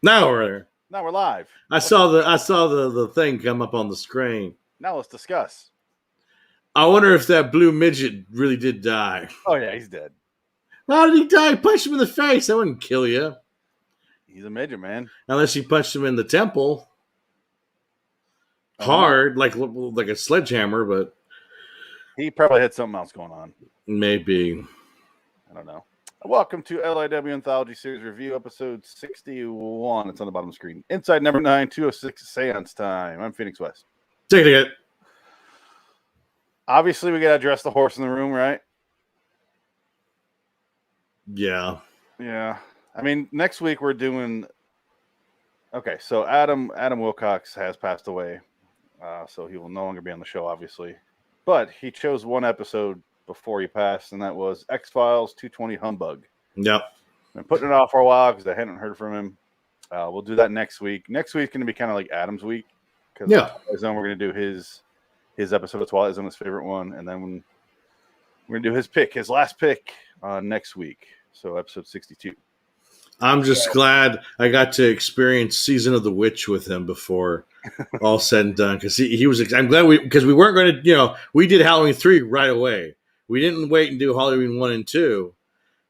Now we're live. I saw the thing come up on the screen. Now let's discuss. I wonder if that blue midget really did die. Oh yeah, he's dead. How did he die? Punch him in the face. That wouldn't kill you. He's a midget, man. Unless you punched him in the temple. Hard, like a sledgehammer, but he probably had something else going on. Maybe. I don't know. Welcome to LIW Anthology Series Review, episode 61. It's on the bottom of the screen. Inside number 9, 206, Seance time. I'm Phoenix West. Take it. Obviously, we got to address the horse in the room, right? Yeah. Yeah. I mean, next week we're doing... Okay, so Adam Wilcox has passed away, so he will no longer be on the show, obviously. But he chose one episode before he passed, and that was X-Files 220 Humbug. Yep. Been putting it off for a while because I hadn't heard from him. We'll do that next week. Next week's going to be kind of like Adam's week. Because we're going to do his episode of Twilight Zone, his favorite one, and then we're going to do his last pick next week. So episode 62. I'm just glad I got to experience Season of the Witch with him before all said and done. Because he was. I'm glad because we weren't going to. We did Halloween 3 right away. We didn't wait and do Halloween 1 and 2.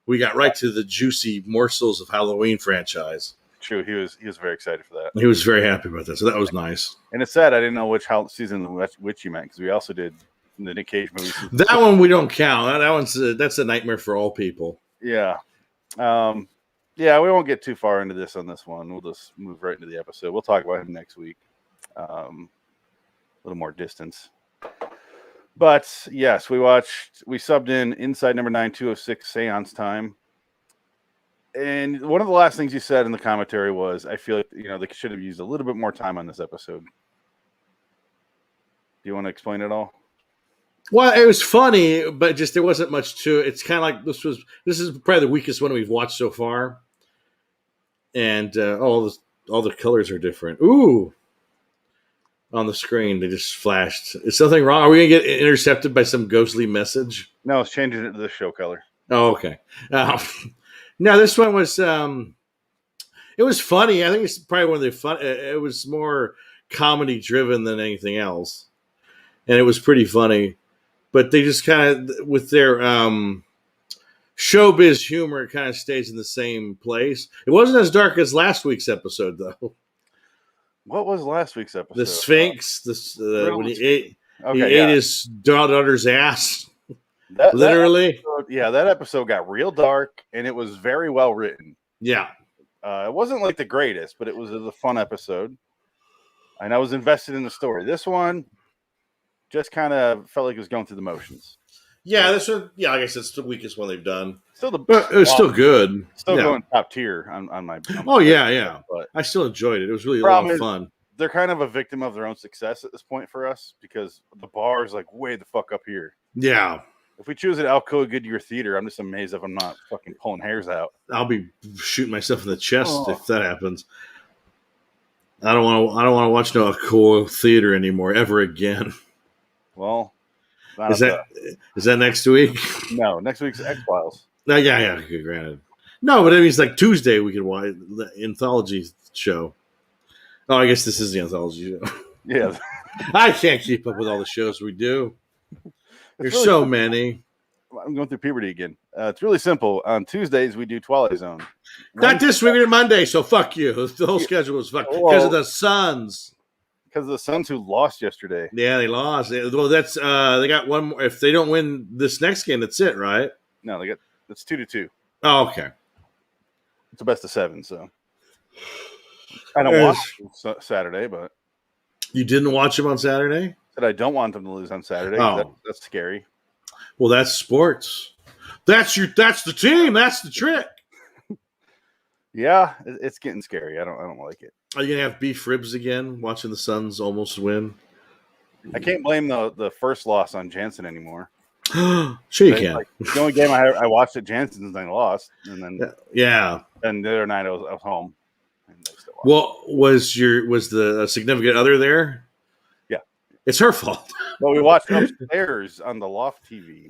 We got right to the juicy morsels of Halloween franchise. True, he was very excited for that. He was very happy about that, so that was nice. And it's sad I didn't know which Season of the Witch you meant because we also did the Nick Cage movie. That one we don't count. That's a nightmare for all people. Yeah. Yeah, we won't get too far into this on this one. We'll just move right into the episode. We'll talk about him next week. A little more distance. But, yes, we subbed in Inside number 9, 206, Seance time. And one of the last things you said in the commentary was, I feel like, they should have used a little bit more time on this episode. Do you want to explain it all? Well, it was funny, but just there wasn't much to it. It's kind of like this is probably the weakest one we've watched so far. And all the colors are different. Ooh. On the screen, they just flashed. Is something wrong? Are we going to get intercepted by some ghostly message? No, it's changing it to the show color. Oh, okay. No, this one was, it was funny. I think it's probably one of the fun. It was more comedy driven than anything else. And it was pretty funny. But they just kind of, with their showbiz humor, it kind of stays in the same place. It wasn't as dark as last week's episode, though. What was last week's episode? The Sphinx, when he ate his daughter's ass. Literally. That episode got real dark, and it was very well written. Yeah. It wasn't like the greatest, but it was a fun episode. And I was invested in the story. This one just kind of felt like it was going through the motions. Yeah, this one, I guess it's the weakest one they've done. But it was still good. Still going top tier on my. Yeah. But I still enjoyed it. It was really a lot of fun. They're kind of a victim of their own success at this point for us because the bar is like way the fuck up here. Yeah. If we choose an Alcoa Goodyear Theater, I'm just amazed if I'm not fucking pulling hairs out. I'll be shooting myself in the chest if that happens. I don't want to watch no Alcoa Theater anymore ever again. Well, is that next week? No, next week's X-Files. No, yeah, granted. No, but I mean, it's like Tuesday we could watch the Anthology show. Oh, I guess this is the Anthology show. Yeah. I can't keep up with all the shows we do. There's really so many. I'm going through puberty again. It's really simple. On Tuesdays, we do Twilight Zone. Not this week, we did Monday, so fuck you. The whole schedule was fucked because of the Suns. Because of the Suns who lost yesterday. Yeah, they lost. Well, that's they got one more. If they don't win this next game, that's it, right? No, it's 2-2. Oh, okay. It's a best of 7, so I don't watch Saturday, but you didn't watch them on Saturday? Said I don't want them to lose on Saturday. Oh. That's scary. Well, that's sports. That's the team. That's the trick. Yeah, it's getting scary. I don't like it. Are you gonna have beef ribs again? Watching the Suns almost win. I can't blame the first loss on Jansen anymore. Sure you can. Like, the only game I watched at Jansen's and I lost, and then and the other night I was home. And they still lost. Well, was the significant other there? Yeah, it's her fault. Well, we watched upstairs on the loft TV.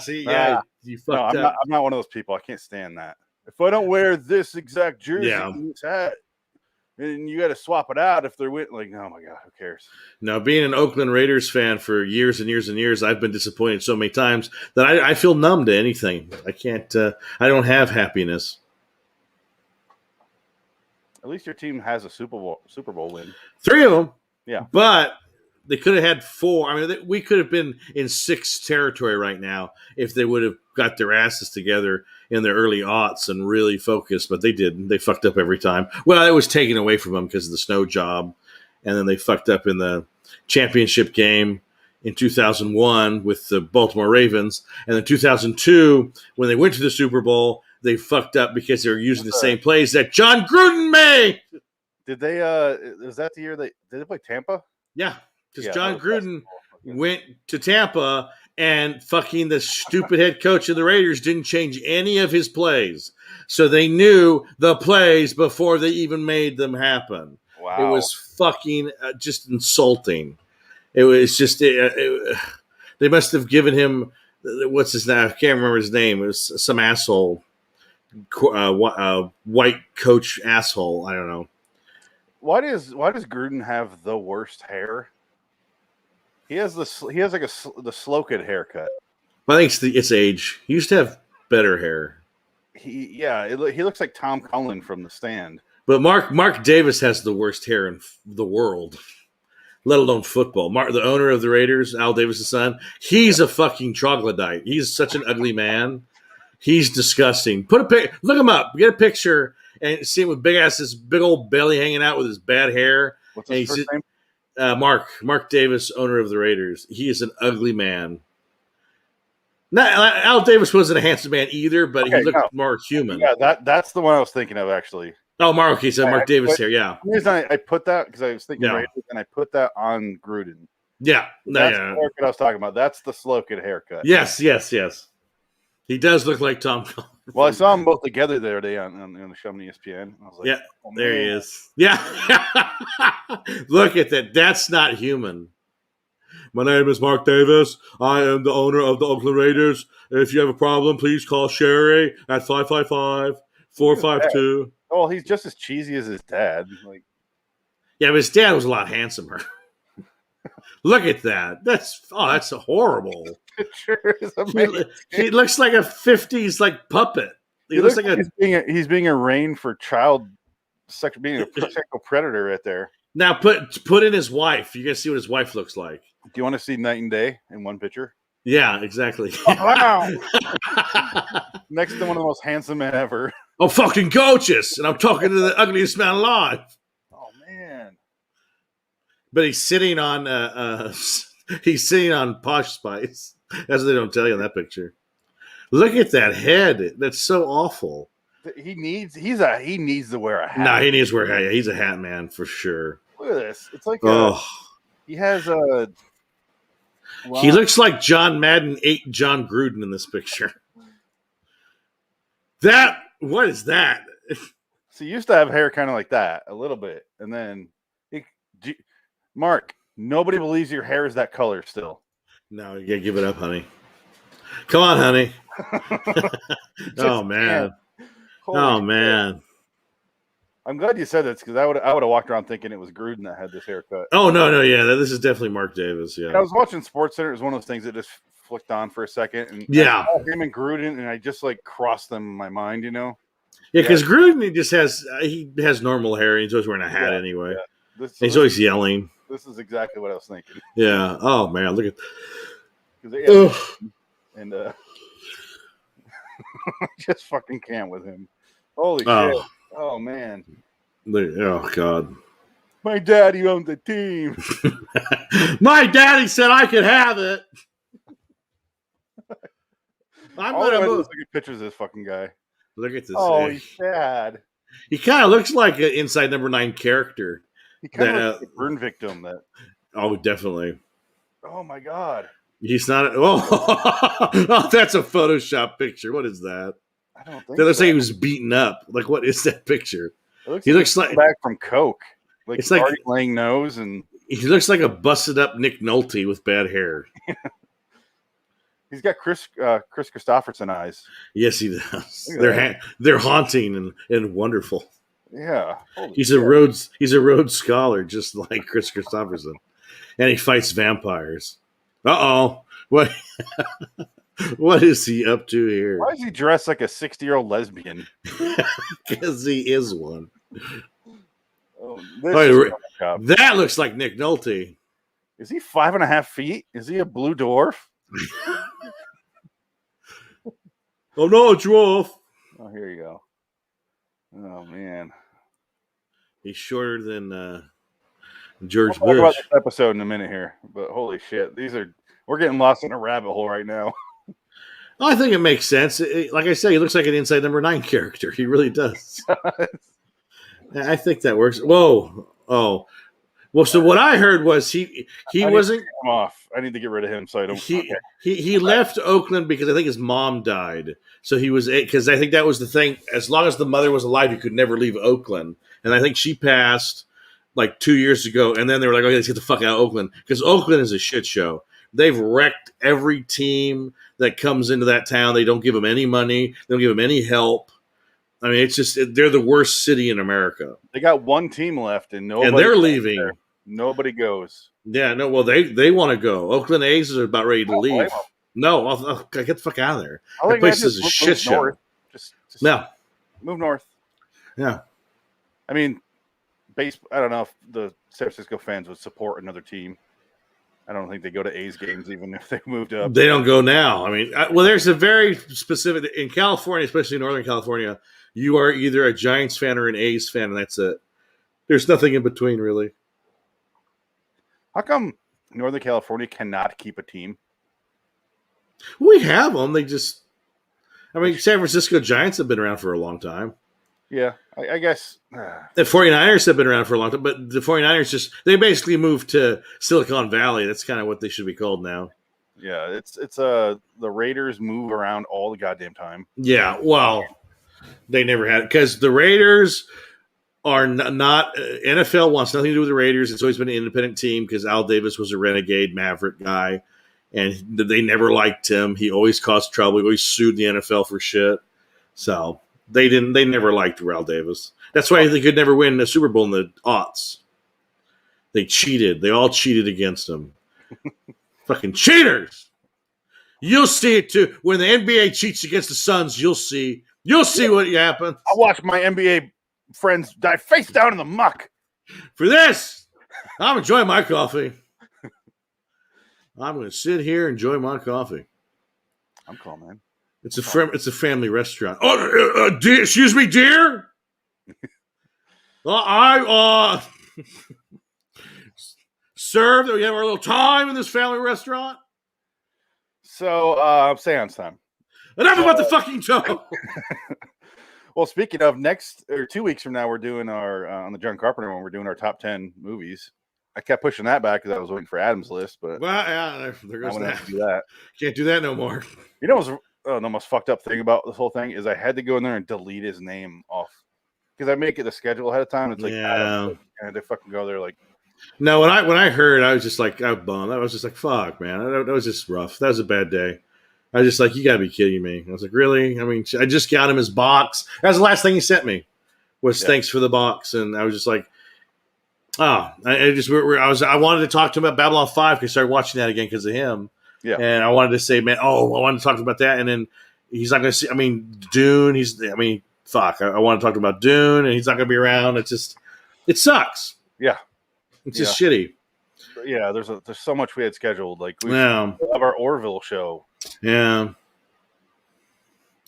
See, yeah, you fucked up. I'm not one of those people. I can't stand that. If I don't wear this exact jersey, this hat, and you got to swap it out if they're like, oh my god, who cares? Now, being an Oakland Raiders fan for years and years and years, I've been disappointed so many times that I feel numb to anything. I can't. I don't have happiness. At least your team has a Super Bowl win. 3 of them. Yeah. But they could have had 4. I mean, we could have been in 6 territory right now if they would have got their asses together in their early aughts and really focused. But they didn't. They fucked up every time. Well, it was taken away from them because of the snow job. And then they fucked up in the championship game in 2001 with the Baltimore Ravens. And then 2002, when they went to the Super Bowl, they fucked up because they were using the same plays that John Gruden made. Did they, was that the year did they play Tampa? Yeah, because John Gruden went to Tampa and fucking the stupid head coach of the Raiders didn't change any of his plays. So they knew the plays before they even made them happen. Wow. It was fucking just insulting. It was just, they must have given him, what's his name? I can't remember his name. It was some asshole, white coach asshole. I don't know. Why does Gruden have the worst hair? He has like the Sloked haircut. I think it's age. He used to have better hair. He looks like Tom Cullen from The Stand. But Mark Davis has the worst hair in the world, let alone football. The owner of the Raiders, Al Davis' son, he's a fucking troglodyte. He's such an ugly man. He's disgusting. Look him up. Get a picture and see him with big old belly hanging out with his bad hair. What's his first name? Mark Davis, owner of the Raiders. He is an ugly man. Al Davis wasn't a handsome man either, but he looked more human. Yeah, that's the one I was thinking of actually. Oh, Mark Davis here, yeah. The reason I put that because I was thinking Raiders, and I put that on Gruden. Yeah, that's the haircut I was talking about. That's the Sloked haircut. Yes. He does look like Tom Cullen. Well, I saw them both together the other day on the show on ESPN. I was like, yeah, there he is. Yeah. Look at that. That's not human. My name is Mark Davis. I am the owner of the Oakland Raiders. If you have a problem, please call Sherry at 555-452. Oh, he's just as cheesy as his dad. Yeah, but his dad was a lot handsomer. Look at that. That's horrible. Picture is amazing. He looks like a 50s puppet. He looks like he's being arraigned for being a sexual predator right there. Now put in his wife. You guys see what his wife looks like. Do you want to see night and day in one picture? Yeah, exactly. Oh, wow. Next to one of the most handsome men ever. Oh, fucking gorgeous. And I'm talking to the ugliest man alive. Oh, man. But he's sitting on Posh Spice. That's what they don't tell you in that picture. Look at that head. That's so awful. He needs to wear a hat. No, he needs to wear a hat. He's a hat man for sure. Look at this. It's like he has a. Wow. He looks like John Madden ate John Gruden in this picture. What is that? So he used to have hair kind of like that, a little bit, and then Mark, nobody believes your hair is that color still. No, you gotta give it up, honey. Come on, honey. Oh man. Oh man. Shit. I'm glad you said this because I would have walked around thinking it was Gruden that had this haircut. Oh no, yeah, this is definitely Mark Davis. Yeah, I was watching SportsCenter. It was one of those things that just flicked on for a second, and I saw him and Gruden, and I just crossed them in my mind, Yeah, because Gruden he has normal hair. And he's always wearing a hat anyway. Yeah. He's always yelling. This is exactly what I was thinking. Yeah. Oh man, look at. And just fucking can't with him. Holy shit. Oh, man. Oh, God. My daddy owned the team. My daddy said I could have it. I'm going to look at pictures of this fucking guy. Look at this. Oh, he's sad. He kind of looks like an Inside Number 9 character. He kind of looks like a burn victim. Oh, definitely. Oh, my God. He's not. Oh, that's a Photoshop picture. What is that? I don't think that looks like he was beaten up. What is that picture? He looks like back from coke. It's like laying nose, and he looks like a busted up Nick Nolte with bad hair. He's got Chris Christopherson eyes. Yes, he does. They're haunting and wonderful. Yeah. Holy He's shit. a Rhodes Scholar, just like Chris Christopherson, and he fights vampires. What what is he up to here? Why is he dressed like a 60-year-old lesbian? Because he is one. Oh, this is That looks like Nick Nolte. Is he 5.5 feet? Is he a blue dwarf? Oh no, dwarf. Oh, here you go. Oh man, he's shorter than George we'll talk about Bush. this episode in a minute here, but holy shit, we're getting lost in a rabbit hole right now. I think it makes sense. Like I say, he looks like an Inside Number 9 character. He really does. I think that works. Whoa. Oh. Well, so what I heard was he wasn't off. I need to get rid of him so I don't. He left Oakland because I think his mom died. So he was because I think that was the thing. As long as the mother was alive, he could never leave Oakland. And I think she passed like 2 years ago. And then they were like, "Okay, let's get the fuck out of Oakland," because Oakland is a shit show. They've wrecked every team that comes into that town. They don't give them any money. They don't give them any help. I mean, it's just they're the worst city in America. They got one team left, and they're leaving. There. Nobody goes. Yeah, no. Well, they want to go. Oakland A's are about ready to leave. No, I'll get the fuck out of there. That place is a shit show. Just no, move north. Yeah, I mean, I don't know if the San Francisco fans would support another team. I don't think they go to A's games even if they moved up. They don't go now. I mean, well, there's a very specific in California, especially in Northern California. You are either a Giants fan or an A's fan, and that's it. There's nothing in between, really. How come Northern California cannot keep a team? We have them. They just, I mean, San Francisco Giants have been around for a long time. Yeah, I guess. The 49ers have been around for a long time, but the 49ers they basically moved to Silicon Valley. That's kind of what they should be called now. Yeah, it's the Raiders move around all the goddamn time. Yeah, well, they never had, because the Raiders are not NFL wants nothing to do with the Raiders. It's always been an independent team because Al Davis was a renegade Maverick guy, and they never liked him. He always caused trouble. He always sued the NFL for shit. So they never liked Al Davis. That's why they could never win a Super Bowl in the aughts. They cheated. They all cheated against him. Fucking cheaters. You'll see it too. When the NBA cheats against the Suns, you'll see. You'll see what happens. I'll watch my NBA friends die face down in the muck. For this, I'm enjoying my coffee. I'm going to sit here and enjoy my coffee. I'm cool, man. It's a family restaurant. Oh, dear, excuse me, dear. Serve. We have our little time in this family restaurant. So, Seance time. Enough about the fucking show. Well, speaking of, 2 weeks from now, we're doing our on the John Carpenter one. We're doing our top 10 movies. I kept pushing that back because I was waiting for Adam's list, but there goes that. Have to do that. Can't do that no more. You know what's the most fucked up thing about this whole thing is I had to go in there and delete his name off because I make it a schedule ahead of time. It's like, yeah, and they fucking go there like. No, when I heard, I was just like, I was bummed. I was just like, fuck, man, that was just rough. That was a bad day. I was just like, you gotta be kidding me. I was like, really? I mean, I just got him his box. That was the last thing he sent me. Was thanks for the box, and I was just like, oh, I wanted to talk to him about Babylon 5 because I started watching that again because of him. Yeah, and I wanted to say, man, I wanted to talk about that, and then he's not going to see. I mean, Dune. Fuck. I want to talk about Dune, and he's not going to be around. It sucks. Yeah, it's just shitty. Yeah, there's so much we had scheduled. Like we have our Orville show. Yeah.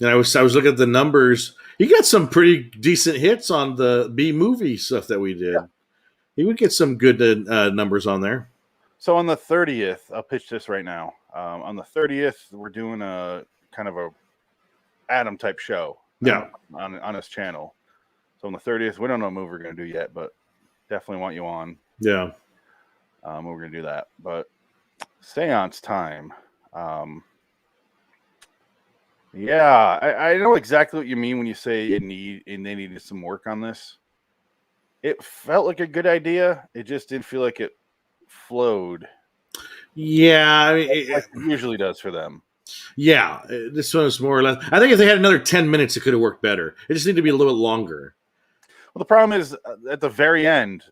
And I was looking at the numbers. He got some pretty decent hits on the B movie stuff that we did. Yeah. He would get some good numbers on there. So on the 30th, I'll pitch this right now. On the 30th, we're doing a kind of a Adam type show. Yeah. On his channel. So on the 30th, we don't know what movie we're going to do yet, but definitely want you on. Yeah. We're going to do that. But Seance time. Yeah, I know exactly what you mean when you say they needed some work on this. It felt like a good idea. It just didn't feel like it flowed. Yeah, I mean, like it usually does for them. Yeah, this one was more or less. I think if they had another 10 minutes, it could have worked better. It just needed to be a little bit longer. Well, the problem is at the very end.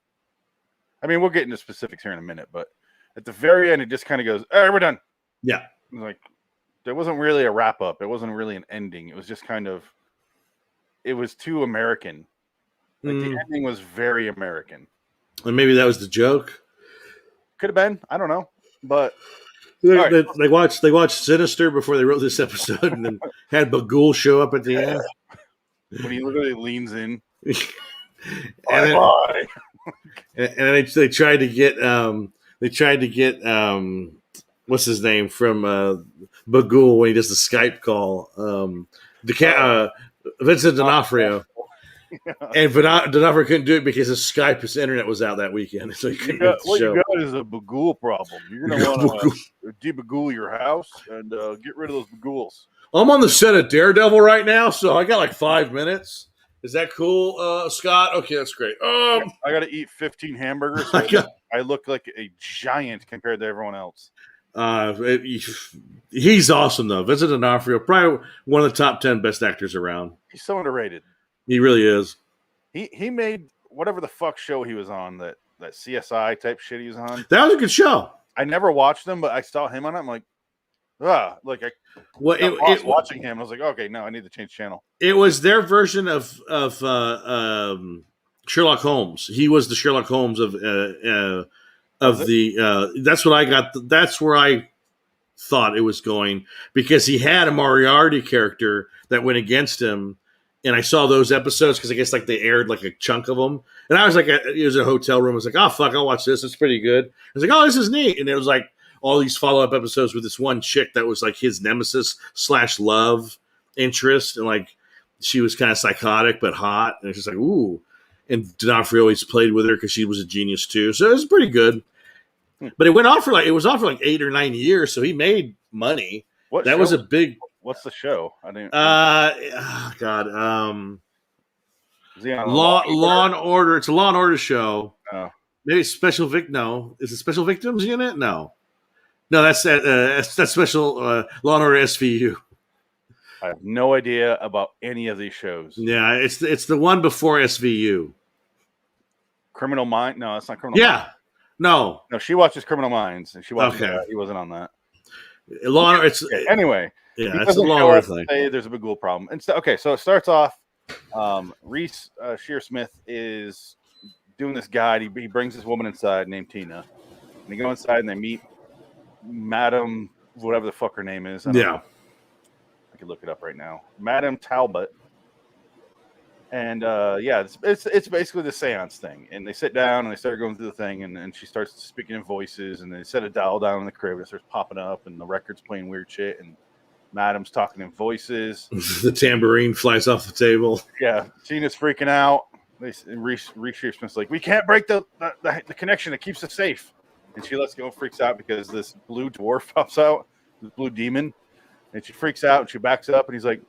I mean, we'll get into specifics here in a minute, but at the very end, it just kind of goes, "All right, we're done." Yeah. Like, there wasn't really a wrap up. It wasn't really an ending. It was just kind of. It was too American. Like the ending was very American. And maybe that was the joke. Could have been. I don't know, but. They watched Sinister before they wrote this episode, and then had Bagul show up at the end when he literally leans in. and then they tried to get what's his name from Bagul when he does the Skype call. Vincent D'Onofrio. Yeah. And D'Onofrio couldn't do it because his internet was out that weekend, so he couldn't do the show. What you got is a Bagul problem. You're going to want to de-Bagul your house and get rid of those Baguls. I'm on the set of Daredevil right now, so I got like 5 minutes. Is that cool, Scott? Okay, that's great. I got to eat 15 hamburgers. So I look like a giant compared to everyone else. He's awesome, though. Vincent D'Onofrio, probably one of the top 10 best actors around. He's so underrated. He really is. He made whatever the fuck show he was on, that CSI type shit he was on. That was a good show. I never watched him, but I saw him on it. I'm like, watching him. I was like, okay, no, I need to change channel. It was their version of Sherlock Holmes. He was the Sherlock Holmes of the. That's what I got. That's where I thought it was going, because he had a Moriarty character that went against him. And I saw those episodes because I guess like they aired like a chunk of them. And I was like, it was a hotel room. I was like, oh, fuck, I'll watch this. It's pretty good. I was like, oh, this is neat. And it was like all these follow-up episodes with this one chick that was like his nemesis / love interest. And like she was kind of psychotic but hot. And it's just like, ooh. And D'Onofrio always played with her because she was a genius too. So it was pretty good. But it was on for like 8 or 9 years. So he made money. Was a big... What's the show? I didn't. Law and Order. It's a Law and Order show. Oh. Maybe Special Victims. No, is it Special Victims Unit? No, that's Special Law and Order SVU. I have no idea about any of these shows. Yeah, it's the one before SVU. Criminal Minds? No, it's not Criminal Minds. Yeah, no, she watches Criminal Minds, and she watches that. He wasn't on that. Law and Order. Anyway. Yeah, that's a Law and Order thing. There's a Bagul problem. And so it starts off. Reese Shearsmith is doing this guide. He brings this woman inside named Tina, and they go inside and they meet Madam, whatever the fuck her name is. I can look it up right now. Madam Talbot. And it's basically the seance thing. And they sit down and they start going through the thing, and she starts speaking in voices, and they set a dial down in the crib, and it starts popping up, and the record's playing weird shit, and Madam's talking in voices. The tambourine flies off the table. Yeah, Tina's freaking out. Reese Shearsmith's like, we can't break the connection that keeps us safe. And she lets go and freaks out because this blue dwarf pops out, this blue demon. And she freaks out and she backs up, and he's like,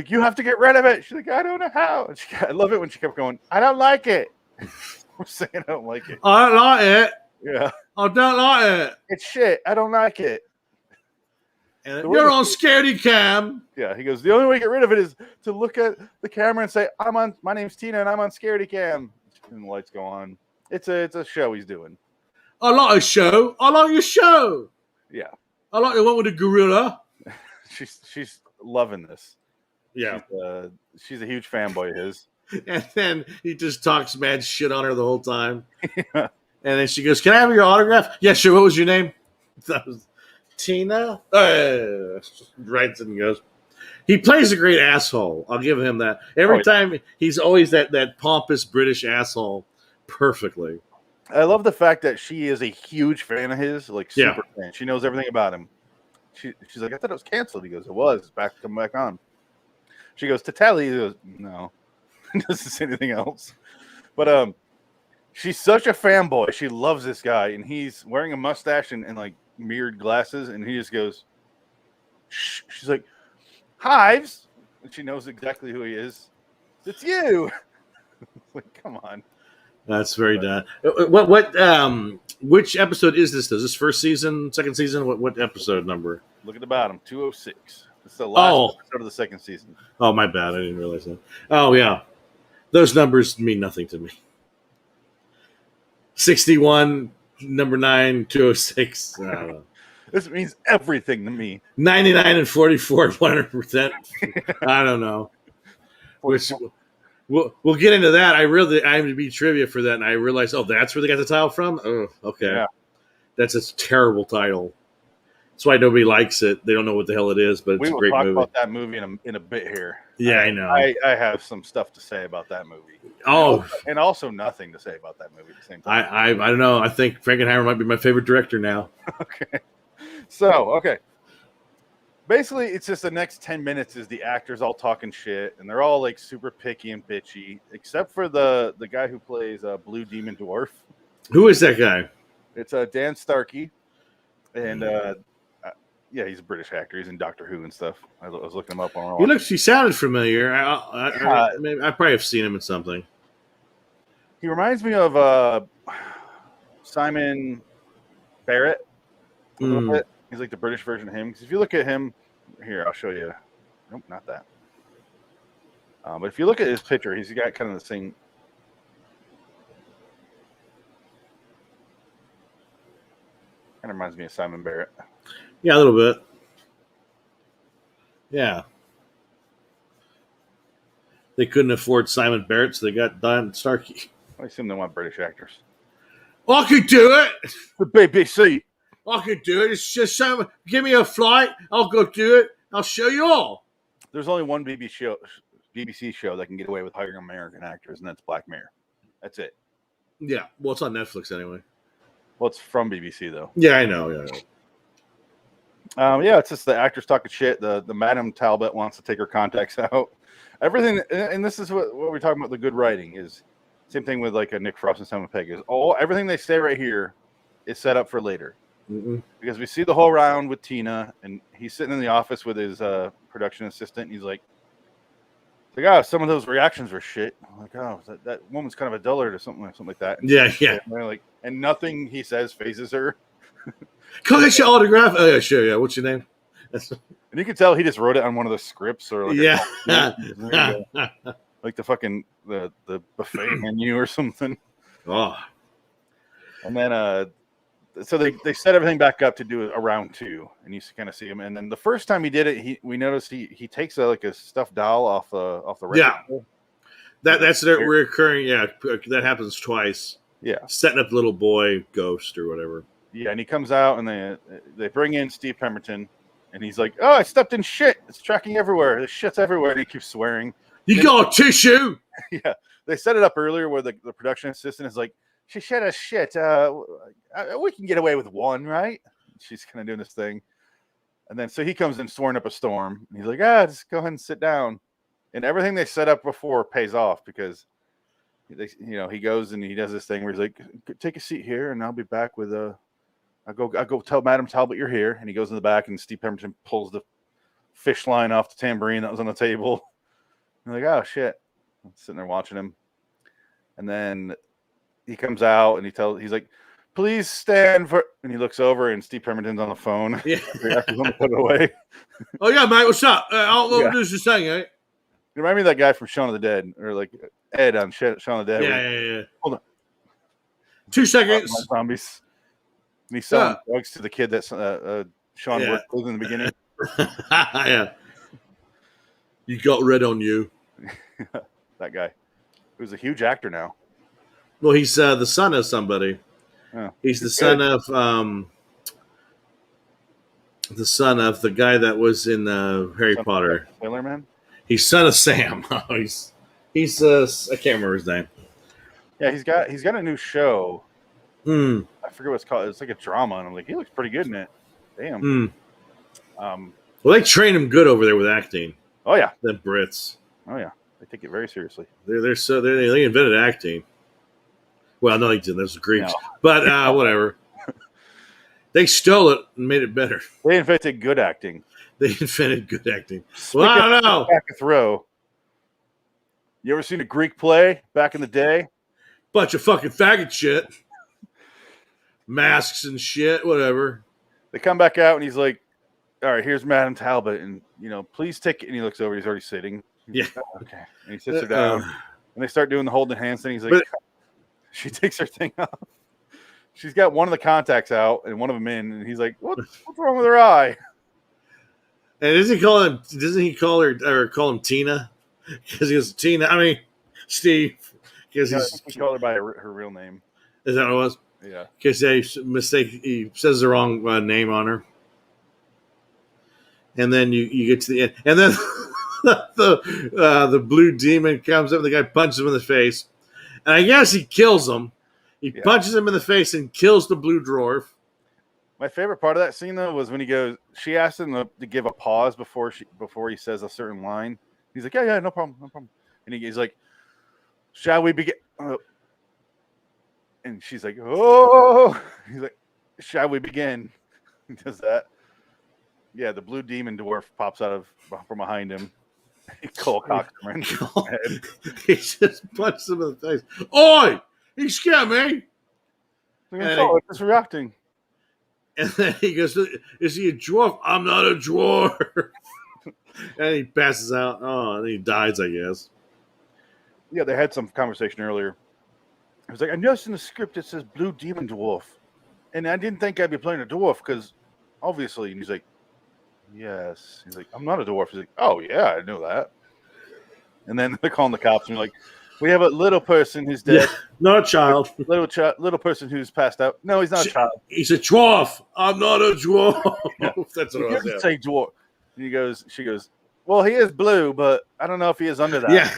you have to get rid of it. She's like, I don't know how. And I love it when she kept going, I don't like it. I'm saying I don't like it. I don't like it. Yeah. I don't like it. It's shit. I don't like it. And you're on Scaredy Cam. Yeah, he goes, the only way to get rid of it is to look at the camera and say, my name's Tina and I'm on Scaredy Cam. And the lights go on. It's a show he's doing. I like a show. I like your show. Yeah. I like the one with the gorilla. she's loving this. Yeah. She's a huge fanboy of his. And then he just talks mad shit on her the whole time. Yeah. And then she goes, can I have your autograph? Yeah, sure. What was your name? That was Tina. Writes and goes. He plays a great asshole. I'll give him that. Every time he's always that pompous British asshole perfectly. I love the fact that she is a huge fan of his, like super fan. She knows everything about him. She's like, I thought it was canceled. He goes, it was. It's coming back on. She goes, to Tally. He goes, no. Doesn't say anything else. But she's such a fanboy. She loves this guy, and he's wearing a mustache and like mirrored glasses, and he just goes, shh. She's like, Hives, and she knows exactly who he is. It's you. Like, come on. That's very done. Which episode is this? Is this first season, second season? What episode number? Look at the bottom, 206. It's the last episode of the second season. Oh, my bad. I didn't realize that. Oh, yeah. Those numbers mean nothing to me. 61, number 9, 206. I don't know. This means everything to me. 99 and 44, 100%. I don't know. Which we'll get into that. I IMDb trivia for that, and I realized, that's where they got the title from? Oh, okay. Yeah. That's a terrible title. That's why nobody likes it. They don't know what the hell it is, but it's a great movie. We will talk about that movie in a bit here. Yeah, I know. I have some stuff to say about that movie. Oh. And also nothing to say about that movie at the same time. I don't know. I think Frankenheimer might be my favorite director now. Okay. So, okay. Basically, it's just the next 10 minutes is the actors all talking shit, and they're all like super picky and bitchy, except for the guy who plays Blue Demon Dwarf. Who is that guy? It's Dan Starkey, and yeah, he's a British actor. He's in Doctor Who and stuff. I was looking him up on. He sounded familiar. I probably have seen him in something. He reminds me of Simon Barrett a little bit. He's like the British version of him. Because if you look at him, here, I'll show you. Nope, not that. But if you look at his picture, he's got kind of the same. Kind of reminds me of Simon Barrett. Yeah, a little bit. Yeah. They couldn't afford Simon Barrett, so they got Don Starkey. I assume they want British actors. I could do it. The BBC. I could do it. It's just give me a flight. I'll go do it. I'll show you all. There's only one BBC show that can get away with hiring American actors, and that's Black Mirror. That's it. Yeah. Well, it's on Netflix anyway. Well, it's from BBC, though. Yeah, I know. Yeah, it's just the actors talking shit. The Madam Talbot wants to take her contacts out. Everything, and this is what we're talking about, the good writing is. Same thing with like a Nick Frost and Simon Pegg. Everything they say right here is set up for later. Mm-mm. Because we see the whole round with Tina, and he's sitting in the office with his production assistant, and he's like, some of those reactions were shit. I'm like, that woman's kind of a dullard or something like that. And Yeah. and nothing he says phases her. Can I get your autograph? Oh, yeah, sure. Yeah. What's your name? And you can tell he just wrote it on one of the scripts or like like the fucking the buffet menu or something. Oh. And then so they set everything back up to do a round 2, and you kind of see him. And then the first time he did it, we noticed he takes a stuffed doll off the record. Yeah. That's their recurring. Yeah, that happens twice. Yeah, setting up the little boy ghost or whatever. Yeah, and he comes out and they bring in Steve Pemberton, and he's like, "Oh, I stepped in shit. It's tracking everywhere. There's shit's everywhere." And he keeps swearing. You got a tissue? Yeah, they set it up earlier where the production assistant is like, "She shed us shit. We can get away with one, right?" She's kind of doing this thing, and then so he comes in swearing up a storm, and he's like, just go ahead and sit down. And everything they set up before pays off because he goes and he does this thing where he's like, "Take a seat here, and I'll be back with I go tell Madam Talbot you're here." And he goes in the back, and Steve Pemberton pulls the fish line off the tambourine that was on the table. I'm like, "Oh shit!" I'm sitting there watching him, and then he comes out and he's like, "Please stand for." And he looks over, and Steve Pemberton's on the phone. Yeah, he's going to put it away. Oh yeah, mate, what's up? I'll do this thing, eh? You remind me of that guy from Shaun of the Dead, or like Ed on Shaun of the Dead. Yeah. Hold on. 2 seconds. Zombies. And he's selling drugs to the kid that Sean worked with in the beginning. Yeah. You got red on you. That guy. Who's a huge actor now. Well, he's the son of somebody. Oh, he's the son of the guy that was in Harry Potter. Sailor Man? He's son of Sam. he's I can't remember his name. Yeah, he's got a new show. I forget what it's called. It's like a drama, and I'm like, he looks pretty good in it. Damn. Well, they train him good over there with acting. Oh yeah, the Brits. Oh yeah, they take it very seriously. They invented acting. Well, no, they didn't. Those are Greeks, but whatever. They stole it and made it better. They invented good acting. They invented good acting. Well, I don't know. Back a throw. You ever seen a Greek play back in the day? Bunch of fucking faggot shit. Masks and shit, whatever. They come back out and he's like, "All right, here's Madam Talbot, and please take it." And he looks over. He's already sitting. Yeah. Okay. And he sits her down. And they start doing the holding hands thing. He's like, But she takes her thing off. She's got one of the contacts out and one of them in, and he's like, what's wrong with her eye? and doesn't he call her or call him Tina? Because he goes, Tina, I mean Steve. Because I think he called her by her real name. is that what it was? Yeah. Because he says the wrong name on her. And then you get to the end. And then the blue demon comes up and the guy punches him in the face. And I guess he kills him. He punches him in the face and kills the blue dwarf. My favorite part of that scene, though, was when he goes, she asked him to give a pause before he says a certain line. He's like, yeah, no problem. And he's like, shall we begin? And she's like, oh. He's like, shall we begin? He does that. Yeah, the blue demon dwarf pops out from behind him. He cocks him in the head. He just punches him in the face. Oi! He scared me. It's just reacting. And then he goes, is he a dwarf? I'm not a dwarf. And he passes out. Oh, and he dies, I guess. Yeah, they had some conversation earlier. I was like, I noticed in the script it says blue demon dwarf. And I didn't think I'd be playing a dwarf because obviously. And he's like, yes. He's like, I'm not a dwarf. He's like, oh, yeah, I knew that. And then they're calling the cops and like, we have a little person who's dead. Yeah, not a child. Little person who's passed out. No, he's not a child. He's a dwarf. I'm not a dwarf. Yeah. That's what I was saying. Dwarf. And she goes, well, he is blue, but I don't know if he is under that. Yeah.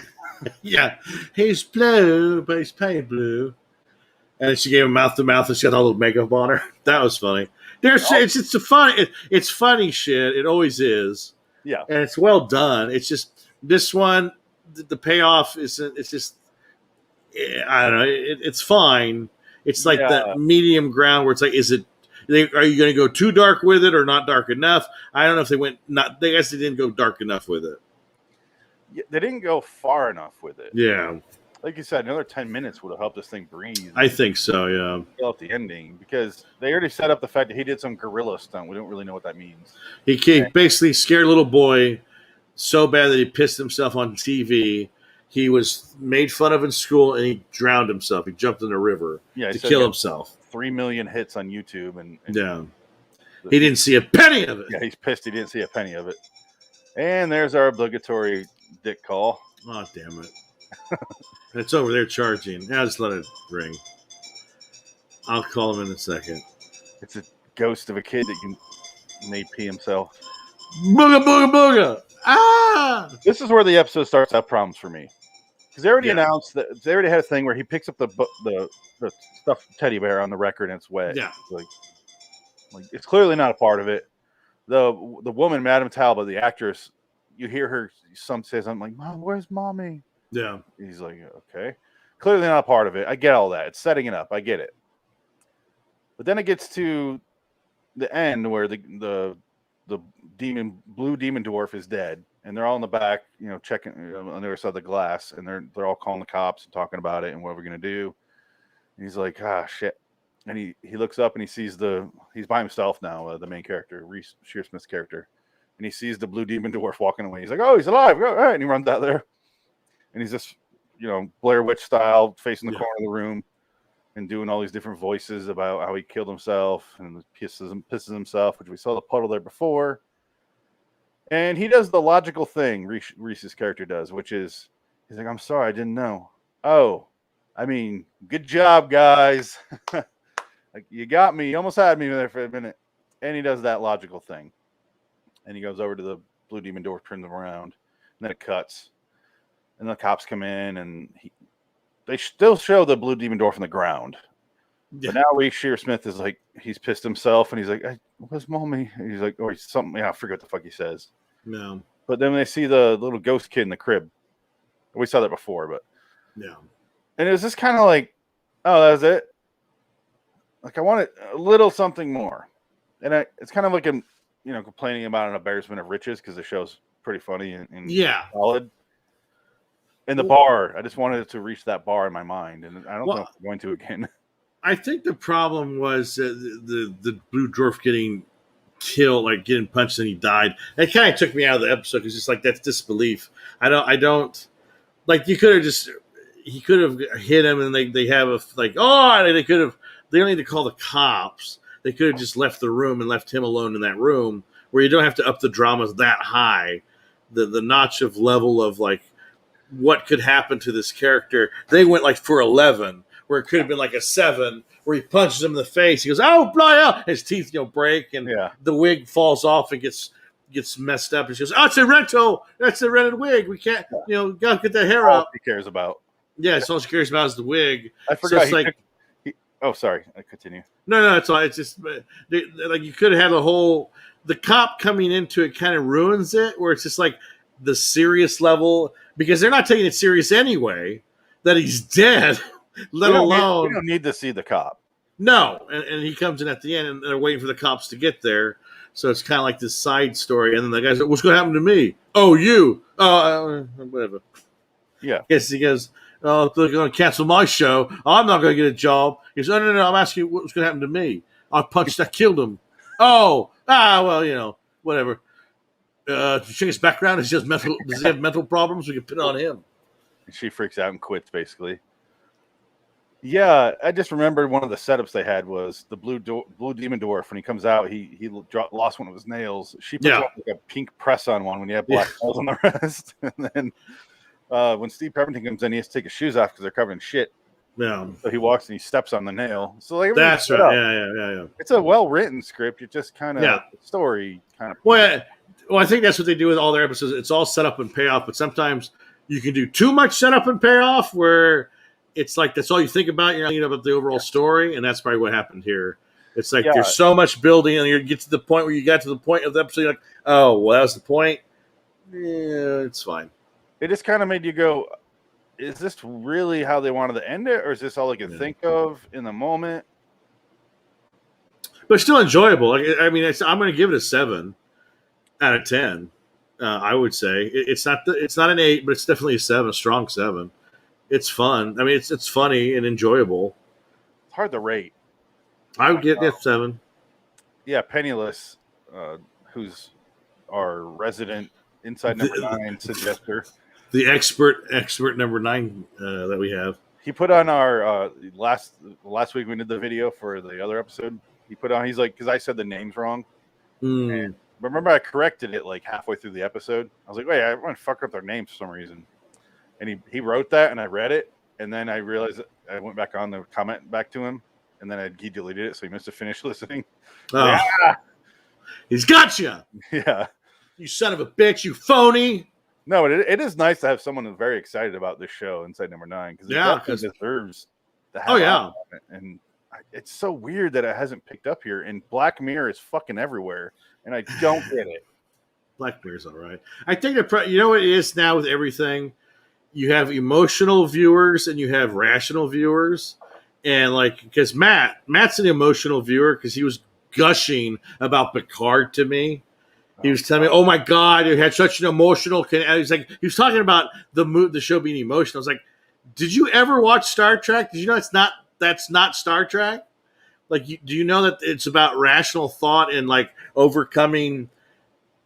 Yeah. He's blue, but he's painted blue. And then she gave him mouth to mouth and she got all the makeup on her. That was funny. It's funny shit. It always is. Yeah. And it's well done. It's just this one, the payoff isn't. It's just, I don't know. It's fine. It's like that medium ground where it's like, are you going to go too dark with it or not dark enough? I don't know if they guess they didn't go dark enough with it. Yeah, they didn't go far enough with it. Yeah. Like you said, another 10 minutes would have helped this thing breathe. I think so, yeah. Fill out the ending because they already set up the fact that he did some gorilla stunt. We don't really know what that means. He basically scared a little boy so bad that he pissed himself on TV. He was made fun of in school and he drowned himself. He jumped in a river to kill himself. 3 million hits on YouTube. And he didn't see a penny of it. Yeah, he's pissed he didn't see a penny of it. And there's our obligatory dick call. Oh, damn it. It's over there charging. I'll just let it ring. I'll call him in a second. It's a ghost of a kid that made pee himself. Booga, booga, booga. Ah! This is where the episode starts to have problems for me. Because they already announced that they already had a thing where he picks up the stuffed teddy bear on the record and it's wet. Yeah. Like it's clearly not a part of it. The woman, Madame Talbot, the actress, you hear her say something like, Mom, where's mommy? Yeah. He's like, okay. Clearly not a part of it. I get all that. It's setting it up. I get it. But then it gets to the end where the blue demon dwarf is dead. And they're all in the back, checking on the other side of the glass. And they're all calling the cops and talking about it and what we're going to do. And he's like, shit. And he looks up and he sees he's by himself now, the main character, Reese Shearsmith's character. And he sees the blue demon dwarf walking away. He's like, oh, he's alive. All right. And he runs out there. And he's just, Blair Witch style, facing the corner of the room and doing all these different voices about how he killed himself and pisses himself, which we saw the puddle there before. And he does the logical thing Reese's character does, which is he's like, I'm sorry, I didn't know. Oh, I mean, good job, guys. Like, you got me. You almost had me there for a minute. And he does that logical thing. And he goes over to the blue demon dwarf, turns him around, and then it cuts. And the cops come in, and they still show the blue demon dwarf on the ground. Yeah. But now Reese Shearsmith is like, he's pissed himself, and he's like, hey, where's mommy? And he's like, or he's something. I forget what the fuck he says. No. But then they see the little ghost kid in the crib. We saw that before, but. Yeah. And it was just kind of like, oh, that was it? Like, I wanted a little something more. And it's kind of like complaining about an embarrassment of riches because the show's pretty funny and solid. In the bar, I just wanted it to reach that bar in my mind, and I don't know if I'm going to again. I think the problem was the blue dwarf getting killed, like getting punched and he died. That kind of took me out of the episode because it's like that's disbelief. I don't like you could have just he could have hit him, and they have a they could have, they don't need to call the cops. They could have just left the room and left him alone in that room, where you don't have to up the dramas that high, the notch of level of like what could happen to this character. They went like for 11, where it could have been like a 7, where he punches him in the face. He goes, "Oh, blow out!" His teeth break, and the wig falls off and gets messed up. And she goes, "Oh, it's a rental. That's a rented wig. We can't, gotta get that hair out." He cares about. Yeah, it's all she cares about is the wig. I forgot. So oh, sorry. I continue. No, it's all. It's just like you could have had the cop coming into it kind of ruins it, where it's just like the serious level, because they're not taking it serious anyway that he's dead. Let alone we don't need to see the cop. No, and he comes in at the end, and they're waiting for the cops to get there. So it's kind of like this side story, and then the guy's like, "What's going to happen to me?" "Oh, you." Whatever. Yeah. Yes, he goes, "Oh, they're going to cancel my show. I'm not going to get a job." He goes, No. I'm asking you what's going to happen to me. I killed him. Oh, well, whatever. To check his background, does he have mental problems? We can put it on him. She freaks out and quits, basically. Yeah, I just remembered one of the setups they had was the blue demon dwarf. When he comes out, he lost one of his nails. She puts like a pink press on one when you have black nails on the rest. And then when Steve Pepperton comes in, he has to take his shoes off because they're covered in shit. Yeah. So he walks and he steps on the nail. So like that's right. Yeah. It's a well written script. It just kind of story kind of. Well, I think that's what they do with all their episodes. It's all set up and payoff, but sometimes you can do too much setup and payoff where it's like that's all you think about. You're not thinking about the overall story, and that's probably what happened here. It's like there's so much building, and you get to the point where you got to the point of the episode, you're like, oh, well, that was the point. Yeah, it's fine. It just kind of made you go, is this really how they wanted to end it, or is this all I can think of in the moment? But still enjoyable. I mean, I'm going to give it a 7 out of 10. I would say it's not an 8, but it's definitely a 7, a strong 7. It's fun. I mean, it's funny and enjoyable. It's hard to rate. I would get 7. Yeah, Penniless, who's our resident inside number 9 suggester. The expert number 9 that we have. He put on our last week we did the video for the other episode. He put on, he's like, because I said the names wrong. And remember, I corrected it like halfway through the episode. I was like, wait, I want to fuck up their names for some reason. And he wrote that, and I read it, and then I realized I went back on the comment back to him, and then he deleted it, so he must have finished listening. Oh. He's got you. Yeah. You son of a bitch, you phony. No, it is nice to have someone who's very excited about this show inside number 9 because it deserves to have it. And it's so weird that it hasn't picked up here. And Black Mirror is fucking everywhere, and I don't get it. Black Mirror's all right. I think you know what it is now with everything. You have emotional viewers and you have rational viewers, and like because Matt's an emotional viewer because he was gushing about Picard to me. He was telling me, "Oh my God, it had such an emotional." He was talking about the show being emotional. I was like, "Did you ever watch Star Trek? Did you know that's not Star Trek? Like, do you know that it's about rational thought and like overcoming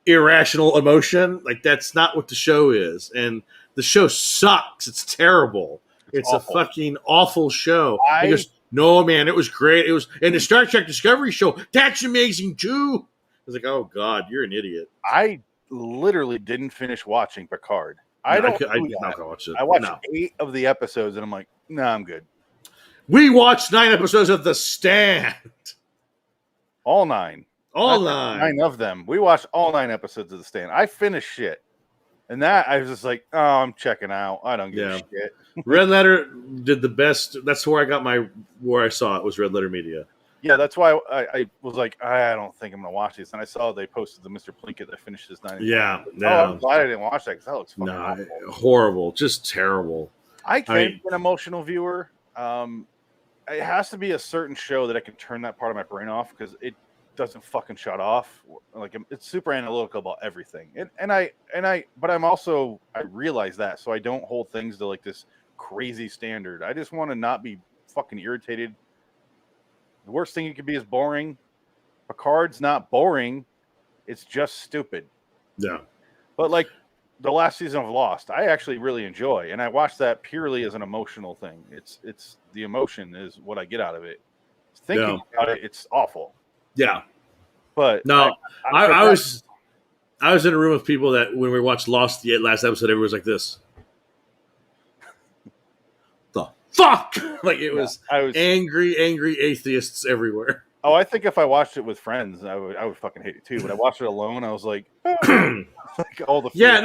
irrational emotion? Like, that's not what the show is. And the show sucks. It's terrible. It's awful. A fucking awful show." He goes, "No, man, it was great. It was in the Star Trek Discovery show. That's amazing too." I was like, "Oh God, you're an idiot." I literally didn't finish watching Picard. I watched 8 of the episodes, and I'm like, "No, I'm good." We watched 9 episodes of The Stand. All 9. All 9. 9 of them. We watched all 9 episodes of The Stand. I finished shit. And that, I was just like, oh, I'm checking out. I don't give a shit. Red Letter did the best. That's where I got where I saw it was Red Letter Media. Yeah, that's why I was like, I don't think I'm going to watch these. And I saw they posted the Mr. Plinkett that finished his 9. Yeah. I'm glad I didn't watch that because that looks fucking awful. Horrible. Just terrible. I can't be an emotional viewer. It has to be a certain show that I can turn that part of my brain off because it doesn't fucking shut off. Like, it's super analytical about everything. But I realize that, so I don't hold things to like this crazy standard. I just want to not be fucking irritated. The worst thing you could be is boring. Picard's not boring. It's just stupid. Yeah. But like the last season of Lost, I actually really enjoy, and I watch that purely as an emotional thing. It's the emotion is what I get out of it. Thinking about it, it's awful. Yeah. But No, I was in a room with people that when we watched Lost the last episode, everyone was like this. The fuck! Like it was, I was angry atheists everywhere. Oh, I think if I watched it with friends, I would fucking hate it too. But I watched it alone. I was like, like all the yeah,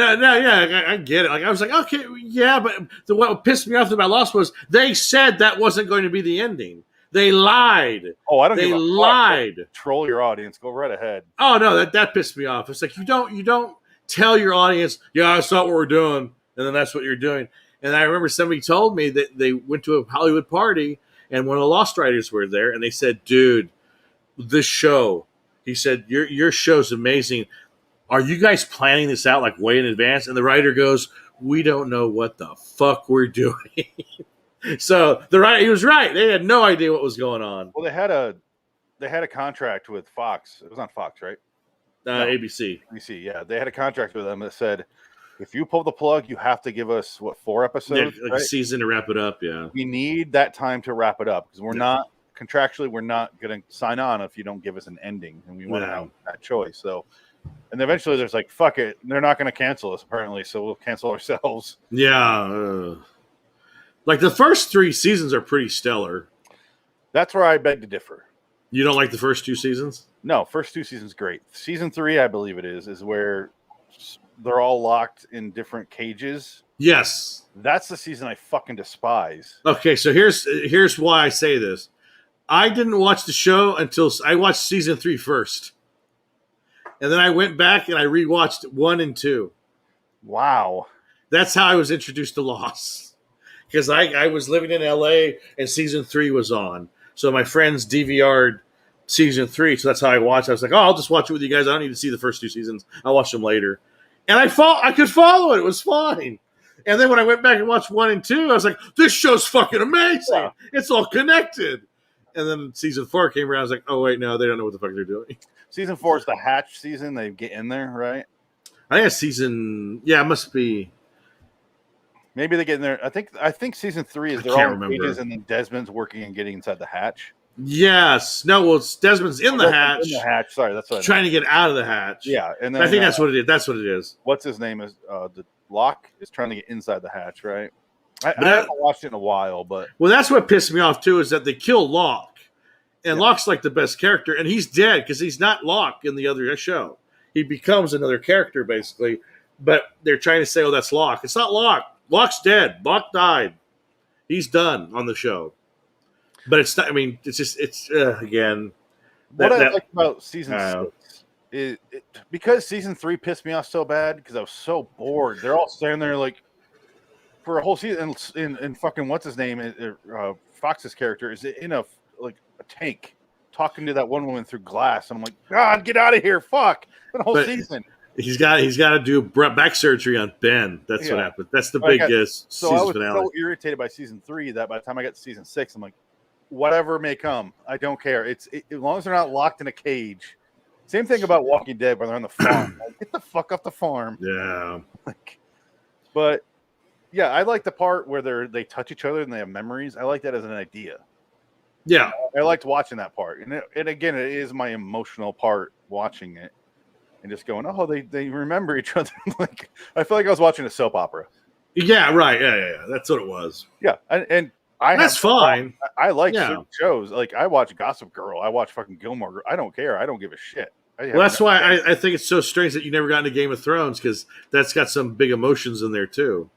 I get it. Like I was like, okay, yeah, but what pissed me off about Lost was they said that wasn't going to be the ending. They lied. Oh, I don't they give a lied. Fuck. Troll your audience. Go right ahead. Oh no, that pissed me off. It's like you don't tell your audience, yeah, that's not what we're doing, and then that's what you're doing. And I remember somebody told me that they went to a Hollywood party and one of the Lost writers were there, and they said, dude, this show, he said, your show's amazing. Are you guys planning this out like way in advance? And the writer goes, we don't know what the fuck we're doing. So he was right. They had no idea what was going on. Well, they had a contract with Fox. It was on Fox, right? No. ABC. ABC, yeah. They had a contract with them that said, if you pull the plug, you have to give us 4 episodes, like a season to wrap it up. Yeah, we need that time to wrap it up because we're not contractually we're not going to sign on if you don't give us an ending, and we want to have that choice. So, and eventually there's like, fuck it, they're not going to cancel us apparently, so we'll cancel ourselves. Yeah, like the first 3 seasons are pretty stellar. That's where I beg to differ. You don't like the first 2 seasons? No, first 2 seasons great. Season 3, I believe it is where they're all locked in different cages. Yes, that's the season I fucking despise. Okay, so here's why I say this. I didn't watch the show until I watched season 3 first. And then I went back and I rewatched 1 and 2. Wow. That's how I was introduced to Lost. Because I was living in LA and season 3 was on. So my friends DVR'd season 3. So that's how I watched. I was like, oh, I'll just watch it with you guys. I don't need to see the first 2 seasons. I'll watch them later. And I could follow it. It was fine. And then when I went back and watched 1 and 2, I was like, this show's fucking amazing. Yeah. It's all connected. And then season 4 came around. I was like, oh, wait, no, they don't know what the fuck they're doing. Season 4 is the hatch season. They get in there, right? I think it's season... Yeah, it must be... Maybe they get in there. I think season 3 is they're all in cages and then Desmond's working and getting inside the hatch. Yes. No, well, Desmond's in the hatch. In the hatch. Sorry, that's what trying to get out of the hatch. Yeah, and then I think that's what it is. That's what it is. What's his name is the Locke is trying to get inside the hatch, right? I haven't watched it in a while, but well, that's what pissed me off too is that they kill Locke, and Locke's like the best character, and he's dead because he's not Locke in the other show. He becomes another character basically, but they're trying to say, "Oh, that's Locke." It's not Locke. Locke's dead. Locke died. He's done on the show. But it's not. I mean, it's just again. What I like about season 6 is because season 3 pissed me off so bad because I was so bored. They're all standing there like for a whole season, and fucking what's his name? Fox's character is in a tank talking to that one woman through glass. And I'm like, God, get out of here! Fuck the whole season. He's got to do back surgery on Ben. That's what happened. That's the biggest season finale. So I was so irritated by season 3 that by the time I got to season 6, I'm like, whatever may come, I don't care. As long as they're not locked in a cage. Same thing about Walking Dead when they're on the farm. Like, get the fuck off the farm. Yeah. But yeah, I like the part where they touch each other and they have memories. I like that as an idea. Yeah, I liked watching that part, and again, it is my emotional part watching it. And just going, oh, they remember each other. Like I feel like I was watching a soap opera. Yeah, right. Yeah. That's what it was. Yeah, and that's fine. I like certain shows. Like I watch Gossip Girl. I watch fucking Gilmore Girl. I don't care. I don't give a shit. Well, that's why I think it's so strange that you never got into Game of Thrones because that's got some big emotions in there too.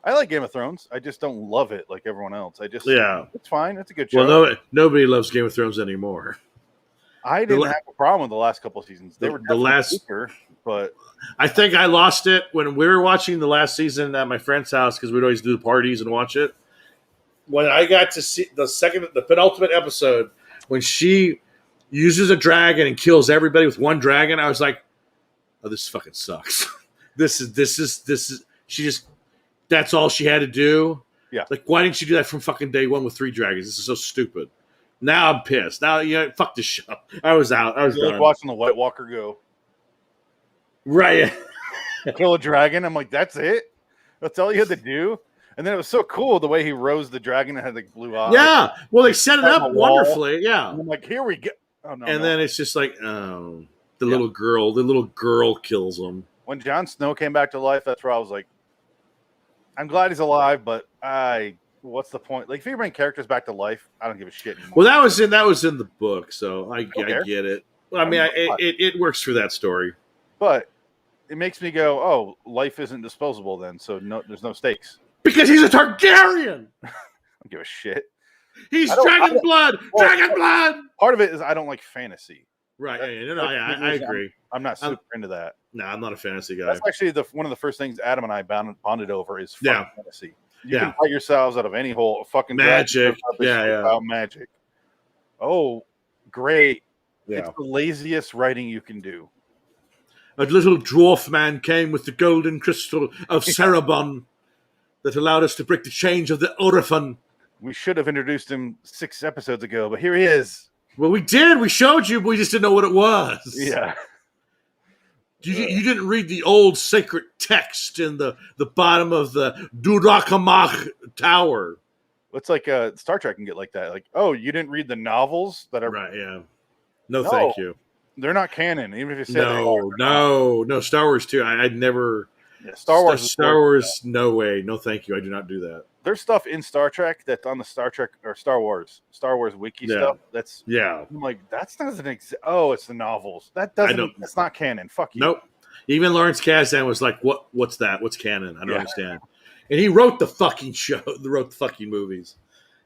I like Game of Thrones. I just don't love it like everyone else. It's fine. It's a good show. Well, nobody loves Game of Thrones anymore. I didn't have a problem with the last couple of seasons. They were weaker, but I think I lost it when we were watching the last season at my friend's house because we'd always do the parties and watch it. When I got to see the penultimate episode, when she uses a dragon and kills everybody with one dragon, I was like, "Oh, this fucking sucks." This is she just that's all she had to do. Yeah, like why didn't she do that from fucking day one with 3 dragons? This is so stupid. Now I'm pissed. Now, fuck this show. I was out. I was done. Like watching the White Walker go. Right. kill a dragon. I'm like, that's it? That's all you had to do? And then it was so cool the way he rose the dragon and had like blue eyes. Yeah. Well, they set it On up the wall. wonderfully. Yeah. And I'm like, here we go. Oh, no, And no. then it's just like, the little girl kills him. When Jon Snow came back to life, that's where I was like, I'm glad he's alive, but what's the point? Like, if you bring characters back to life, I don't give a shit anymore. Well, that was in the book, so I get it. Well, I mean, it works for that story. But it makes me go, oh, life isn't disposable then, so there's no stakes. Because he's a Targaryen. I don't give a shit. He's dragon blood. Dragon blood. Part of it is I don't like fantasy. Right. I agree. I'm not super into that. No, I'm not a fantasy guy. That's actually one of the first things Adam and I bonded over is fantasy. You can fight yourselves out of any hole. Fucking magic. About magic. Oh, great. Yeah. It's the laziest writing you can do. A little dwarf man came with the golden crystal of Cerebon that allowed us to break the chains of the Orphan. We should have introduced him 6 episodes ago, but here he is. Well, we did. We showed you, but we just didn't know what it was. Yeah. You didn't read the old sacred text in the bottom of the Durakamach Tower. It's like Star Trek can get like that. Like, oh, you didn't read the novels that are... Right, yeah. No, thank you. They're not canon, even if you say no. Star Wars too. I'd never. Yeah, Star Wars. No way. No, thank you. I do not do that. There's stuff in Star Trek that's on the Star Trek or Star Wars wiki stuff. That's I'm like, that's doesn't exist. Oh, it's the novels. That doesn't. That's not canon. Fuck you. Nope. Even Lawrence Kasdan was like, What's that? What's canon? I don't understand. And he wrote the fucking show. Wrote the fucking movies.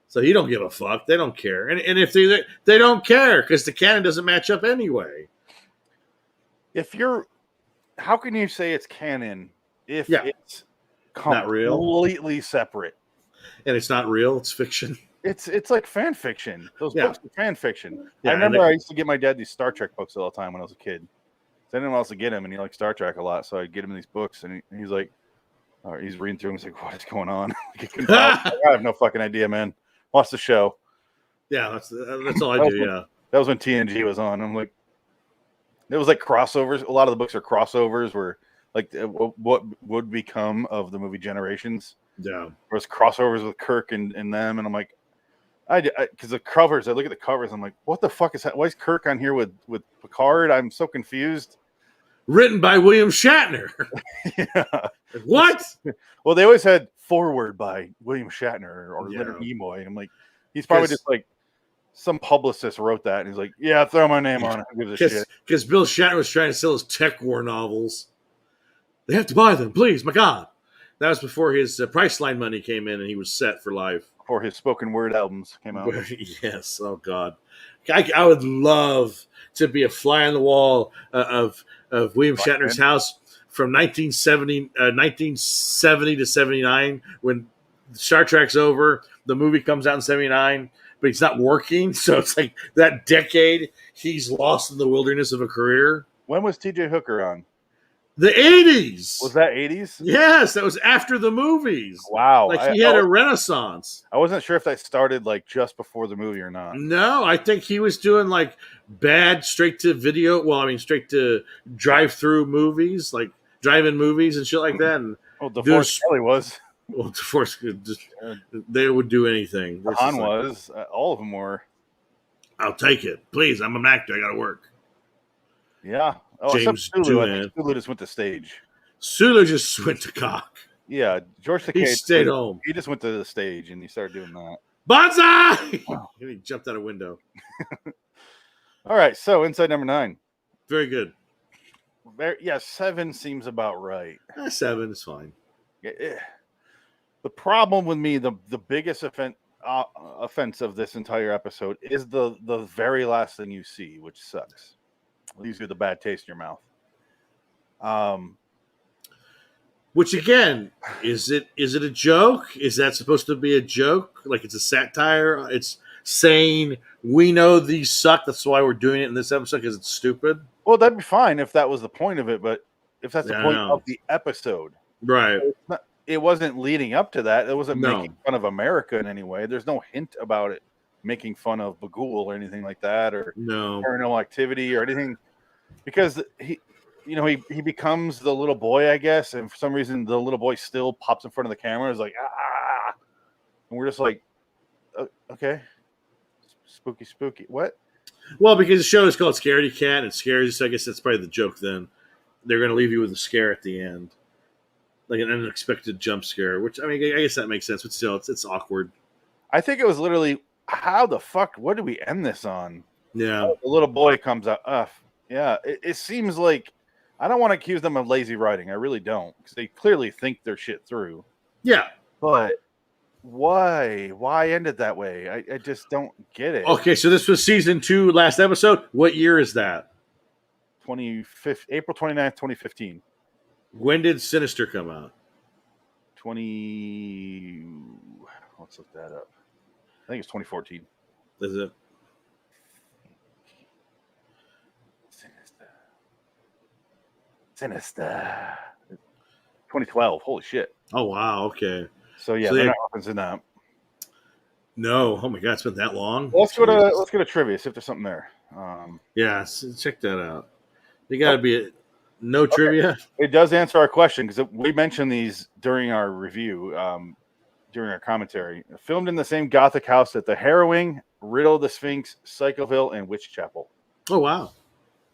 So he don't give a fuck. They don't care. And if they don't care because the canon doesn't match up anyway. How can you say it's canon if it's completely separate? And it's not real. It's fiction. It's like fan fiction. Those books are fan fiction. Yeah, I remember I used to get my dad these Star Trek books all the time when I was a kid. So I didn't know else to get him, and he liked Star Trek a lot. So I'd get him these books, and he's like, he's reading through them. He's like, what is going on? I have no fucking idea, man. Watch the show. Yeah, that's all I do. That was when TNG was on. I'm like, it was like crossovers. A lot of the books are crossovers where like what would become of the movie Generations. Yeah. There was crossovers with Kirk and them. And I'm like, because the covers, I look at the covers. I'm like, what the fuck is that? Why is Kirk on here with Picard? I'm so confused. Written by William Shatner. Yeah. What? Well, they always had forward by William Shatner or Leonard Nimoy. I'm like, he's probably just like some publicist wrote that, and he's like, "Yeah, throw my name on it." Who gives a shit? Because Bill Shatner was trying to sell his Tech War novels. They have to buy them, please, my God. That was before his Priceline money came in, and he was set for life. Before his spoken word albums came out. Yes. Oh God, I would love to be a fly on the wall of William Shatner's house from 1970 to 79 when Star Trek's over. The movie comes out in 79, but he's not working. So it's like that decade he's lost in the wilderness of a career. When was TJ Hooker on? The 80s. Was that 80s? Yes, that was after the movies. Wow. Like he had a renaissance. I wasn't sure if that started like just before the movie or not. No, I think he was doing like bad straight to video. Well, I mean, straight to drive-through movies, like drive-in movies and shit like that. And well, DeForest Kelly was. Well, DeForest, they would do anything. Han was. All of them were. I'll take it. Please, I'm an actor. I got to work. Yeah. Oh, James Sulu. I think Sulu just went to stage. Sulu just went to cock. Yeah, George Takei. He stayed home. He just went to the stage and he started doing that. Bonsai! Wow. He jumped out a window. All right, so inside number 9. Very good. 7 seems about right. 7 is fine. The problem with me, the biggest offense of this entire episode is the very last thing you see, which sucks. Leaves you with a bad taste in your mouth. Which again, is it a joke? Is that supposed to be a joke? Like it's a satire? It's saying we know these suck. That's why we're doing it in this episode because it's stupid. Well, that'd be fine if that was the point of it, but if that's the point of the episode, right? It wasn't leading up to that. It wasn't making fun of America in any way. There's no hint about it making fun of Bagul or anything like that, or Paranormal Activity or anything. Because he becomes the little boy, I guess, and for some reason the little boy still pops in front of the camera. Is like and we're just like, okay, spooky. What? Well, because the show is called Scaredy Cat, and it scares you, so I guess that's probably the joke. Then they're going to leave you with a scare at the end, like an unexpected jump scare. Which I mean, I guess that makes sense, but still, it's awkward. I think it was literally, how the fuck? What did we end this on? Yeah, The little boy comes out. Yeah, it seems like, I don't want to accuse them of lazy writing. I really don't, because they clearly think their shit through. yeah. But why end it that way? I just don't get it. Okay, so this was season 2, last episode. What year is that? April 29th, 2015. When did Sinister come out? Let's look that up. I think it's 2014. Is it? Sinister. 2012. Holy shit. Oh wow. Okay. So yeah, they're not referencing that. No. Oh my god, it's been that long. Let's go to trivia. See if there's something there. Yeah, check that out. They got to be no trivia. It does answer our question, because we mentioned these during our review, during our commentary. Filmed in the same Gothic house that the Harrowing, Riddle of the Sphinx, Psychoville, and Witch Chapel. Oh wow.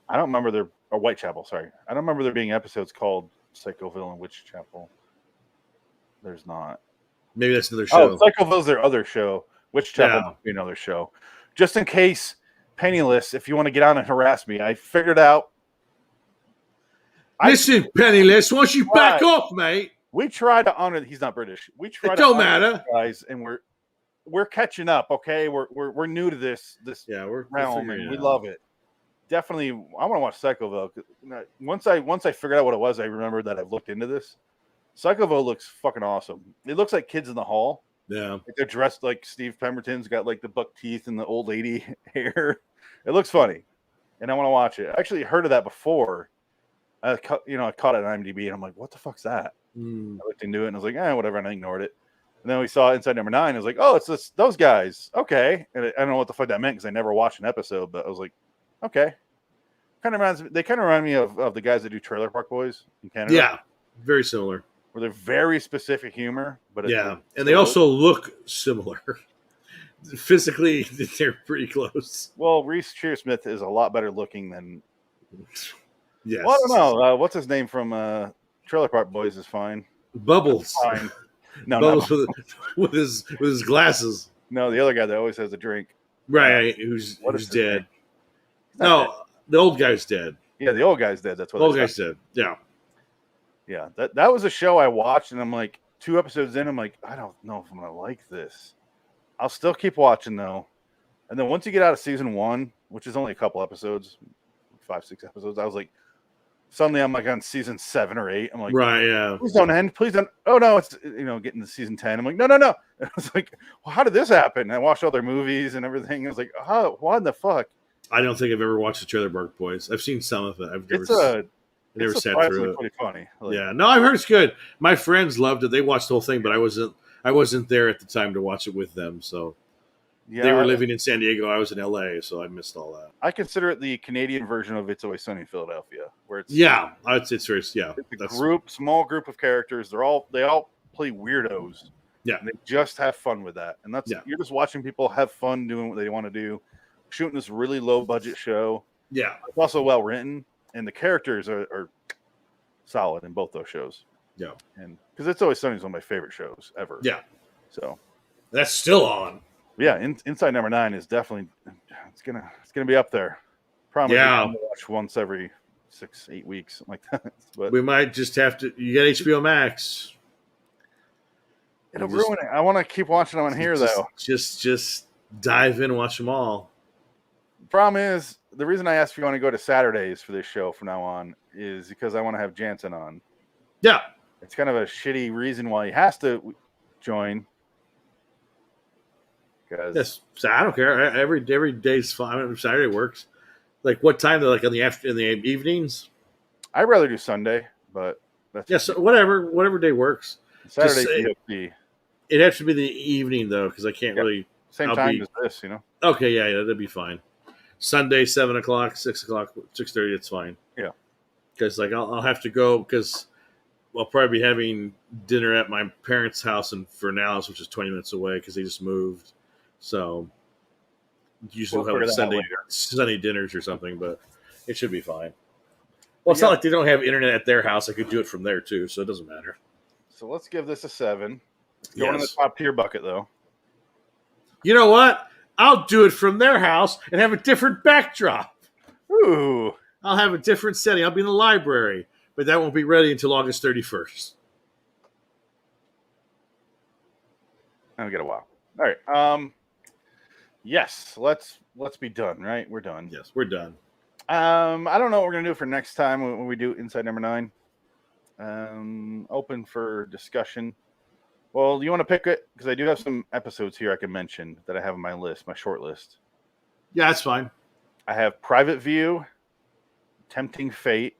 I don't remember Whitechapel. Sorry, I don't remember there being episodes called Psychoville and Witch Chapel. There's not. Maybe that's another show. Oh, Psychoville's their other show. Witch Chapel must be another show. Just in case, Penniless, if you want to get on and harass me, I figured out. Listen, Penniless, why don't you back off, mate? We try to honor. He's not British. We try. It to don't honor matter, guys, and we're catching up. Okay, we're new to this realm, and we love it. Definitely, I want to watch Psychoville. Once I figured out what it was, I remembered that I've looked into this. Psychoville looks fucking awesome. It looks like Kids in the Hall. Yeah, like they're dressed like Steve Pemberton's got like the buck teeth and the old lady hair. It looks funny, and I want to watch it. I actually heard of that before. I caught it on IMDb, and I'm like, what the fuck's that? I looked into it, and I was like, whatever, and I ignored it. And then we saw Inside Number 9. I was like, oh, it's those guys. Okay. And I don't know what the fuck that meant, because I never watched an episode, but I was like, okay. They kind of remind me of the guys that do Trailer Park Boys in Canada. Yeah, very similar. Where they're very specific humor, but and they also look similar. Physically, they're pretty close. Well, Reese Shearsmith is a lot better looking than. Yes. Well, I don't know. What's his name from Trailer Park Boys is fine. Bubbles. Fine. No, Bubbles with his glasses. No, the other guy that always has a drink. Right, who's dead. No, the old guy's dead. Yeah, the old guy's dead. That's what. The old guy's dead. Yeah. Yeah, that was a show I watched, and I'm like 2 episodes in, I'm like, I don't know if I'm gonna like this. I'll still keep watching though, and then once you get out of season 1, which is only a couple episodes, 5-6 episodes, I was like, suddenly I'm like on season 7 or 8. I'm like, right, yeah. Please don't end. Please don't. Oh no, it's getting to season 10. I'm like, no. And I was like, well, how did this happen? And I watched all their movies and everything. I was like, oh, what in the fuck? I don't think I've ever watched the Trailer Park Boys. I've seen some of it. I've never it's sat through it. Pretty funny. Yeah, no, I've heard it's good. My friends loved it. They watched the whole thing, but I wasn't there at the time to watch it with them. So they were living in San Diego. I was in LA, so I missed all that. I consider it the Canadian version of It's Always Sunny in Philadelphia, where it's it's very It's a small group of characters. They all play weirdos. Yeah, and they just have fun with that, and you're just watching people have fun doing what they want to do, shooting this really low budget show. Yeah, it's also well written, and the characters are solid in both those shows. Yeah, and because It's Always Sunny is one of my favorite shows ever. Yeah, so that's still on. Yeah, Inside Number 9 is definitely it's gonna be up there. Probably watch once every 6-8 weeks, something like that. But we might just have to. You got HBO Max. It'll ruin it. I want to keep watching them on here though. Just dive in and watch them all. The problem is, the reason I asked if you want to go to Saturdays for this show from now on is because I want to have Jansen on. Yeah, it's kind of a shitty reason why he has to join. Yes, so I don't care. Every day's fine. Saturday works. Like what time? Like in the evenings. I'd rather do Sunday, but that's so whatever day works. Saturday. It has to be the evening though, because I can't really same time as this. Okay, yeah, that'd be fine. Sunday, 7:00, 6:00, 6:30. It's fine. Yeah. because like I'll have to go because I'll probably be having dinner at my parents' house in Fernales, which is 20 minutes away because they just moved. So usually We'll we'll have figure a that out Sunday dinners or something, but it should be fine. Well, But it's not like they don't have internet at their house. I could do it from there too, so it doesn't matter. So let's give this a 7. It's going in the Yes. top tier bucket, though. You know what? I'll do it from their house and have a different backdrop. Ooh. I'll have a different setting. I'll be in the library, but that won't be ready until August 31st. I'll get a while. All right. Yes. Let's be done. Right. We're done. Yes, we're done. I don't know what we're gonna do for next time when we do Inside Number 9. Open for discussion. Well, do you want to pick it? Because I do have some episodes here I can mention that I have on my list, my short list. Yeah, that's fine. I have Private View, Tempting Fate,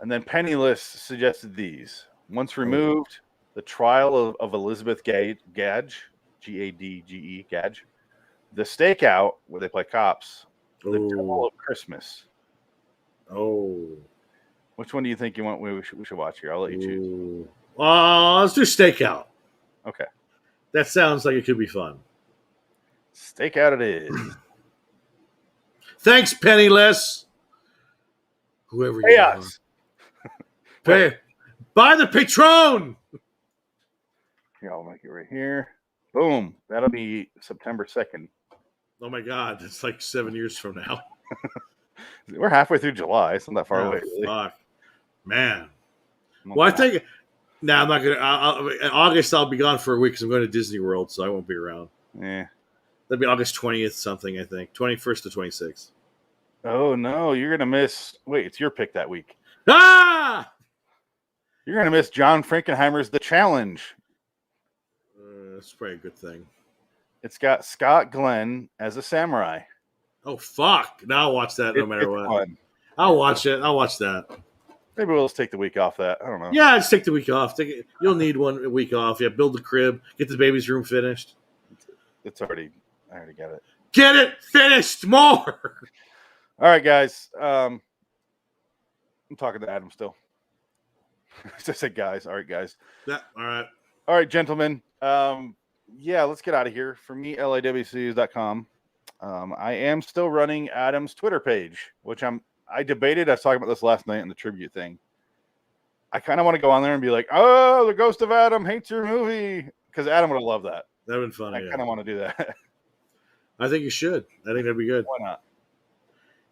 and then Penniless suggested these. Once Removed, The Trial of Elizabeth Gage, Gadge, Gadge, The Stakeout, where they play cops, The Devil of Christmas. Oh. Which one do you think we should watch here? I'll let you choose. Let's do Stakeout. Okay. That sounds like it could be fun. Stakeout it is. Thanks, Penniless. Whoever you are. Pay. Buy the Patron. Yeah, I'll make it right here. Boom. That'll be September 2nd. Oh my God, that's like 7 years from now. We're halfway through July. It's not that far away. Really. Fuck. Man. Well, I think... No, I'm not going to... In August, I'll be gone for a week because I'm going to Disney World, so I won't be around. Yeah. That'll be August 20th something, I think. 21st to 26th. Oh, no. You're going to miss... Wait, it's your pick that week. Ah! You're going to miss John Frankenheimer's The Challenge. That's probably a good thing. It's got Scott Glenn as a samurai. Oh, fuck. Now I'll watch that no matter what. Fun. I'll watch it. I'll watch that. Maybe we'll just take the week off that. I don't know. Yeah, just take the week off. You'll need a week off. Yeah, build the crib. Get the baby's room finished. I already got it. Get it finished more. All right, guys. I'm talking to Adam still. I said guys. All right, guys. Yeah, all right. All right, gentlemen. Yeah, let's get out of here. For me, liwcs.com. I am still running Adam's Twitter page, which I debated. I was talking about this last night in the tribute thing. I kind of want to go on there and be like, oh, the ghost of Adam hates your movie. Because Adam would have loved that. That would have been fun. I kind of want to do that. I think you should. I think that'd be good. Why not?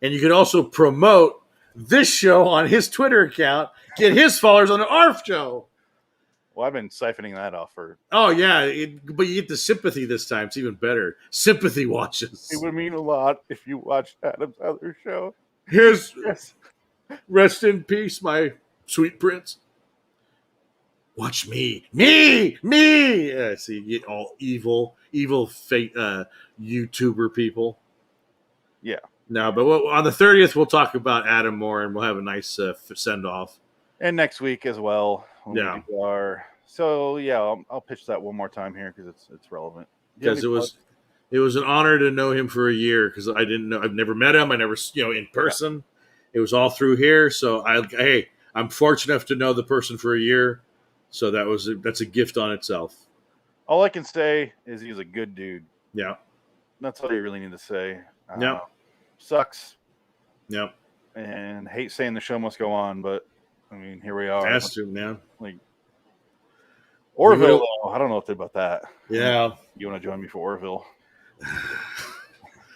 And you can also promote this show on his Twitter account. Get his followers on the ARF show. Well, I've been siphoning that off for... Oh, yeah. But you get the sympathy this time. It's even better. Sympathy watches. It would mean a lot if you watched Adam's other show. Yes. Rest in peace, my sweet prince. Watch me. Me! Yeah, see, you get all evil fake YouTuber people. Yeah. No, but on the 30th, we'll talk about Adam more, and we'll have a nice send-off. And next week as well. Yeah. So, yeah, I'll pitch that one more time here because it's relevant. Because it was an honor to know him for a year because I didn't know. I've never met him. I never, in person. Yeah. It was all through here. So I'm fortunate enough to know the person for a year. So that's a gift on itself. All I can say is he's a good dude. Yeah. That's all you really need to say. Yeah. Sucks. Yeah. And hate saying the show must go on, but I mean, here we are. Has to, man. Like Orville, I don't know if they're about that. Yeah. You want to join me for Orville?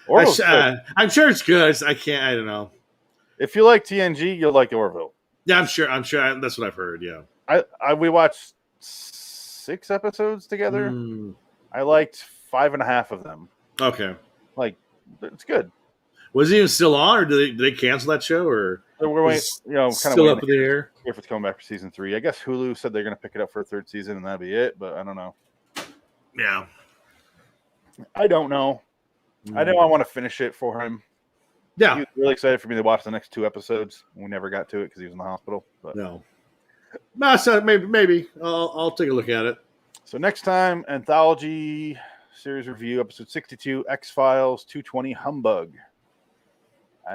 I'm sure it's good. I don't know. If you like TNG, you'll like Orville. Yeah, I'm sure. That's what I've heard. Yeah. We watched 6 episodes together. I liked 5.5 of them. Okay. Like, it's good. Was he even still on, or did they cancel that show, or we're waiting, kind still of up in the air? If it's coming back for season 3, I guess Hulu said they're going to pick it up for a 3rd season, and that'd be it. But I don't know. Yeah, I don't know. I know I want to finish it for him. Yeah, he was really excited for me to watch the next 2 episodes. We never got to it because he was in the hospital. But no, so maybe I'll take a look at it. So next time, Anthology series review, episode 62, X-Files 220 Humbug.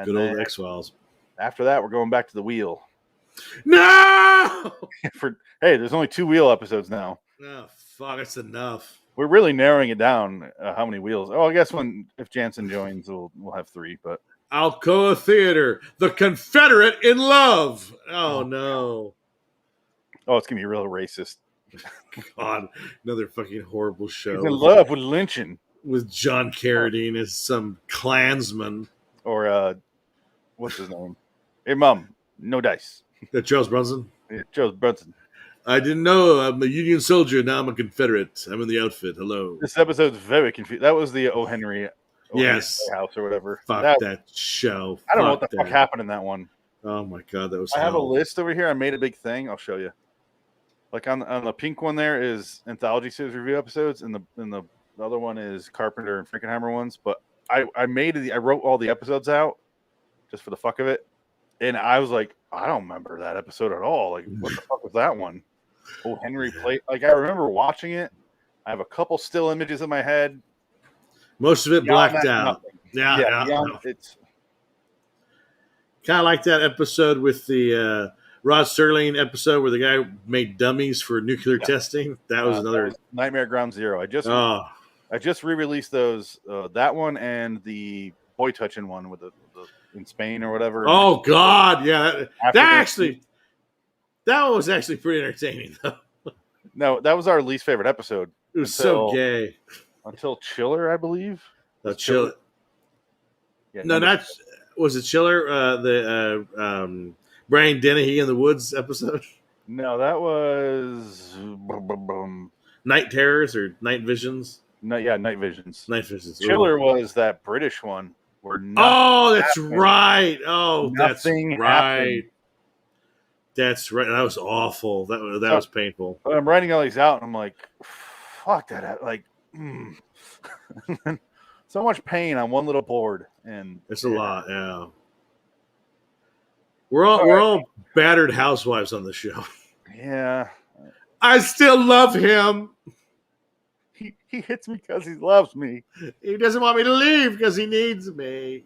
Good old X-Files. After that, we're going back to the wheel. No! Hey, there's only 2 wheel episodes now. Oh, fuck, that's enough. We're really narrowing it down. How many wheels? Oh, I guess if Jansen joins, we'll have 3. But Alcoa Theater, The Confederate in Love. Oh, no. Oh, it's gonna be real racist. God, another fucking horrible show. He's in love with lynching. With John Carradine as some Klansman. Or what's his name? Hey, Mom, no dice. Charles Bronson? Yeah, Charles Brunson. I didn't know. I'm a Union soldier. Now I'm a Confederate. I'm in the outfit. Hello. This episode's very confused. That was the O. Henry Yes. House or whatever. Fuck that show. I don't know what the fuck happened in that one. Oh my god, that was. I have a list over here. I made a big thing. I'll show you. Like on the pink one, there is Anthology series review episodes, and the other one is Carpenter and Frankenheimer ones. But I wrote all the episodes out just for the fuck of it, and I was like, I don't remember that episode at all. Like, what the fuck was that one? Oh, Henry played. Like, I remember watching it. I have a couple still images in my head. Most of it blacked out. Yeah. It's kind of like that episode with the Rod Serling episode where the guy made dummies for nuclear testing. That was another. That was Nightmare Ground Zero. I just re-released those. That one and the boy touching one with the in Spain or whatever. Oh God, yeah. That was actually pretty entertaining though. No, that was our least favorite episode. It was so gay. Until Chiller, I believe. Chiller. Yeah, no, not was it Chiller? The Brian Dennehy in the Woods episode. No, that was Night Terrors or Night Visions. Night Visions. Night Visions. Chiller was that British one where that's right. Oh, that's right. Happened. That's right. That was awful. That was painful. I'm writing all these out, and I'm like, fuck that. Like, so much pain on one little board, and it's a lot. Yeah, we're all battered housewives on the show. Yeah, I still love him. He hits me because he loves me. He doesn't want me to leave because he needs me.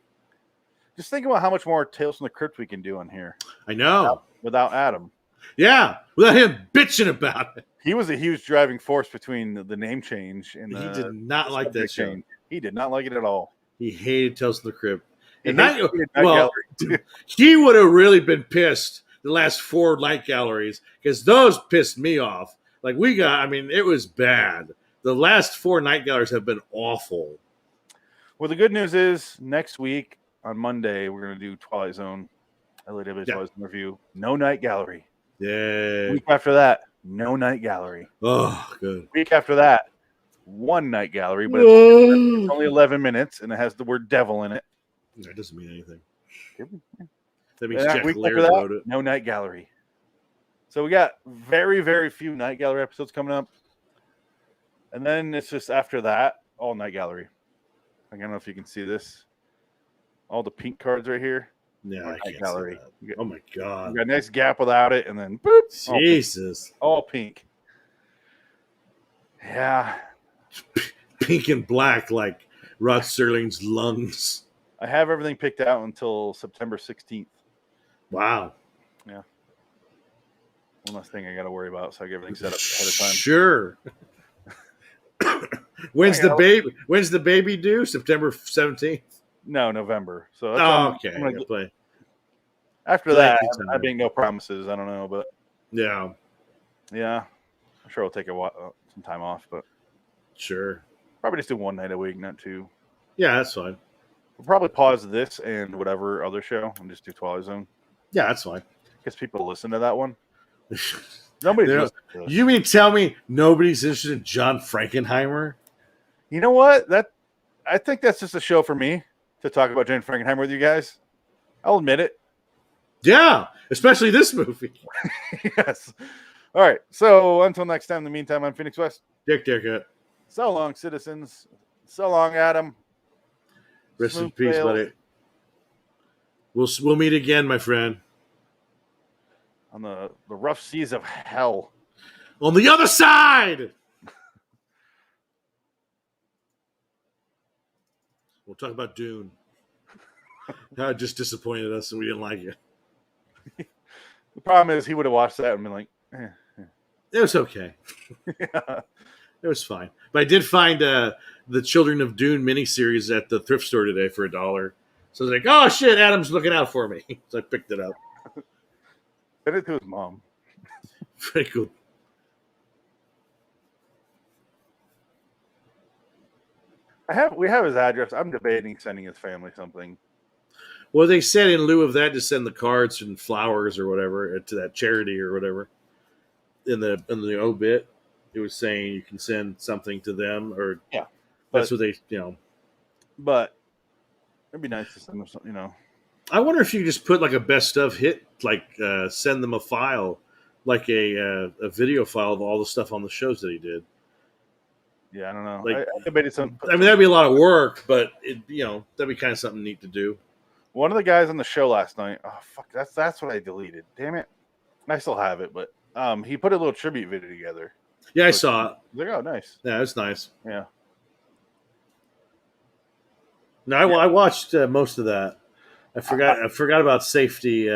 Just think about how much more Tales from the Crypt we can do on here. I know. Without Adam. Yeah, without him bitching about it. He was a huge driving force between the name change and he did not like that show. He did not like it at all. He hated Tales from the Crypt. He would have really been pissed the last 4 Night Galleries because those pissed me off. Like it was bad. The last 4 Night Galleries have been awful. Well, the good news is next week on Monday we're going to do Twilight Zone. Twilight Zone review. No Night Gallery. Yeah. Week after that, no Night Gallery. Oh, good. Week after that, 1 Night Gallery, but it's only 11 minutes, and it has the word devil in it. That doesn't mean anything. That means Jack Laird wrote it. No Night Gallery. So we got very, very few Night Gallery episodes coming up. And then it's just after that, all Night Gallery. I don't know if you can see this. All the pink cards right here. Yeah, I can't Gallery. See that. Oh my god! We got a nice gap without it, and then boop, Jesus, all pink. Yeah, pink and black like Rod Serling's lungs. I have everything picked out until September 16th. Wow. Yeah. One less thing I got to worry about, so I get everything set up ahead of time. Sure. When's the baby due? September 17th. No, November. So that's okay. Play. After that, I think no promises. I don't know, but yeah, I'm sure I'll take some time off, but sure, probably just do 1 night a week, not 2. Yeah, that's fine. We'll probably pause this and whatever other show and just do Twilight Zone. Yeah, that's fine. Because people listen to that one. Nobody's You mean tell me nobody's interested in John Frankenheimer? You know what? I think that's just a show for me to talk about John Frankenheimer with you guys. I'll admit it. Yeah, especially this movie. Yes. All right. So until next time, in the meantime, I'm Phoenix West. Dick Dickett. So long, citizens. So long, Adam. Rest in peace, buddy. We'll meet again, my friend. On the rough seas of hell. On the other side! We'll talk about Dune. How it just disappointed us and we didn't like it. The problem is he would have watched that and been like, It was okay. yeah. It was fine. But I did find the Children of Dune miniseries at the thrift store today for $1. So I was like, oh shit, Adam's looking out for me. So I picked it up. Send it to his mom. Pretty cool. We have his address. I'm debating sending his family something. Well, they said in lieu of that to send the cards and flowers or whatever to that charity or whatever. In the obit, it was saying you can send something to them, or Yeah, that's what they, you know. But it'd be nice to send them something, you know. I wonder if you could just put like a best of hit, like send them a file, like a video file of all the stuff on the shows that he did. Yeah, I don't know. Like, I debated some. I mean, that'd be a lot of work, but it, you know, that'd be kind of something neat to do. One of the guys on the show last night. Oh fuck, that's what I deleted. Damn it, I still have it, but he put a little tribute video together. Yeah, I saw it. I was like, oh, nice. Yeah, it's nice. Yeah. No, I watched most of that. I forgot about safety.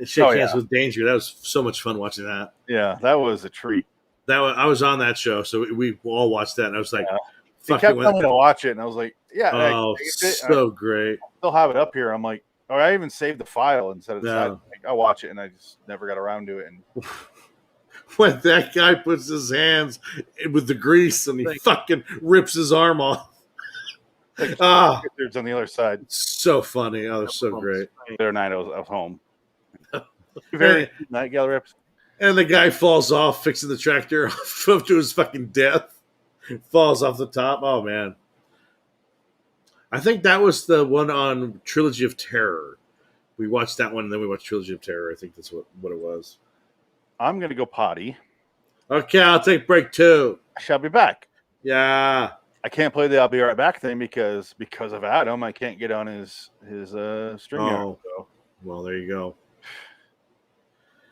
Shake hands with danger. That was so much fun watching that. Yeah, that was a treat. I was on that show, so we all watched that, and I was like, he kept telling me to watch it, and I was like, yeah. Oh, so great. I still have it up here. I'm like, oh, I even saved the file and set it aside. Like, I'll watch it, and I just never got around to it. And when that guy puts his hands with the grease and he fucking rips his arm off. Like, there's on the other side. So funny. Oh, so great. The other night I was home. Very night gallery episode. And the guy falls off fixing the tractor up to his fucking death. Falls off the top. Oh, man. I think that was the one on Trilogy of Terror. We watched that one, and then we watched Trilogy of Terror. I think that's what it was. I'm going to go potty. Okay, I'll take break too. I shall be back. Yeah. I can't play the I'll be right back thing because of Adam. I can't get on his string. Oh, so. Well, there you go.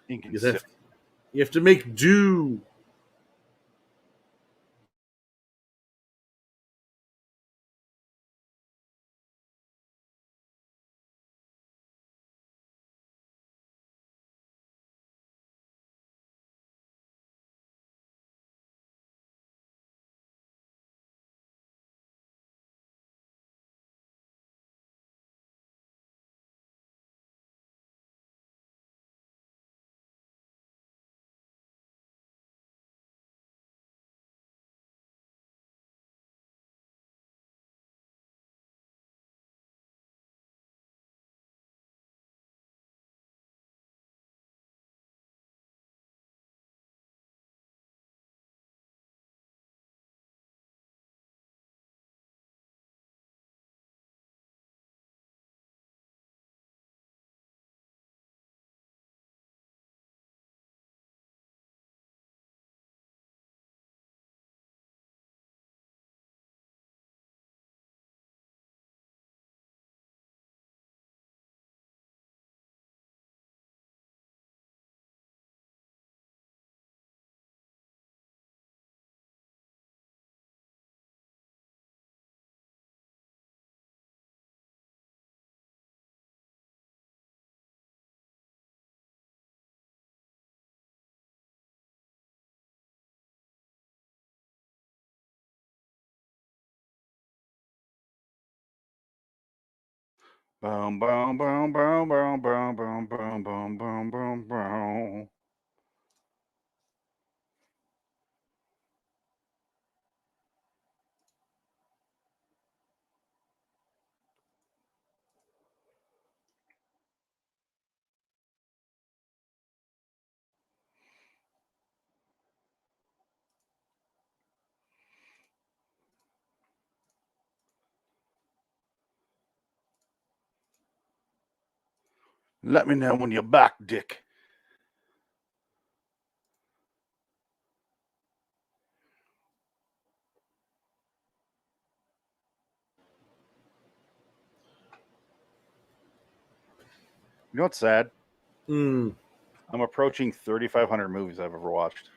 You have to make do. Boom, boom, boom, boom, boom, boom, boom, boom, boom, boom, boom, boom. Let me know when you're back, Dick. You know what's sad? I'm approaching 3,500 movies I've ever watched.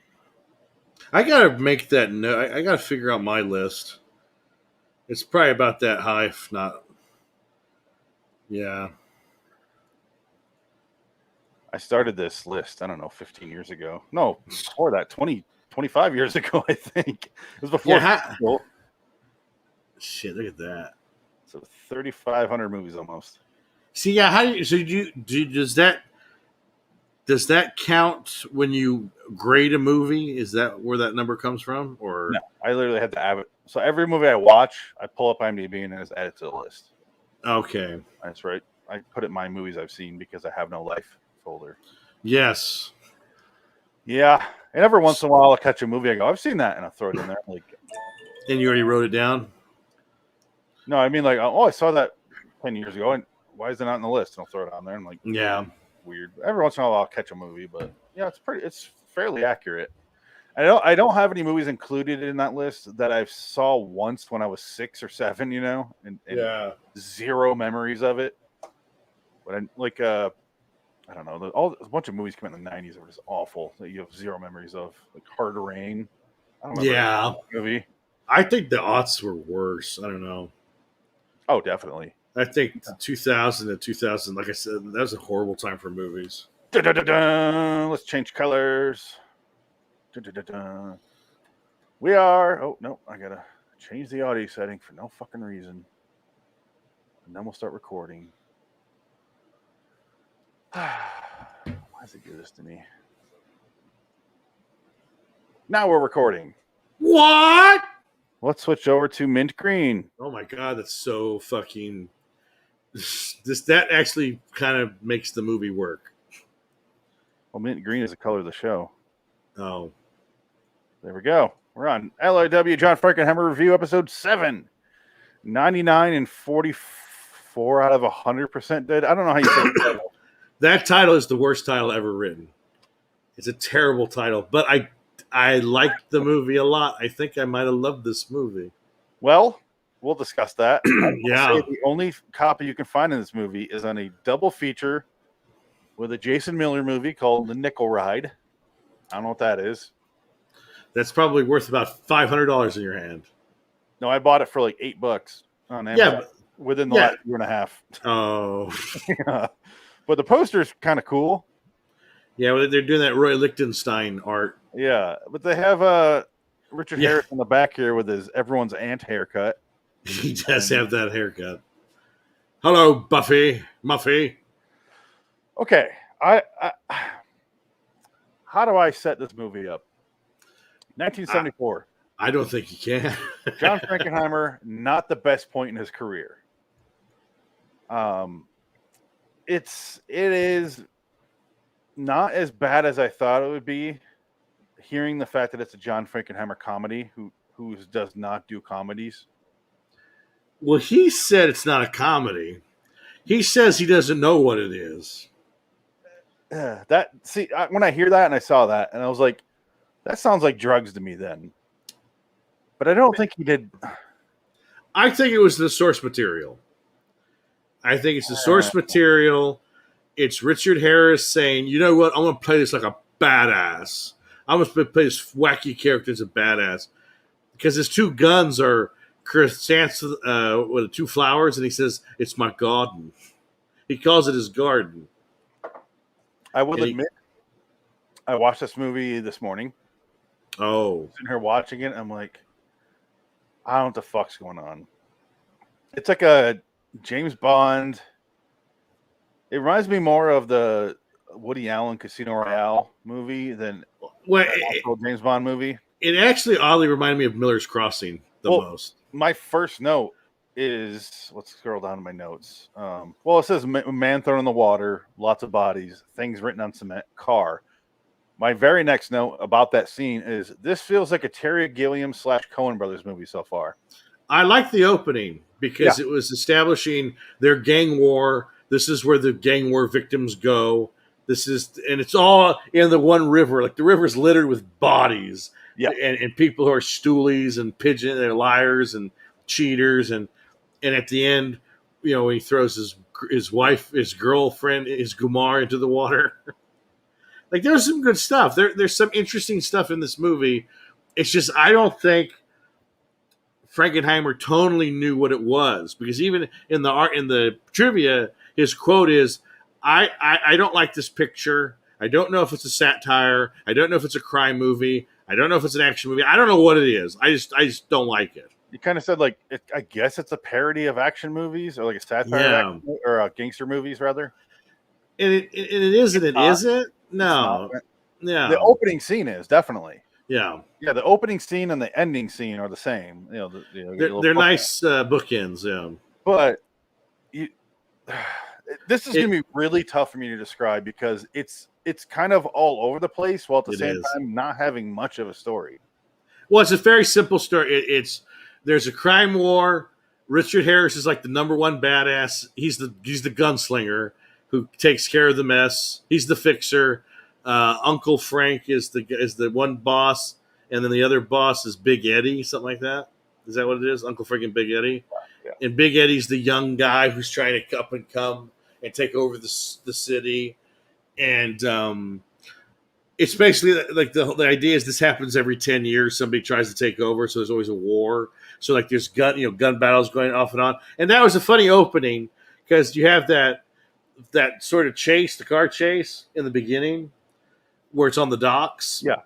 I gotta make that note. I gotta figure out my list. It's probably about that high, if not. Yeah. I started this list, I don't know, 15 years ago. No, before that, 25 years ago, I think. It was before school. Shit, look at that. So 3,500 movies almost. See, yeah, how do you, so does that count when you grade a movie? Is that where that number comes from? Or No, I literally had to add it. So every movie I watch, I pull up IMDb and then just add it to the list. Okay. That's right. I put it in my movies I've seen because I have no life folder. Yes. Yeah. And every once in a while I'll catch a movie, I go, I've seen that, and I'll throw it in there. Like, And you already wrote it down? no, I mean, like, oh, I saw that 10 years ago, and why is it not on the list? And I'll throw it on there. I'm like, Yeah. weird. Every once in a while I'll catch a movie, but yeah, it's fairly accurate. I don't have any movies included in that list that I saw once when I was 6 or 7, and Yeah. zero memories of it. But I don't know, a bunch of movies came out in the 90s that were just awful that you have zero memories of, like Hard Rain. I don't remember that movie. I think the aughts were worse. I don't know. Oh, definitely. I think 2000 to 2000, like I said, that was a horrible time for movies. Let's change colors. We are. Oh, no. I got to change the audio setting for no fucking reason. And then we'll start recording. Why does it do this to me? Now we're recording. What? Let's switch over to mint green. Oh my god, that's so fucking. That actually kind of makes the movie work. Well, mint green is the color of the show. Oh. There we go. We're on LIW John Frankenheimer Review, episode 7. 99 and 44 out of 100% dead. I don't know how you say it. That title is the worst title ever written. It's a terrible title, but I liked the movie a lot. I think I might have loved this movie. Well, we'll discuss that. Yeah. The only copy you can find in this movie is on a double feature with a Jason Miller movie called The Nickel Ride. I don't know what that is. That's probably worth about $500 in your hand. No, I bought it for like $8 on Amazon within the last year and a half. Oh. Yeah. But the poster's kind of cool. Yeah, well, they're doing that Roy Lichtenstein art. Yeah, but they have Richard Harris in the back here with his everyone's aunt haircut. He does have that haircut. Hello, Buffy. Muffy. Okay, I how do I set this movie up? 1974. I don't think you can. John Frankenheimer, not the best point in his career. It is not as bad as I thought it would be. Hearing the fact that it's a John Frankenheimer comedy, who does not do comedies. Well, he said it's not a comedy. He says he doesn't know what it is. When I hear that and I saw that, and I was like, that sounds like drugs to me then. But I don't think he did. I think it was the source material. I think it's the source material. It's Richard Harris saying, you know what, I'm going to play this like a badass. I'm going to play this wacky character as a badass. Because his two guns are Seance with 2 flowers, and he says, it's my garden. He calls it his garden. I will admit, I watched this movie this morning. Oh. Sitting here watching it, I'm like, I don't know what the fuck's going on. It's like a James Bond. It reminds me more of the Woody Allen Casino Royale movie than the James Bond movie. It actually oddly reminded me of Miller's Crossing the most. My first note is, let's scroll down to my notes. It says man thrown in the water, lots of bodies, things written on cement, car. My very next note about that scene is, this feels like a Terry Gilliam / Coen Brothers movie so far. I like the opening because it was establishing their gang war. This is where the gang war victims go. And it's all in the one river. Like the river's littered with bodies, and people who are stoolies and pigeon, they're liars and cheaters, and at the end, he throws his wife, his girlfriend, his Gumar into the water. Like there's some good stuff. There's some interesting stuff in this movie. It's just I don't think Frankenheimer totally knew what it was, because even in the trivia, his quote is, I don't like this picture. I don't know if it's a satire. I don't know if it's a crime movie. I don't know if it's an action movie. I don't know what it is. I just don't like it." You kind of said like I guess it's a parody of action movies, or like a satire of Yeah, action, or gangster movies rather. and it isn't. It not. isn't. It's not. No, The no, opening scene is definitely. yeah. Yeah, the opening scene and the ending scene are the same. They're nice bookends. Yeah, but you, this is it, going to be really tough for me to describe because it's kind of all over the place while at the it same is. time not having much of a story. Well, it's a very simple story. There's a crime war. Richard Harris is like the number one badass. He's the gunslinger who takes care of the mess. He's the fixer. Uncle Frank is the one boss, and then the other boss is Big Eddie, something like that. Is that what it is? Uncle Frank and Big Eddie. Yeah. And Big Eddie's the young guy who's trying to up and come and take over the city. And it's basically like the idea is this happens every 10 years. Somebody tries to take over, so there's always a war. So like there's gun battles going off and on. And that was a funny opening because you have that sort of chase, the car chase in the beginning where it's on the docks. Yeah.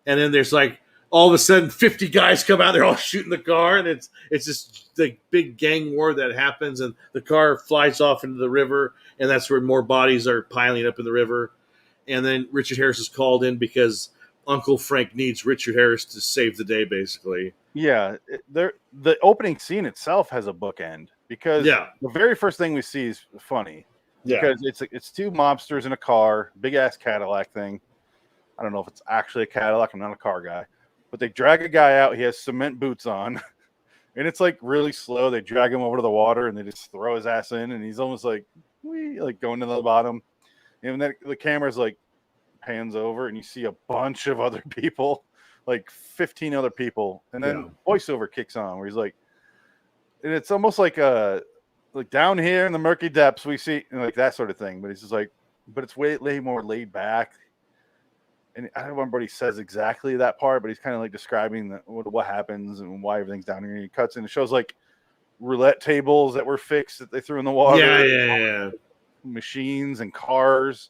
And then there's like all of a sudden 50 guys come out, they're all shooting the car, and it's this the big gang war that happens, and the car flies off into the river, and that's where more bodies are piling up in the river. And then Richard Harris is called in because Uncle Frank needs Richard Harris to save the day, basically. Yeah, the opening scene itself has a bookend because the very first thing we see is funny. Yeah. Because it's two mobsters in a car, big ass Cadillac thing. I don't know if it's actually a Cadillac. I'm not a car guy, but they drag a guy out. He has cement boots on, and it's like really slow. They drag him over to the water and they just throw his ass in, and he's almost like going to the bottom. And then the camera's like pans over, and you see a bunch of other people, like 15 other people, and then voiceover kicks on where he's like, and it's almost like down here in the murky depths we see, like that sort of thing. But he's just like, but it's way more laid back. And I don't remember what he says exactly that part, but he's kind of like describing what happens and why everything's down here. And he cuts in and shows like roulette tables that were fixed that they threw in the water. Yeah. Machines and cars.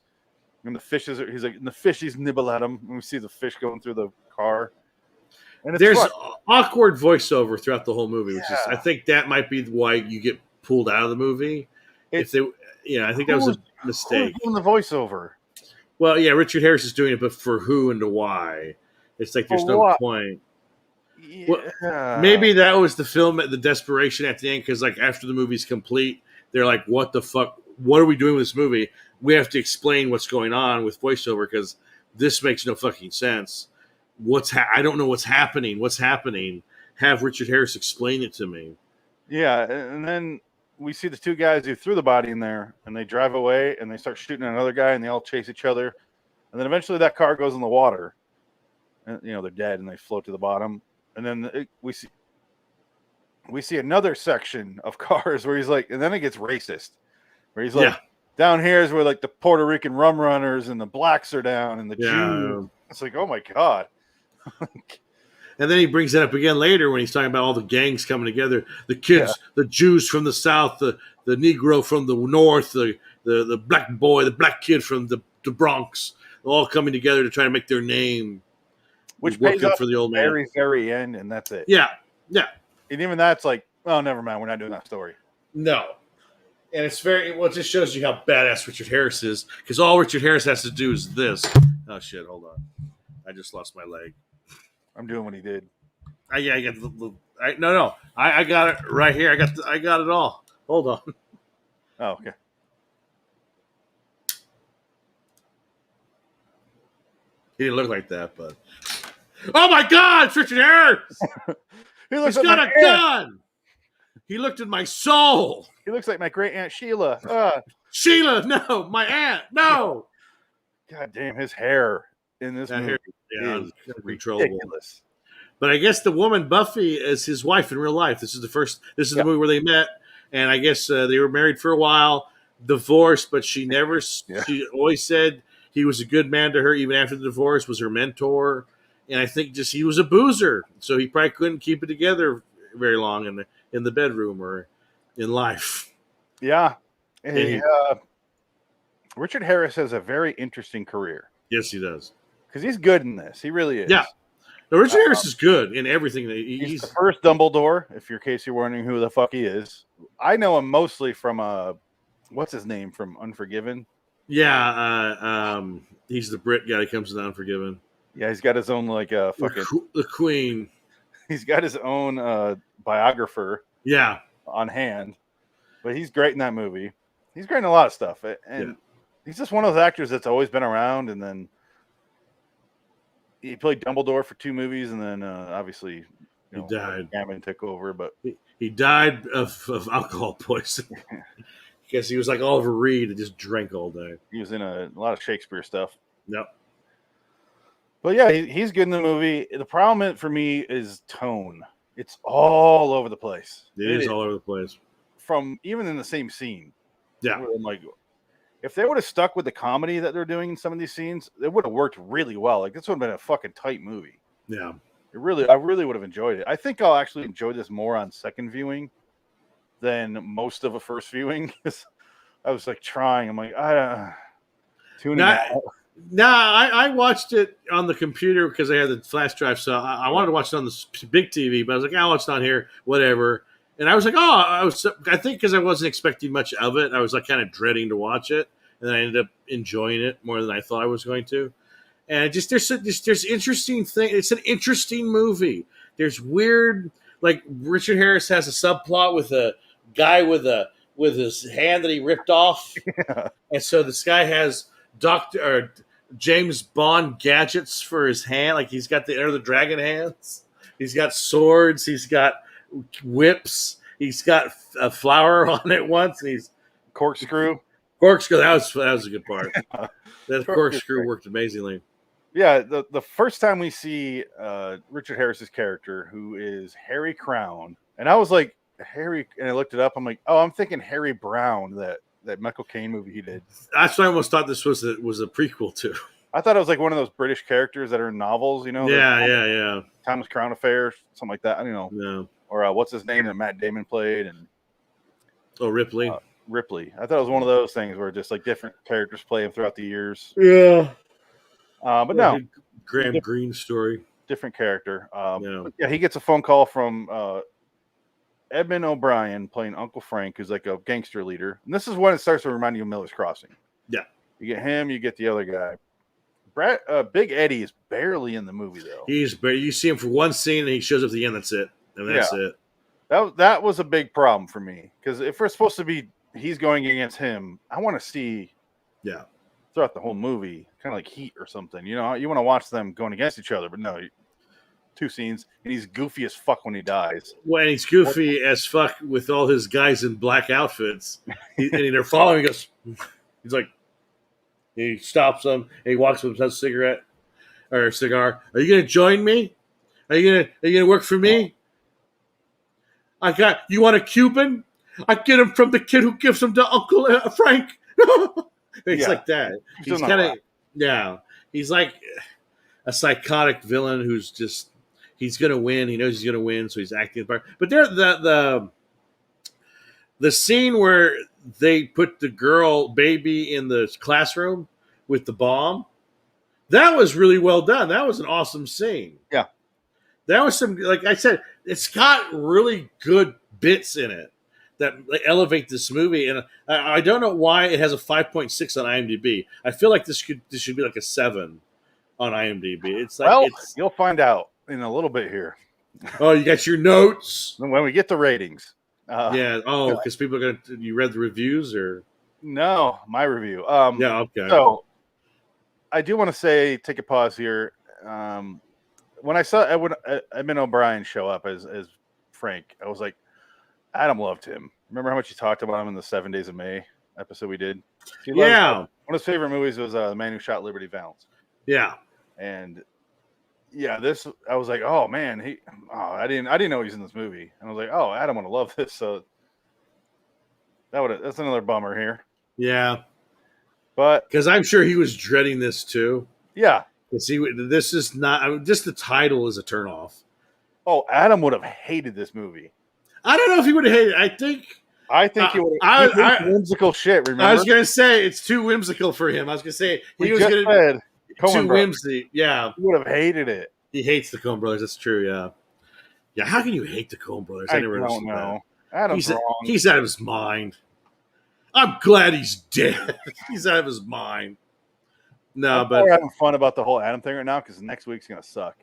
And the fishes, he's like, and the fishies nibble at him. And we see the fish going through the car. And there's awkward voiceover throughout the whole movie, which is, I think that might be why you get pulled out of the movie. I think that was a mistake. Who's doing the voiceover? Well, yeah, Richard Harris is doing it, but for who and to why? It's like there's no point. Yeah. Well, maybe that was the film, the desperation at the end, because like after the movie's complete, they're like, "What the fuck? What are we doing with this movie? We have to explain what's going on with voiceover because this makes no fucking sense. I don't know what's happening. What's happening? Have Richard Harris explain it to me." Yeah, and then we see the two guys who threw the body in there, and they drive away, and they start shooting at another guy, and they all chase each other, and then eventually that car goes in the water, and they're dead, and they float to the bottom, and then we see another section of cars where he's like, and then it gets racist, where he's like, down here is where like the Puerto Rican rum runners and the blacks are down, and the Jews. It's like, oh my god. And then he brings it up again later when he's talking about all the gangs coming together. The kids, the Jews from the South, the Negro from the North, the black boy, the black kid from the Bronx, all coming together to try to make their name. Which pays off for the old man. Very end, and that's it. Yeah. And even that's like, oh, never mind. We're not doing that story. No. And it's it just shows you how badass Richard Harris is, because all Richard Harris has to do is this. Oh, shit. Hold on. I just lost my leg. I'm doing what he did. I got I got it right here. I got it all. Hold on. Oh, okay. He didn't look like that, but oh my God, it's Richard Harris. He's got a gun. He looked at my soul. He looks like my great aunt Sheila. Sheila, no, my aunt, no. God damn, his hair in this movie is ridiculous. But I guess the woman Buffy is his wife in real life. This is the movie where they met, and I guess they were married for a while, divorced, but she never. She always said he was a good man to her, even after the divorce. Was her mentor, and I think just he was a boozer, so he probably couldn't keep it together very long in the bedroom or in life. Yeah. And Hey, Richard Harris has a very interesting career yes, he does. because he's good in this. He really is. Yeah, no, Richard Harris is good in everything. He's the first Dumbledore, if you're in case you're wondering who the fuck he is. I know him mostly from what's his name from Unforgiven? Yeah, he's the Brit guy that comes in Unforgiven. Yeah, he's got his own like fucking. The Queen. He's got his own biographer. Yeah, on hand, but he's great in that movie. He's great in a lot of stuff, and he's just one of those actors that's always been around. And then he played Dumbledore for 2 movies, and then obviously he died. Gammon took over, but he died of alcohol poisoning because he was like Oliver Reed and just drank all day. He was in a lot of Shakespeare stuff. Yep. But yeah, he's good in the movie. The problem for me is tone. It's all over the place. It is all over the place. From even in the same scene. Yeah. I'm like, if they would have stuck with the comedy that they're doing in some of these scenes, it would have worked really well. Like this would have been a fucking tight movie. Yeah. I really would have enjoyed it. I think I'll actually enjoy this more on second viewing than most of a first viewing. I was like trying. I'm like, tuning out. No, I watched it on the computer because I had the flash drive, so I wanted to watch it on the big TV, but I was like, I'll watch it on here, whatever. And I was like, I think because I wasn't expecting much of it, I was like kind of dreading to watch it, and then I ended up enjoying it more than I thought I was going to. And there's interesting thing. It's an interesting movie. There's weird, like Richard Harris has a subplot with a guy with his hand that he ripped off, and so this guy has James Bond gadgets for his hand. Like he's got the Enter the Dragon hands. He's got swords. He's got whips. He's got a flower on it once. And he's corkscrew. That was a good part. That corkscrew worked amazingly. Yeah, the first time we see Richard Harris's character, who is Harry Crown, and I was like Harry, and I looked it up. I'm like, I'm thinking Harry Brown, that Michael Caine movie he did. That's what I almost thought this was a prequel to. I thought it was like one of those British characters that are in novels, Yeah. Thomas Crown Affair, something like that. I don't know. Yeah. Or what's his name that Matt Damon played? And Ripley. Ripley. I thought it was one of those things where just like different characters play him throughout the years. Yeah. But no. Graham Greene story. Different character. Yeah, he gets a phone call from Edmund O'Brien playing Uncle Frank, who's like a gangster leader. And this is when it starts to remind you of Miller's Crossing. Yeah. You get him, you get the other guy. Big Eddie is barely in the movie, though. You see him for one scene, and he shows up at the end. That's it. And that's it. That was a big problem for me. Because if we're supposed to be he's going against him, I want to see throughout the whole movie, kind of like Heat or something. You know, you want to watch them going against each other, but no, 2 scenes, and he's goofy as fuck when he dies. Well, and he's goofy as fuck with all his guys in black outfits. And they're following. He goes, he's like, he stops them, and he walks with a cigarette or a cigar. Are you going to join me? Are you going to work for me? You want a Cuban? I get him from the kid who gives him to Uncle Frank. It's like that. He's kind of, he's like a psychotic villain who's just, he's going to win. He knows he's going to win, so he's acting the part. But there, the scene where they put the baby in the classroom with the bomb, that was really well done. That was an awesome scene. Yeah. That was like I said, it's got really good bits in it that elevate this movie. And I don't know why it has a 5.6 on IMDb. I feel like this should be like a 7 on IMDb. It's like, you'll find out in a little bit here. Oh, you got your notes? When we get the ratings. Because people are you read the reviews or? No, my review. Okay. So I do want to take a pause here. When I saw Edmund O'Brien show up as Frank, I was like, Adam loved him. Remember how much he talked about him in the 7 Days of May episode we did? One of his favorite movies was The Man Who Shot Liberty Valance. Yeah. And this I was like, oh man, I didn't know he was in this movie. And I was like, oh, Adam would have loved this. So that's another bummer here. Yeah. But because I'm sure he was dreading this too. Yeah. This is not just the title is a turnoff. Oh, Adam would have hated this movie. I don't know if he would have hated it. I think he would I, have. Whimsical shit, remember? I was going to say it's too whimsical for him. I was going to say he was going to too whimsy. Yeah. He would have hated it. He hates the Coen Brothers. That's true, yeah. Yeah, how can you hate the Coen Brothers? I never don't know. That. Adam's wrong. He's out of his mind. I'm glad he's dead. He's out of his mind. No, but we're having fun about the whole Adam thing right now because next week's going to suck.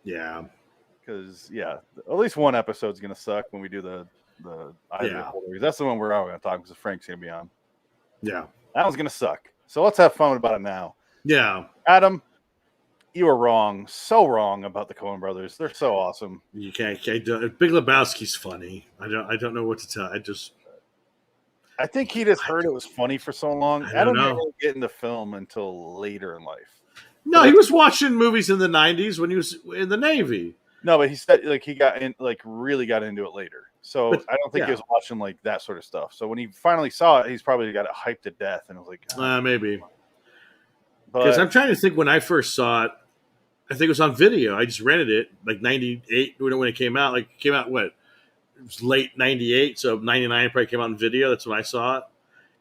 Yeah. Because, at least one episode's going to suck when we do the that's the one we're all going to talk because Frank's going to be on. Yeah. That one's going to suck. So let's have fun about it now. Yeah. Adam, you were wrong. So wrong about the Coen Brothers. They're so awesome. You can't Big Lebowski's funny. I don't know what to tell. I think he just heard it was funny for so long. Adam didn't really get into film until later in life. No, he was watching movies in the 90s when he was in the Navy. No, but he said he got in, really got into it later. So I don't think he was watching that sort of stuff. So when he finally saw it, he's probably got it hyped to death, and it was like, maybe. Because I'm trying to think when I first saw it. I think it was on video. I just rented it like 98 when it came out. Like it came out what? It was late 98, so 99 probably came out on video. That's when I saw it,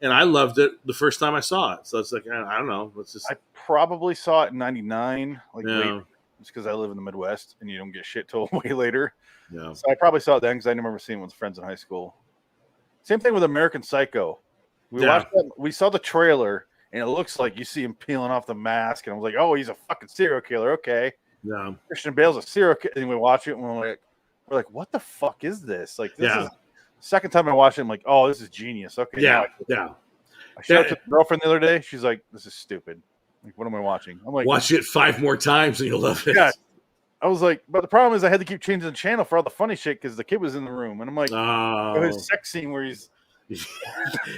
and I loved it the first time I saw it. So it's like I don't know. I probably saw it in 99, later. Just because I live in the Midwest and you don't get shit till way later. Yeah. So I probably saw it then because I remember seeing it with friends in high school. Same thing with American Psycho. We watched that, we saw the trailer and it looks like you see him peeling off the mask and I was like, oh, he's a fucking serial killer. Okay. Yeah. Christian Bale's a serial killer. And we watch it and we're like, what the fuck is this? This is the second time I watched it. I'm like, oh, this is genius. Okay. Yeah. I showed it to the girlfriend the other day. She's like, this is stupid. Like, what am I watching? I'm like, watch it 5 more times and you'll love it. Yeah. I was like, but the problem is I had to keep changing the channel for all the funny shit because the kid was in the room. And I'm like, his sex scene where he's.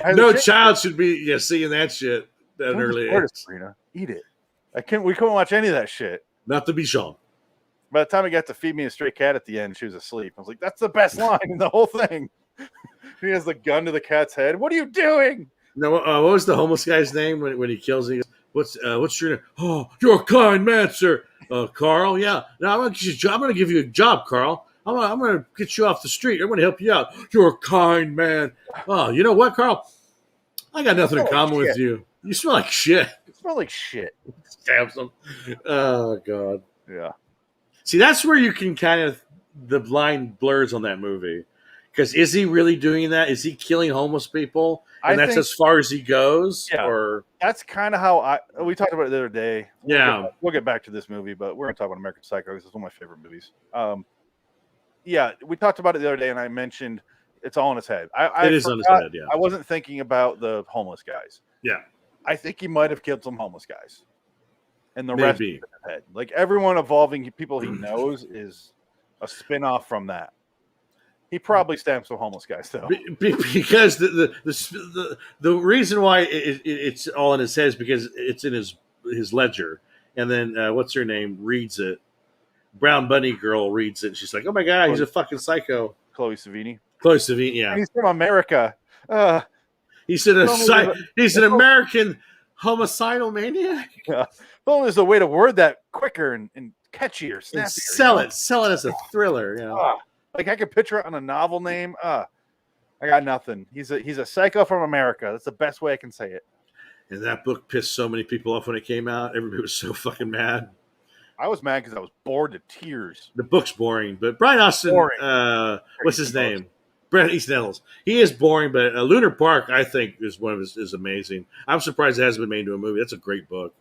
No child should be seeing that shit that early. Eat it. We couldn't watch any of that shit. Not to be shown. By the time he got to feed me a stray cat at the end, she was asleep. I was like, that's the best line in the whole thing. He has the gun to the cat's head. What are you doing? No, what was the homeless guy's name when he kills him? What's your name? Oh, you're a kind man, sir. Carl, yeah. Now I'm gonna give you a job, Carl. I'm gonna get you off the street. I'm gonna help you out. You're a kind man. Oh, you know what, Carl? I got nothing in common with you. You smell like shit. You smell like shit. Stab some. Oh God. Yeah. See, that's where you can kind of the line blurs on that movie. Because is he really doing that? Is he killing homeless people? And that's as far as he goes? Yeah. Or that's kind of how we talked about it the other day. We'll get back to this movie, but we're going to talk about American Psycho because it's one of my favorite movies. We talked about it the other day, and I mentioned it's all in his head. It is on his head, yeah. I wasn't thinking about the homeless guys. Yeah. I think he might have killed some homeless guys. And the rest is in his head. Like everyone involving people he knows is a spin-off from that. He probably stabbed some homeless guys, though. Because the reason why it's all in his head is because it's in his ledger. And then, what's her name, reads it. Brown Bunny Girl reads it. And she's like, oh, my God, he's a fucking psycho. Chloe Savini, yeah. And he's from America. He's an American homicidal maniac. Yeah. If only there's a way to word that quicker and catchier, snappier. And sell it as a thriller, you know. Like I could picture it on a novel name. I got nothing. He's a psycho from America. That's the best way I can say it. And that book pissed so many people off when it came out. Everybody was so fucking mad. I was mad because I was bored to tears. The book's boring, but Brian Austin, what's his name? Brent Easton Ellis. He is boring, but Lunar Park, I think, is amazing. I'm surprised it hasn't been made into a movie. That's a great book.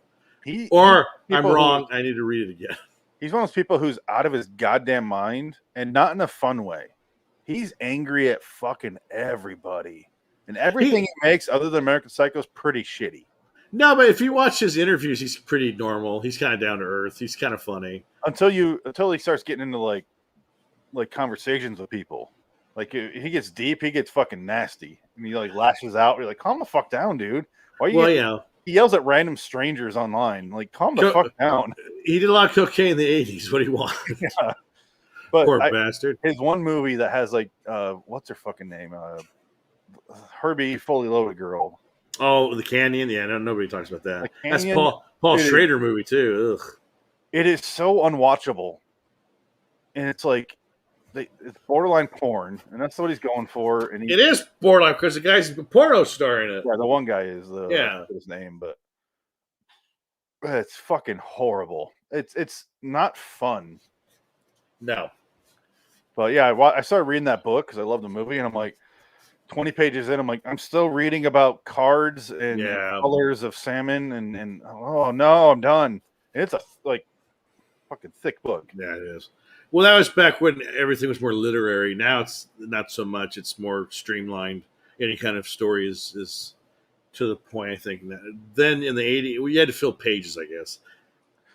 I'm wrong. I need to read it again. He's one of those people who's out of his goddamn mind and not in a fun way. He's angry at fucking everybody. And everything he makes other than American Psycho is pretty shitty. No, but if you watch his interviews, he's pretty normal. He's kind of down to earth. He's kind of funny. Until he starts getting into like conversations with people. Like he gets deep, he gets fucking nasty. And he lashes out. You're like, calm the fuck down, dude. Why are you He yells at random strangers online. Like, calm the fuck down. He did a lot of cocaine in the 80s. What do you want? Yeah. But poor bastard. His one movie that has what's her fucking name? Herbie Fully Loaded Girl. Oh, The Canyon? Yeah, nobody talks about that. That's Paul Schrader movie too. Ugh. It is so unwatchable. and it's like it's borderline porn, and that's what he's going for. And It is borderline because the guy's a porno star in it. yeah, the one guy is I Yeah. forget his name, but it's fucking horrible. It's not fun. No. But yeah, I started reading that book because I love the movie, and I'm like 20 pages in, I'm like, I'm still reading about cards and colors of salmon, and oh no, I'm done. And it's a like fucking thick book. Yeah, it is. Well, that was back when everything was more literary. Now it's not so much. It's more streamlined. Any kind of story is to the point, I think. Then in the 80s, you had to fill pages, I guess,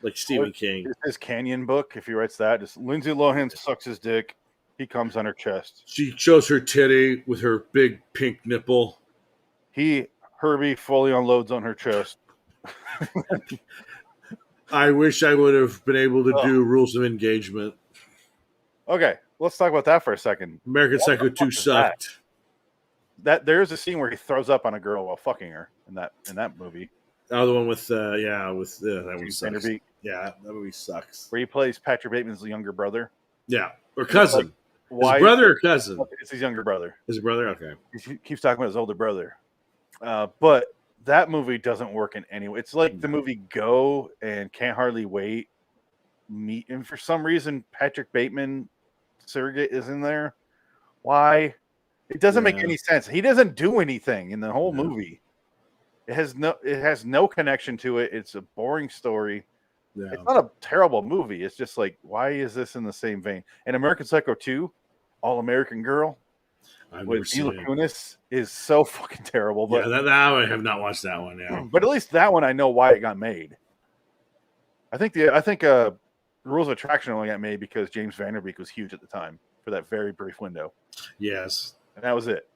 like Stephen King. His Canyon book, if he writes that, just Lindsay Lohan sucks his dick. He comes on her chest. She shows her titty with her big pink nipple. Herbie fully unloads on her chest. I wish I would have been able to do Rules of Engagement. Okay, let's talk about that for a second. American Psycho 2 sucked. That there is a scene where he throws up on a girl while fucking her in that movie. Oh, the one with that one sucks. Yeah, that movie sucks. Where he plays Patrick Bateman's younger brother. Yeah, or cousin. Why? His brother or cousin? It's his younger brother. His brother? Okay. He keeps talking about his older brother. But that movie doesn't work in any way. It's like the movie Go and Can't Hardly Wait meet. And for some reason, Patrick Bateman surrogate is in there. Why? It doesn't make any sense. He doesn't do anything in the whole movie. It has no connection to it. It's a boring story. Yeah. It's not a terrible movie. It's just like, why is this in the same vein? And American Psycho 2, All American Girl, with Mila Kunis is so fucking terrible. But that I have not watched that one. Yeah, but at least that one I know why it got made. I think Rules of Attraction only got made because James Van Der Beek was huge at the time for that very brief window. Yes, and that was it.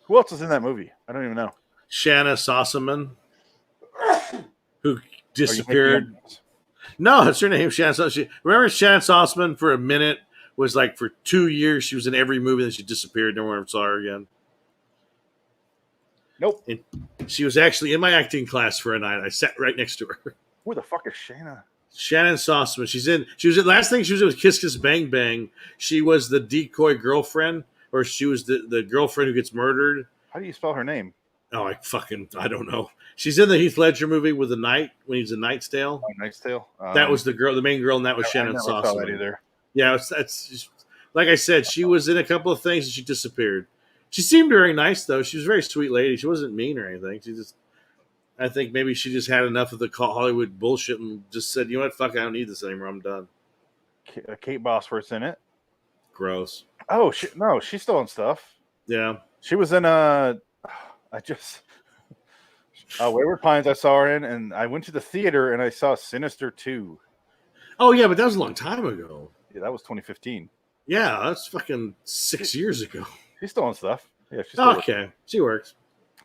Who else is in that movie? I don't even know. Shanna Sossaman, who disappeared. No, that's her name. Remember Shanna Sossaman for a minute? Was like for 2 years she was in every movie, then she disappeared. No one ever saw her again. Nope. And she was actually in my acting class for a night. I sat right next to her. Who the fuck is Shanna? Shannon Sossaman. She was the last thing she was in was Kiss Kiss Bang Bang. She was the decoy girlfriend, or she was the girlfriend who gets murdered. How do you spell her name? Oh, I don't know. She's in the Heath Ledger movie with the knight when he's in Knight's Tale. Oh, Knight's Tale. That was the main girl, and that was Shannon Sossaman. I never saw that either. Yeah, that's just, like I said, she was in a couple of things and she disappeared. She seemed very nice, though. She was a very sweet lady. She wasn't mean or anything. I think maybe she just had enough of the Hollywood bullshit and just said, you know what, fuck, I don't need this anymore. I'm done. Kate Bosworth's in it. Gross. Oh, no, she's still in stuff. Yeah. She was in Wayward Pines I saw her in, and I went to the theater and I saw Sinister 2. Oh, yeah, but that was a long time ago. Yeah, that was 2015. Yeah, that's fucking 6 years ago. She's still on stuff. Yeah, she's still okay. She works.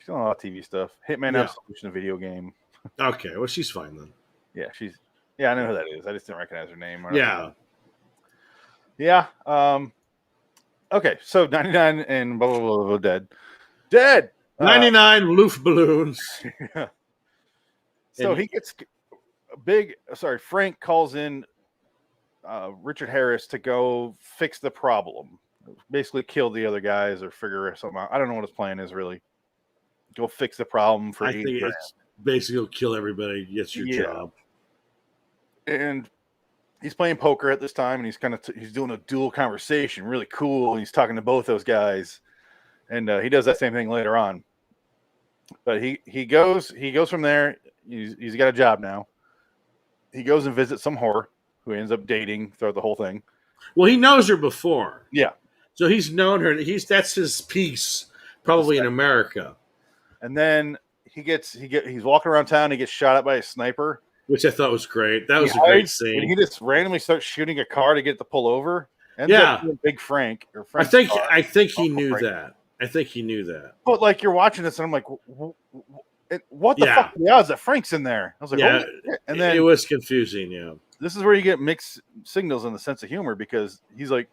She's on a lot of TV stuff. Hitman Absolution, a video game. Okay, well, she's fine then. Yeah, I know who that is. I just didn't recognize her name. Yeah. Yeah. Okay, so 99 and blah, blah, blah, blah, dead. 99 loof balloons. Yeah. So he gets Frank calls in Richard Harris to go fix the problem. Basically kill the other guys or figure something out. I don't know what his plan is really. Go fix the problem for I think it's basically kill everybody, gets your job. And he's playing poker at this time, and he's doing a dual conversation, really cool. And he's talking to both those guys, and he does that same thing later on. But he goes from there. He's got a job now. He goes and visits some whore who ends up dating throughout the whole thing. Well, he knows her before. Yeah. So he's known her. That's his piece, probably in America. And then he's walking around town. He gets shot at by a sniper, which I thought was great. That was a great scene. And he just randomly starts shooting a car to get it to pull over. Ends up being Big Frank. I think he knew that. I think he knew that. But like you're watching this, and I'm like, what the fuck are the odds that Frank's in there? I was like, oh, and then it was confusing. Yeah. This is where you get mixed signals in the sense of humor, because he's like,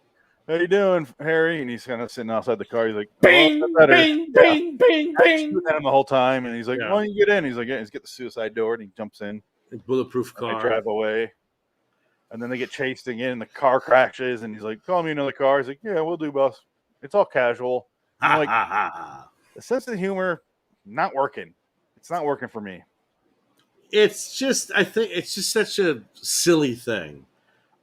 how you doing, Harry? And he's kind of sitting outside the car. He's like, bing, bing, bing, bing, bing. Shooting at him the whole time. And he's like, why don't you get in? He's like, he's get the suicide door, and he jumps in. Bulletproof car. They drive away. And then they get chased again, and the car crashes, and he's like, "Call me another car." He's like, "Yeah, we'll do, boss." It's all casual. I'm like, the sense of humor, not working. It's not working for me. It's just, I think it's just such a silly thing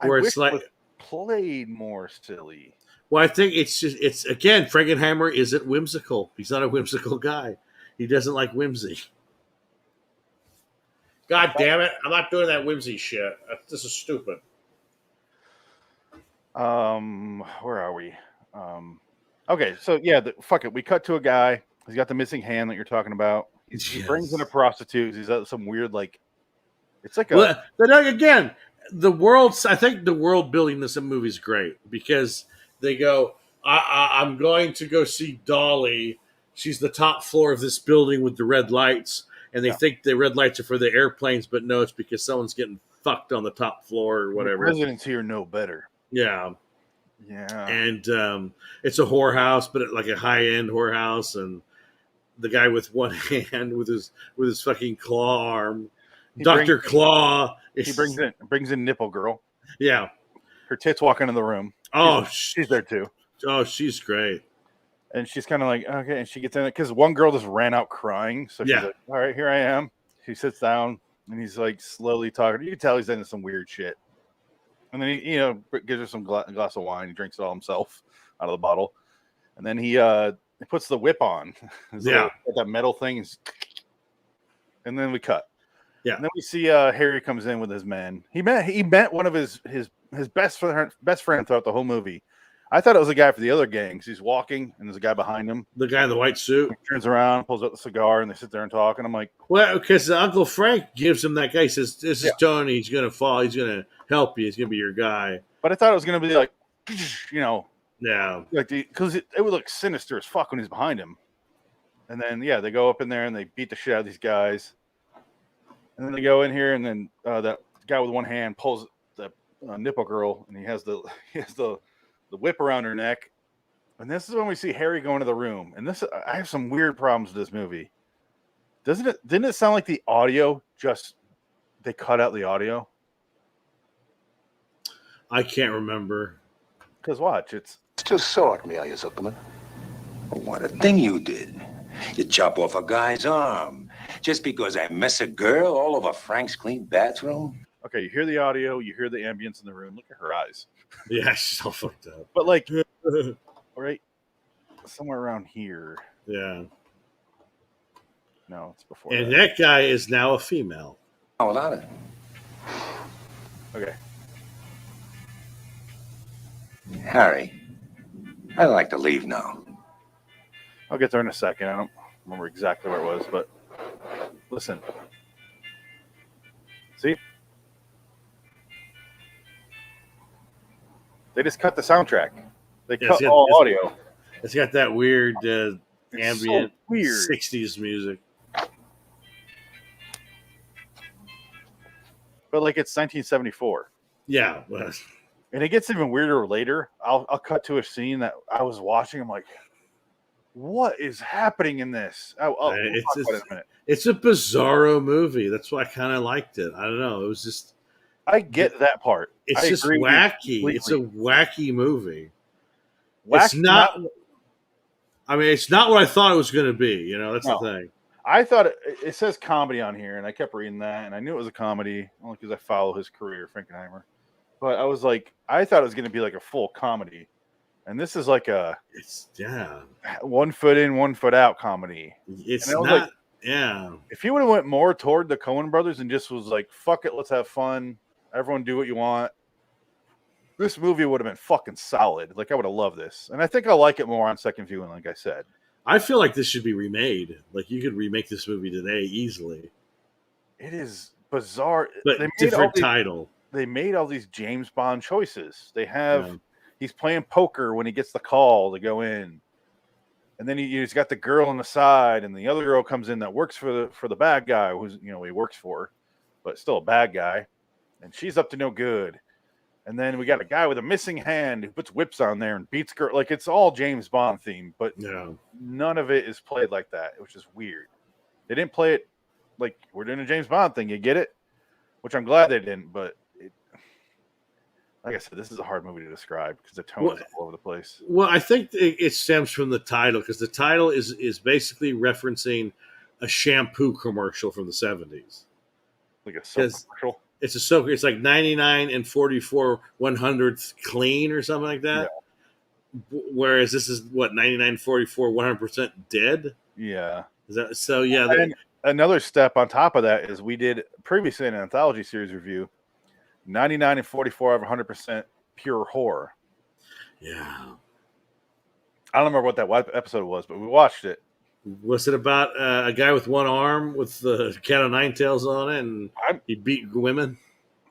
I where wish it's it like, was played more silly. well, I think it's again, Frankenheimer isn't whimsical. He's not a whimsical guy. He doesn't like whimsy. God damn it! I'm not doing that whimsy shit. This is stupid. Where are we? Okay, so yeah, fuck it. We cut to a guy. He's got the missing hand that you're talking about. He brings in a prostitute. He's at some weird, like, it's like a. Well, but again, the world's. I think the world building this movie is great because they go. I'm going to go see Dolly. She's the top floor of this building with the red lights, and they think the red lights are for the airplanes, but no, it's because someone's getting fucked on the top floor or whatever. The residents here know better. Yeah. Yeah. And it's a whorehouse, but like a high end whorehouse, and the guy with one hand with his fucking claw arm, Dr. Claw. He brings in Nipple Girl. Yeah. Her tits walk into the room. Oh, she's there too. Oh, she's great. And she's kind of like, okay, and she gets in it because one girl just ran out crying. So she's like, all right, here I am. She sits down and he's like slowly talking. You can tell he's into some weird shit. And then he, gives her some glass of wine. He drinks it all himself out of the bottle. And then he puts the whip on. That metal thing. And then we cut. Yeah. And then we see Harry comes in with his men. He met one of his best friend throughout the whole movie. I thought it was a guy for the other gang. He's walking, and there's a guy behind him. The guy in the white suit. He turns around, pulls out the cigar, and they sit there and talk. And I'm like, well, because Uncle Frank gives him that guy. He says, "This is Tony. He's gonna fall. He's gonna help you. He's gonna be your guy." But I thought it was gonna be like, like because it would look sinister as fuck when he's behind him. And then they go up in there and they beat the shit out of these guys. And then they go in here, and then that guy with one hand pulls the Nipple Girl, and he has the whip around her neck. And this is when we see Harry go into the room. And I have some weird problems with this movie. Didn't it sound like the audio they cut out the audio? I can't remember. Because watch, it's still sore at me, are you, Zuckerman? What a thing you did. You chop off a guy's arm. Just because I miss a girl all over Frank's clean bathroom? Okay, you hear the audio, you hear the ambience in the room. Look at her eyes. Yeah, she's all fucked up. But like, right somewhere around here. Yeah. No, it's before. And that guy is now a female. Oh, without it. Okay. Harry, I'd like to leave now. I'll get there in a second. I don't remember exactly where it was, but listen. See? They just cut the soundtrack. They cut all audio. It's got that weird ambient so weird 60s music. But like it's 1974. Yeah. Well. And it gets even weirder later. I'll cut to a scene that I was watching. I'm like, what is happening in this? It's a bizarro movie. That's why I kind of liked it. I don't know. It was just. I get that part. It's just wacky. It's a wacky movie. It's not. I mean, it's not what I thought it was going to be. That's the thing. I thought it says comedy on here, and I kept reading that, and I knew it was a comedy only because I follow his career, Frankenheimer. But I was like, I thought it was going to be like a full comedy, and this is like it's 1 foot in, 1 foot out comedy. It's not. If he would have went more toward the Coen brothers and just was like, fuck it, let's have fun, everyone do what you want, this movie would have been fucking solid. Like, I would have loved this, and I think I'll like it more on second viewing. Like I said, I feel like this should be remade. Like, you could remake this movie today easily. It is bizarre, but different title. They made all these James Bond choices. They have he's playing poker when he gets the call to go in, and then he's got the girl on the side, and the other girl comes in that works for the bad guy, who's he works for, but still a bad guy, and she's up to no good. And then we got a guy with a missing hand who puts whips on there and beats girl. Like, it's all James Bond themed, but none of it is played like that, which is weird. They didn't play it like we're doing a James Bond thing. You get it? Which I'm glad they didn't, but like I said, this is a hard movie to describe because the tone is all over the place. Well, I think it stems from the title because the title is basically referencing a shampoo commercial from the 70s. Like a soap commercial. It's a soap. It's like 99 and 44 100th clean or something like that. Yeah. Whereas this is what 99 44 100% dead. Yeah. Is that so? Yeah. And another step on top of that is we did previously an anthology series review. 99 and 44 of 100% pure horror. Yeah. I don't remember what that episode was, but we watched it. Was it about a guy with one arm with the cat o' nine tails on it and he beat women?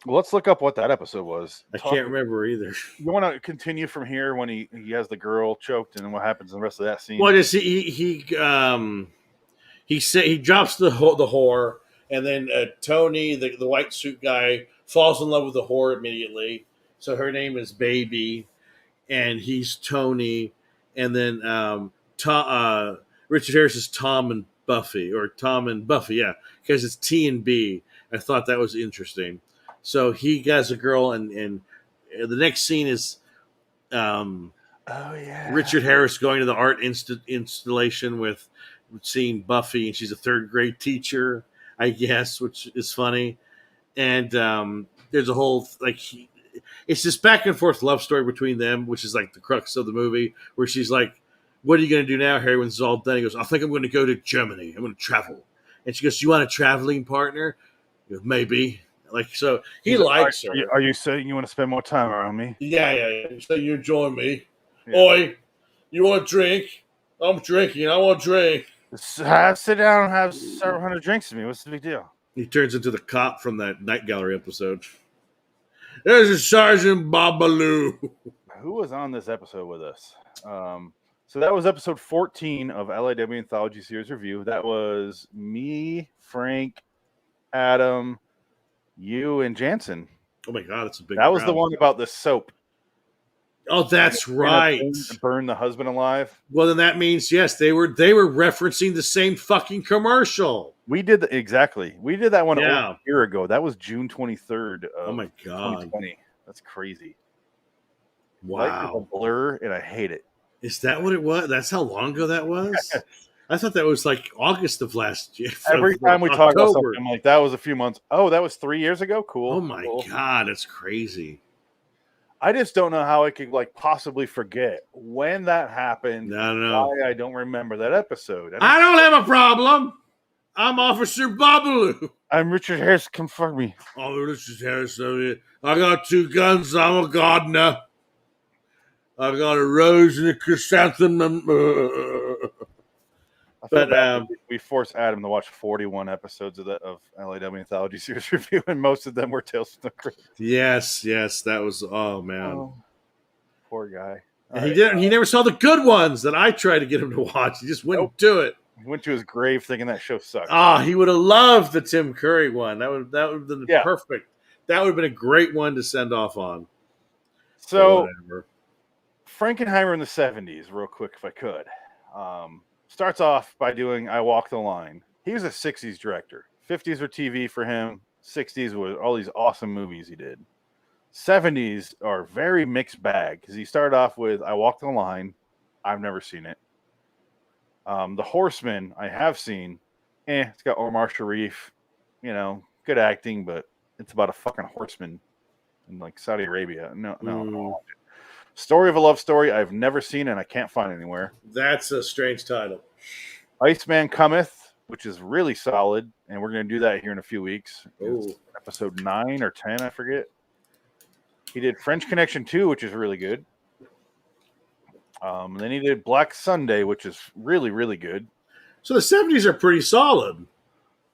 Well, let's look up what that episode was. I can't remember either. You want to continue from here when he has the girl choked and what happens in the rest of that scene? Well, just he drops the whore, and then Tony, the white suit guy, falls in love with the whore immediately. So her name is Baby, and he's Tony, and then Richard Harris is Tom and Buffy, yeah, because it's T and B. I thought that was interesting. So he has a girl, and the next scene is Richard Harris going to the art installation with seeing Buffy, and she's a third grade teacher, I guess, which is funny. And there's a whole it's this back and forth love story between them, which is like the crux of the movie, where she's like, "What are you going to do now, Harry, when this is all done?" He goes, "I think I'm going to go to Germany. I'm going to travel." And she goes, "You want a traveling partner?" He goes, "Maybe." Like, so he likes her. Are you saying you want to spend more time around me? Yeah. So you join me. Yeah. Oi, you want a drink? I'm drinking. I want a drink. Sit down and have several hundred drinks with me. What's the big deal? He turns into the cop from that Night Gallery episode. There's a Sergeant Babaloo. Who was on this episode with us? So that was episode 14 of LAW Anthology Series Review. That was me, Frank, Adam, you, and Jansen. Oh my God, it's a big. That was the one about the soap. Oh, that's right. Burn the husband alive. Well, then that means yes, they were referencing the same fucking commercial. We did exactly. We did that one a year ago. That was June 23rd. Oh my God, 2020. That's crazy. Wow, light is a blur, and I hate it. Is that what it was? That's how long ago that was. I thought that was like August of last year. Every time we talk about something, I'm like, that was a few months. Oh, that was 3 years ago? Cool. Oh my God, that's crazy. I just don't know how I could possibly forget when that happened. I don't know. Why I don't remember that episode. I don't have a problem. I'm Officer Babaloo. I'm Richard Harris. Confirm me. Oh, Richard Harris. I got 2 guns. I'm a gardener. I got a rose and a chrysanthemum. But we forced Adam to watch 41 episodes of LAW Anthology Series Review, and most of them were Tales from the Crypt. Yes, that was. Oh man, poor guy. He never saw the good ones that I tried to get him to watch. He just wouldn't do it. He went to his grave thinking that show sucked. He would have loved the Tim Curry one. That would have been perfect. That would have been a great one to send off on. So, Frankenheimer in the 70s, real quick, if I could. Starts off by doing I Walk the Line. He was a 60s director. 50s were TV for him. 60s were all these awesome movies he did. 70s are very mixed bag because he started off with I Walk the Line. I've never seen it. The Horseman I have seen. It's got Omar Sharif. Good acting, but it's about a fucking horseman in Saudi Arabia. No, I don't watch it. Story of a Love Story I've never seen and I can't find anywhere. That's a strange title. Iceman Cometh, which is really solid, and we're going to do that here in a few weeks. Episode 9 or 10, I forget. He did French Connection 2, which is really good. Then he did Black Sunday, which is really, really good. So the 70s are pretty solid.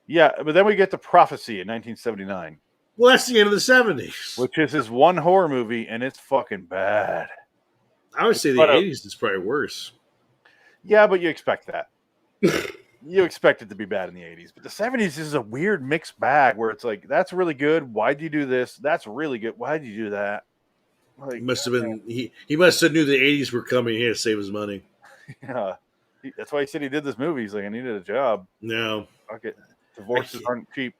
Yeah, but then we get to Prophecy in 1979. Well, that's the end of the 70s. Which is his one horror movie, and it's fucking bad. I would say the 80s is probably worse. Yeah, but you expect that. You expect it to be bad in the 80s. But the 70s is a weird mixed bag where it's like, that's really good. Why'd you do this? That's really good. Why'd you do that? He must have been. He must have knew the 80s were coming. He had to save his money. Yeah. That's why he said he did this movie. He's like, I needed a job. No. Okay. Divorces aren't cheap.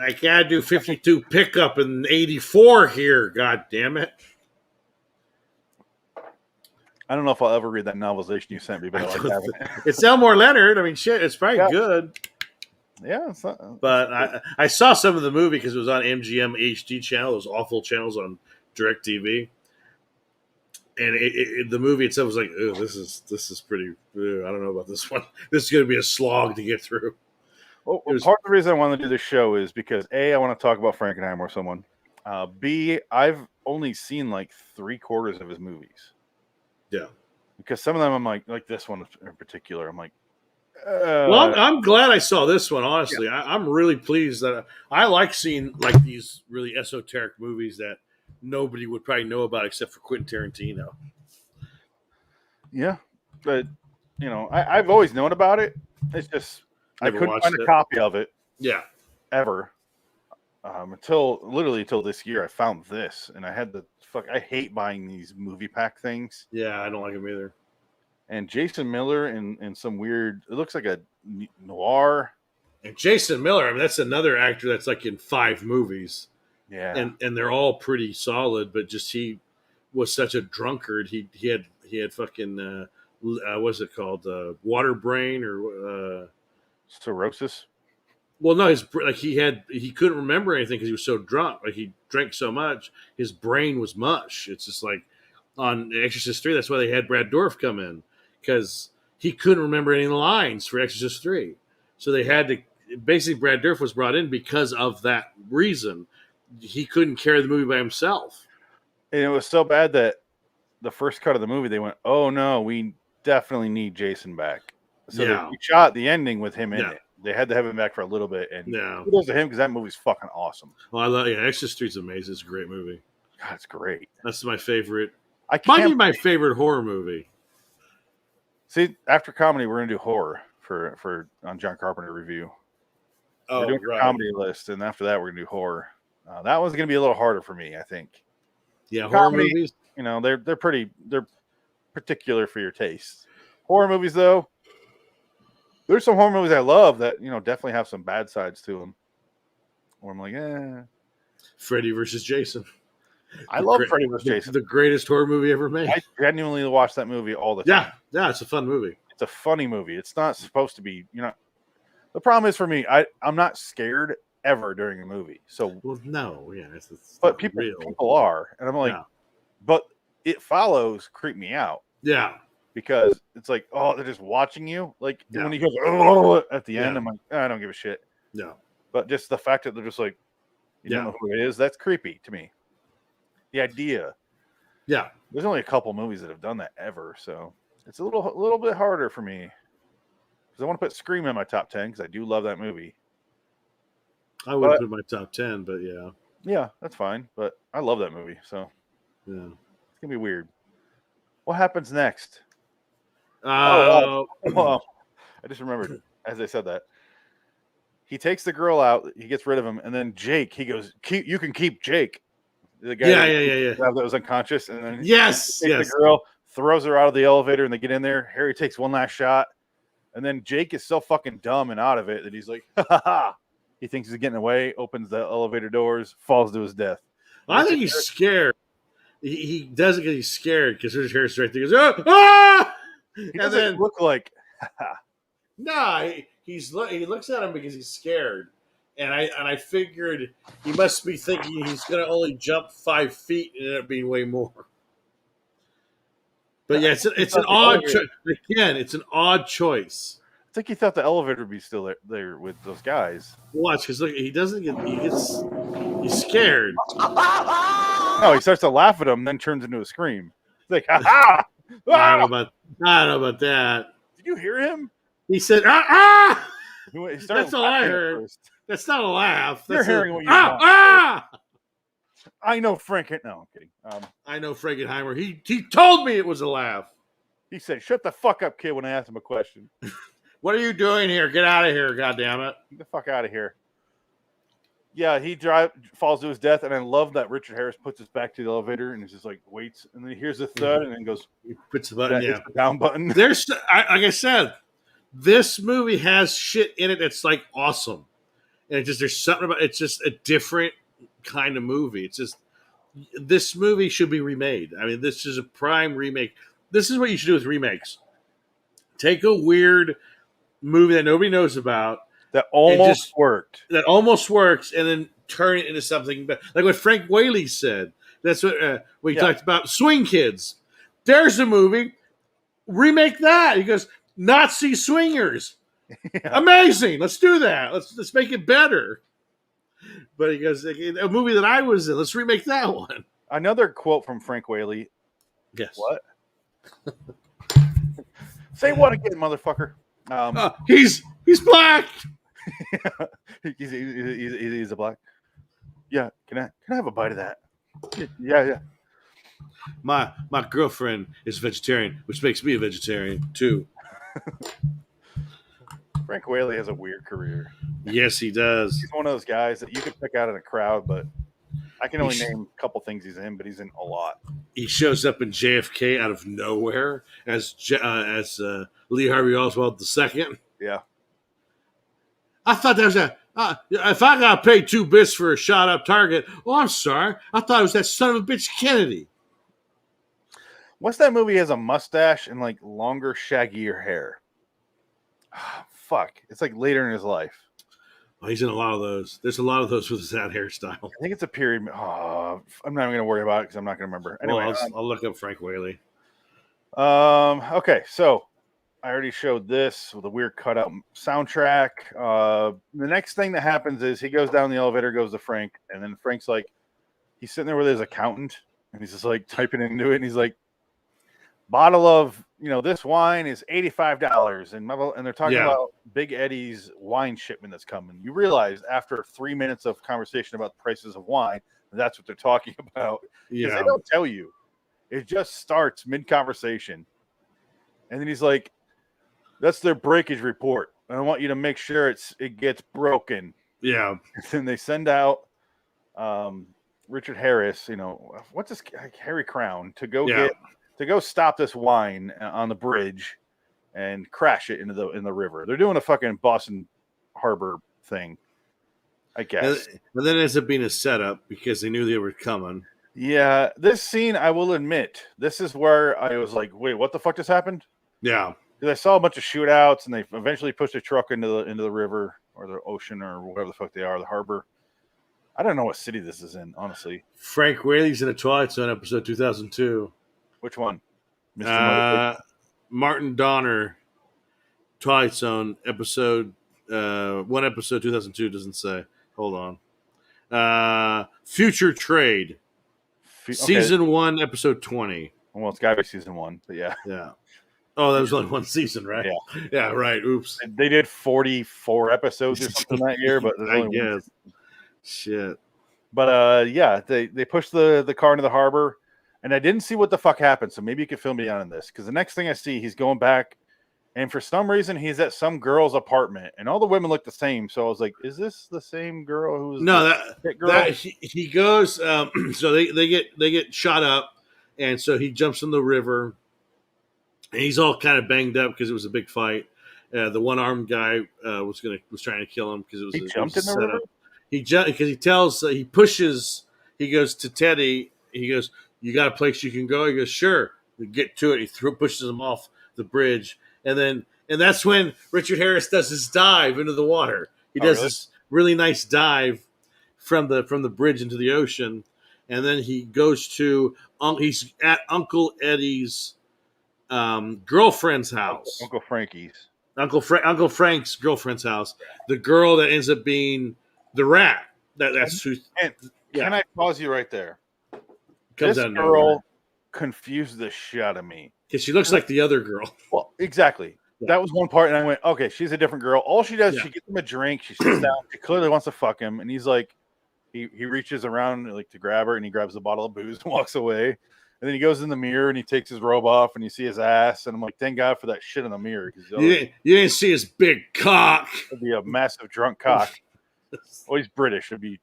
I gotta do 52 pickup in 84 here. God damn it! I don't know if I'll ever read that novelization you sent me, but I like having it. It's Elmore Leonard. I mean, shit, it's probably good. Yeah, it's not, But I saw some of the movie because it was on MGM HD channel, those awful channels on DirecTV. And the movie itself was like, oh, this is pretty. I don't know about this one. This is going to be a slog to get through. Well, part of the reason I want to do this show is because A, I want to talk about Frankenheimer or someone. B, I've only seen like 3/4 of his movies. Yeah. Because some of them I'm like this one in particular. I'm like, well, I'm glad I saw this one. Honestly, yeah. I'm really pleased that I like seeing like these really esoteric movies that nobody would probably know about except for Quentin Tarantino. Yeah, but you know, I've always known about it. It's just I couldn't find a copy of it. Yeah, ever until this year. I found this, and I had the fuck. I hate buying these movie pack things. Yeah, I don't like them either. And Jason Miller in some weird. It looks like a noir. And Jason Miller, I mean, that's another actor that's like in 5 movies. Yeah, and they're all pretty solid, but just he was such a drunkard. He had fucking what's it called? Water brain or cirrhosis. Well, no, he couldn't remember anything because he was so drunk. Like he drank so much, his brain was mush. It's just like on Exorcist 3. That's why they had Brad Dourif come in because he couldn't remember any lines for Exorcist 3. So they had to basically Brad Dourif was brought in because of that reason. He couldn't carry the movie by himself. And it was so bad that the first cut of the movie, they went, "Oh no, we definitely need Jason back." So they shot the ending with him in it. They had to have him back for a little bit, and kudos to him because that movie's fucking awesome. Oh, I love Exorcist 3's amazing. It's a great movie. God, it's great. That's my favorite. Might be my favorite horror movie. See, after comedy, we're gonna do horror for on John Carpenter review. We're doing a comedy list, and after that, we're gonna do horror. That one's gonna be a little harder for me, I think. Yeah, horror movies. You know, they're particular for your tastes. Horror movies, though. There's some horror movies I love that, you know, definitely have some bad sides to them. Where I'm like, Freddy versus Jason. I love Freddy vs. Jason. The greatest horror movie ever made. I genuinely watch that movie all the time. Yeah, it's a fun movie. It's a funny movie. It's not supposed to be, the problem is for me, I'm not scared ever during a movie. So, but people are. And I'm like, but It Follows creep me out. Yeah. Because it's like, oh, they're just watching you. Like when he goes, oh, at the end, I'm like, I don't give a shit. No. But just the fact that they're just like, you don't know who it is, that's creepy to me. The idea. Yeah. There's only a couple movies that have done that ever. So it's a little bit harder for me. Because I want to put Scream in my top 10 because I do love that movie. I wouldn't put my top 10, but yeah. Yeah, that's fine. But I love that movie. So yeah. It's going to be weird. What happens next? Well, I just remembered as I said that. He takes the girl out. He gets rid of him. And then Jake, he goes, you can keep Jake. The guy that was unconscious. And then he takes the girl, throws her out of the elevator, and they get in there. Harry takes one last shot. And then Jake is so fucking dumb and out of it that he's like, ha ha ha. He thinks he's getting away, opens the elevator doors, falls to his death. I think he's scared. He does it because he's scared because there's Harris right there. He goes, ah! He doesn't look like. He looks at him because he's scared, and I figured he must be thinking he's going to only jump 5 feet and end up being way more. But yeah, it's an odd choice. Again, it's an odd choice. I think he thought the elevator would be still there with those guys. Watch, because look, he's scared. No, he starts to laugh at him, then turns into a scream. He's like, ha ha! I don't know about that. Did you hear him? He said, ah! That's all I heard. That's not a laugh. You're hearing what you want. Ah! I know Frankenheimer. No, I'm kidding. I know Frankenheimer. He told me it was a laugh. He said, shut the fuck up, kid, when I asked him a question. What are you doing here? Get out of here, goddammit. Get the fuck out of here. Yeah, he falls to his death, and I love that Richard Harris puts his back to the elevator and he's just like waits, and then he hears a thud and then goes, he puts the button, the down button. There's, like I said, this movie has shit in it that's like awesome, and there's something about it's just a different kind of movie. It's just this movie should be remade. I mean, this is a prime remake. this is what you should do with remakes. Take a weird movie that nobody knows about That almost worked. that almost works, and then turn it into something better. Like what Frank Whaley said. That's what we talked about. Swing Kids. There's a movie. Remake that. He goes, Nazi swingers. Yeah. Amazing. Let's do that. Let's make it better. But he goes, a movie that I was in. Let's remake that one. Another quote from Frank Whaley. Yes. What? Say what again, motherfucker? He's black. He's a black. Yeah. Can I have a bite of that? Yeah. My girlfriend is vegetarian, which makes me a vegetarian too. Frank Whaley has a weird career. Yes, he does. He's one of those guys that you could pick out in a crowd, but I can only name a couple things he's in, but he's in a lot. He shows up in JFK out of nowhere as Lee Harvey Oswald II. Yeah. I thought that was if I got paid $2 for a shot up target, oh, I'm sorry. I thought it was that son of a bitch Kennedy. What's that movie? He has a mustache and like longer, shaggier hair. Oh, fuck. It's like later in his life. Oh, he's in a lot of those. There's a lot of those with that hairstyle. I think it's a period. Oh, I'm not even going to worry about it because I'm not going to remember. Anyway, well, I'll look up Frank Whaley. Okay, so I already showed this with a weird cutout soundtrack. The next thing that happens is he goes down the elevator, goes to Frank, and then Frank's like, he's sitting there with his accountant, and he's just like typing into it, and he's like, bottle of this wine is $85, and they're talking about Big Eddie's wine shipment that's coming. You realize after 3 minutes of conversation about the prices of wine, that's what they're talking about. Because they don't tell you. It just starts mid-conversation. And then he's like, that's their breakage report. I want you to make sure it gets broken. Yeah. And then they send out Richard Harris, what's this, Harry Crown, to go stop this wine on the bridge and crash it in the river. They're doing a fucking Boston Harbor thing, I guess. And then it ends up being a setup because they knew they were coming. Yeah, this scene, I will admit, this is where I was like, wait, what the fuck just happened? Yeah. Because I saw a bunch of shootouts, and they eventually pushed a truck into the river or the ocean or whatever the fuck they are, the harbor. I don't know what city this is in, honestly. Frank Whaley's in a Twilight Zone episode 2002. Which one? Martin Donner, Twilight Zone episode, one episode 2002 doesn't say. Hold on. Future Trade, season 1, episode 20. Well, it's got to be season 1, but yeah. Yeah. Oh, that was only one season, right? Yeah. Yeah, right. Oops. They did 44 episodes or something that year, but I guess. Shit. But they pushed the car into the harbor. And I didn't see what the fuck happened, so maybe you could fill me in on this. Because the next thing I see, he's going back, and for some reason, he's at some girl's apartment, and all the women look the same. So I was like, "Is this the same girl who's that girl?" He goes. So they get shot up, and so he jumps in the river, and he's all kind of banged up because it was a big fight. The one armed guy was trying to kill him because it was. He jumped in the river. He jumped because he pushes. He goes to Teddy. He goes, "You got a place you can go?" He goes, "Sure." We get to it. He pushes him off the bridge, and that's when Richard Harris does his dive into the water. He does this really nice dive from the bridge into the ocean, and then he goes to he's at Uncle Eddie's girlfriend's house. Uncle Frankie's. Uncle Frank's girlfriend's house. The girl that ends up being the rat. That's who. Can I pause you right there? This girl confused the shit out of me because she looks like the other girl. Well, exactly. Yeah. That was one part, and I went, "Okay, she's a different girl." All she does, she gets him a drink. She sits down. She clearly wants to fuck him, and he's like, he reaches around like to grab her, and he grabs the bottle of booze and walks away. And then he goes in the mirror and he takes his robe off, and you see his ass. And I'm like, "Thank God for that shit in the mirror." You didn't see his big cock. It'd be a massive drunk cock. Well, he's British. It'd be.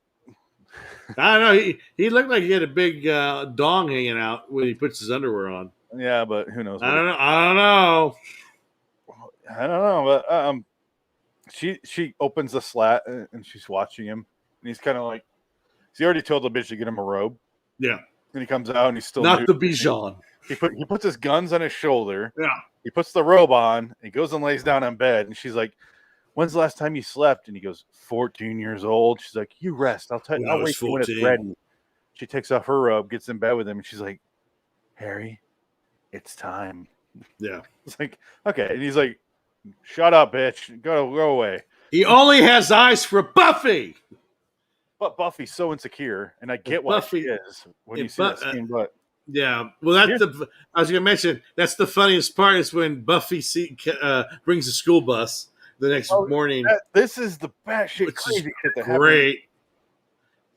I don't know. He looked like he had a big dong hanging out when he puts his underwear on. Yeah, but who knows? I don't know. But she opens the slat and she's watching him, and he's kind of like, he already told the bitch to get him a robe. Yeah. And he comes out and he's still Not nude. the Bijan. He puts his guns on his shoulder. Yeah. He puts the robe on. He goes and lays down on bed. And she's like, "When's the last time you slept?" And he goes, 14 years old. She's like, "You rest. I'll When I was wait till when it's 14. ready." She takes off her robe, gets in bed with him, and she's like, "Harry, it's time." Yeah. It's like, okay. And he's like, "Shut up, bitch. Go away." He only has eyes for Buffy. But Buffy's so insecure, and I get why Buffy- she is when Yeah, you see that scene. But Yeah. Well, I was going to mention, that's the funniest part is when Buffy brings a school bus the next morning. This is the batshit Which crazy is shit that happened. Great.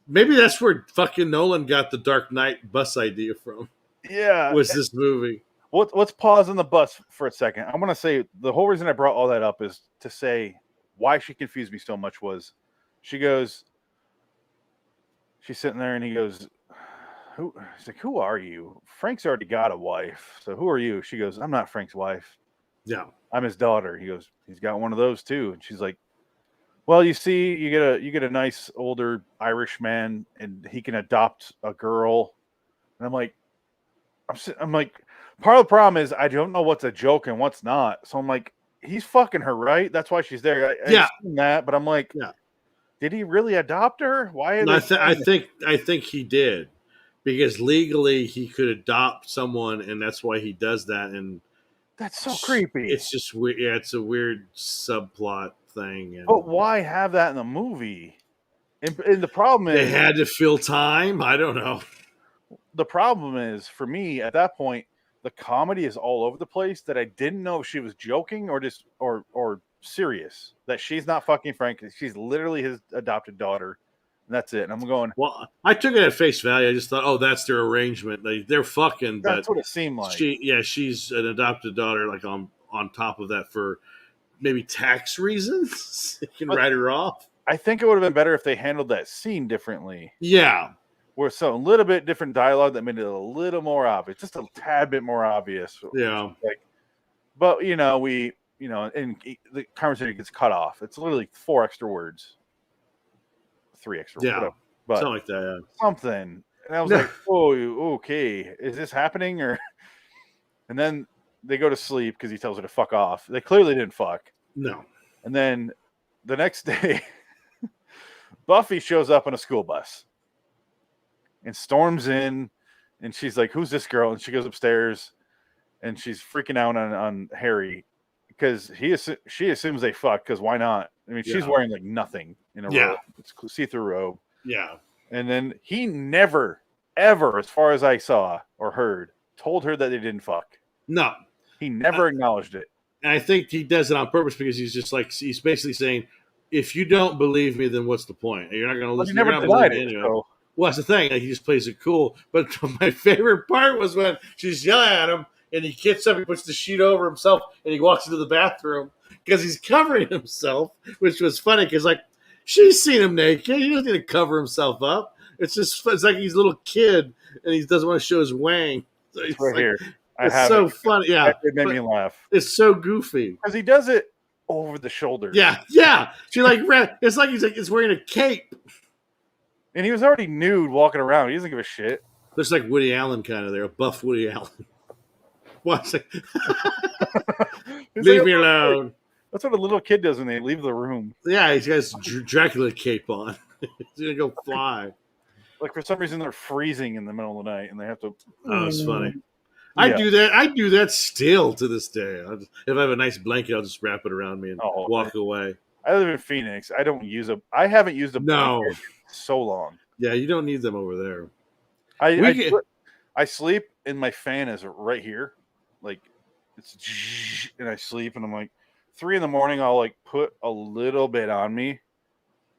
Maybe that's where fucking Nolan got the Dark Knight bus idea from. Yeah. Was this movie? Let's pause on the bus for a second. I'm going to say the whole reason I brought all that up is to say why she confused me so much was she's sitting there and he goes, he's like, "Who are you? Frank's already got a wife. So who are you?" She goes, "I'm not Frank's wife. Yeah. I'm his daughter." He goes, "He's got one of those too." And she's like, "Well, you see, you get a nice older Irish man and he can adopt a girl." And I'm like, part of the problem is I don't know what's a joke and what's not. So I'm like, he's fucking her, right? That's why she's there. I assume that, but I'm like, Yeah. Did he really adopt her? Why? I think he did, because legally he could adopt someone, and that's why he does that. And that's so creepy. It's just weird. Yeah, it's a weird subplot thing. And but why have that in the movie? And the problem is they had to fill time. I don't know. The problem is, for me at that point, the comedy is all over the place. That I didn't know if she was joking or just or serious. That she's not fucking Frank. She's literally his adopted daughter. And that's it. And I'm going, well, I took it at face value. I just thought, oh, that's their arrangement. They're fucking. That's what it seemed like. She's an adopted daughter, like on top of that for maybe tax reasons. You can write her off. I think it would have been better if they handled that scene differently. Yeah. Where a little bit different dialogue that made it a little more obvious, just a tad bit more obvious. Yeah. But and the conversation gets cut off. It's literally 4 extra words, 3 extra. Yeah. Whatever. But something like that. Yeah. Something, and I was like, "Oh, okay, is this happening?" Or, and then they go to sleep because he tells her to fuck off. They clearly didn't fuck. No. And then the next day, Buffy shows up on a school bus. And storms in, and she's like, "Who's this girl?" And she goes upstairs, and she's freaking out on Harry because she assumes they fuck, because why not? I mean, she's wearing like nothing in a robe. It's a see-through robe. Yeah. And then he never, ever, as far as I saw or heard, told her that they didn't fuck. No. He never acknowledged it. And I think he does it on purpose because he's just like, he's basically saying, if you don't believe me, then what's the point? You're not going to listen. He never denied it. Anyway. So. Well, that's the thing. Like, he just plays it cool. But my favorite part was when she's yelling at him, and he gets up, he puts the sheet over himself, and he walks into the bathroom because he's covering himself, which was funny because, like, she's seen him naked. He doesn't need to cover himself up. It's like he's a little kid, and he doesn't want to show his wang. So it's right here. It's so funny. Yeah. It made me laugh. It's so goofy. Because he does it over the shoulder. Yeah. Yeah. She like, it's like he's wearing a cape. And he was already nude walking around. He doesn't give a shit. Looks like Woody Allen kind of there, a buff Woody Allen. What's it? Leave me alone. That's what a little kid does when they leave the room. Yeah, he's got his Dracula cape on. He's gonna go fly. Like, for some reason, they're freezing in the middle of the night, and they have to. Oh, it's funny. Yeah. I do that still to this day. If I have a nice blanket, I'll just wrap it around me and walk away. I live in Phoenix. I haven't used a blanket in so long. Yeah, you don't need them over there. I sleep and my fan is right here, like it's, and I sleep and I'm like 3 a.m. I'll like put a little bit on me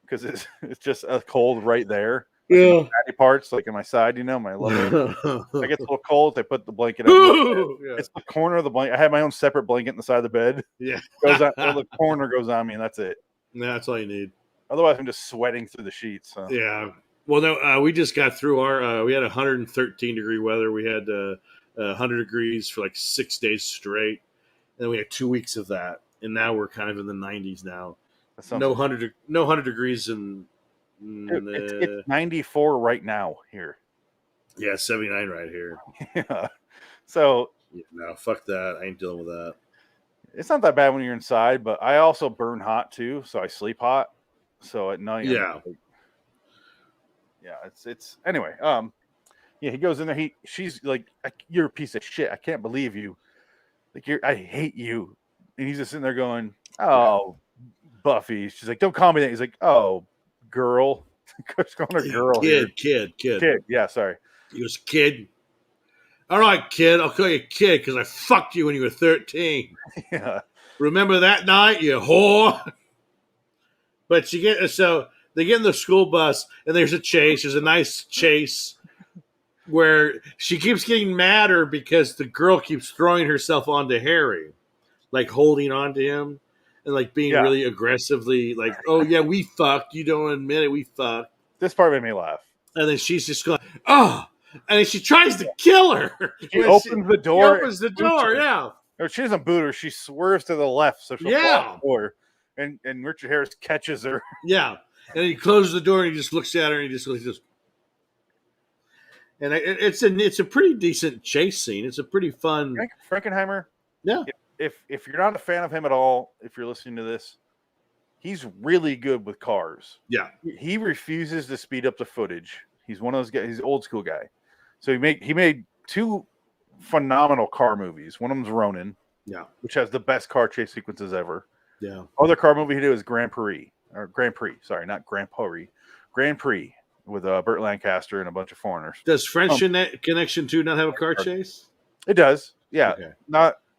because it's just a cold right there. Yeah, fatty parts like in my side, my lower. I get a little cold. I put the blanket on. It's the corner of the blanket. I have my own separate blanket in the side of the bed. Yeah, the corner goes on me, and that's it. Yeah, that's all you need. Otherwise, I'm just sweating through the sheets. So. Yeah. Well, no, we just got through we had 113-degree weather. We had 100 degrees for like 6 days straight. And then we had 2 weeks of that. And now we're kind of in the 90s now. No 100 degrees. And it's 94 right now here. Yeah, 79 right here. Yeah. So Yeah, no, fuck that. I ain't dealing with that. it's not that bad when you're inside, but I also burn hot too, so I sleep hot. So at night, Yeah. yeah, it's anyway. Yeah, he goes in there. She's like, "You're a piece of shit. I can't believe you. Like, I hate you." And he's just sitting there going, "Oh, Buffy." She's like, "Don't call me that." He's like, "Oh, girl." Just calling her girl here. Kid. Kid. Yeah, sorry. He goes, kid. All right, kid. I'll call you kid because I fucked you when you were 13. Yeah. Remember that night, you whore? But so they get in the school bus and there's a chase. There's a nice chase where she keeps getting madder because the girl keeps throwing herself onto Harry, like holding on to him and like being Yeah. really aggressively like, oh yeah, we fucked. You don't admit it, we fucked. This part made me laugh. And then she's just going, oh, and then she tries to kill her. She opens the door. She opens the door, yeah. Or she doesn't boot her. She swerves to the left, so she'll fall out the door. And Richard Harris catches her. Yeah. And he closes the door and he just looks at her and he just and it's a pretty decent chase scene. It's a pretty fun. Frankenheimer. Yeah. If you're not a fan of him at all, if you're listening to this, he's really good with cars. Yeah. He refuses to speed up the footage. He's one of those guys. He's an old school guy. So he made two phenomenal car movies. One of them's Ronin. Yeah. Which has the best car chase sequences ever. Yeah. Other car movie he did was Grand Prix. Sorry, not Grand Prix. Grand Prix with Burt Lancaster and a bunch of foreigners. Does French Connection 2 not have a car chase? It does. Yeah. Okay.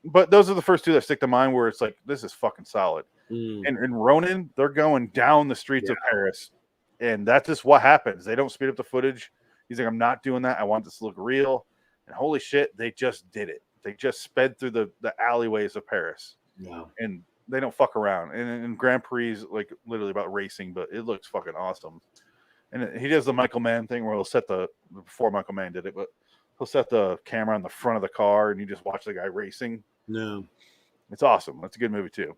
But those are the first two that stick to mind where it's like, this is fucking solid. Mm. And in Ronin, they're going down the streets of Paris. And that's just what happens. They don't speed up the footage. He's like, I'm not doing that. I want this to look real. And holy shit, they just did it. They just sped through the alleyways of Paris. Wow. And they don't fuck around. And Grand Prix is like literally about racing, but it looks fucking awesome. And he does the Michael Mann thing where he'll set before Michael Mann did it, but he'll set the camera on the front of the car and you just watch the guy racing. No. It's awesome. That's a good movie too.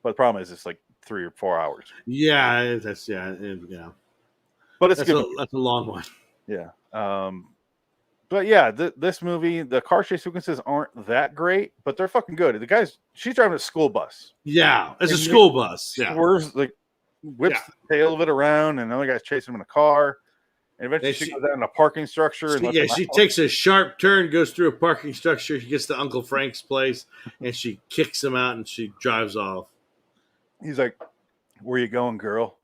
But the problem is it's like 3 or 4 hours. Yeah, that's But it's good. That's a long one. Yeah. But yeah, this movie, the car chase sequences aren't that great, but they're fucking good. She's driving a school bus. Yeah, it's a school bus. Yeah. Swerves, like whips the tail of it around, and another guy's chasing him in a car. And eventually she goes down in a parking structure. She takes a sharp turn, goes through a parking structure. She gets to Uncle Frank's place, and she kicks him out, and she drives off. He's like, "Where you going, girl?"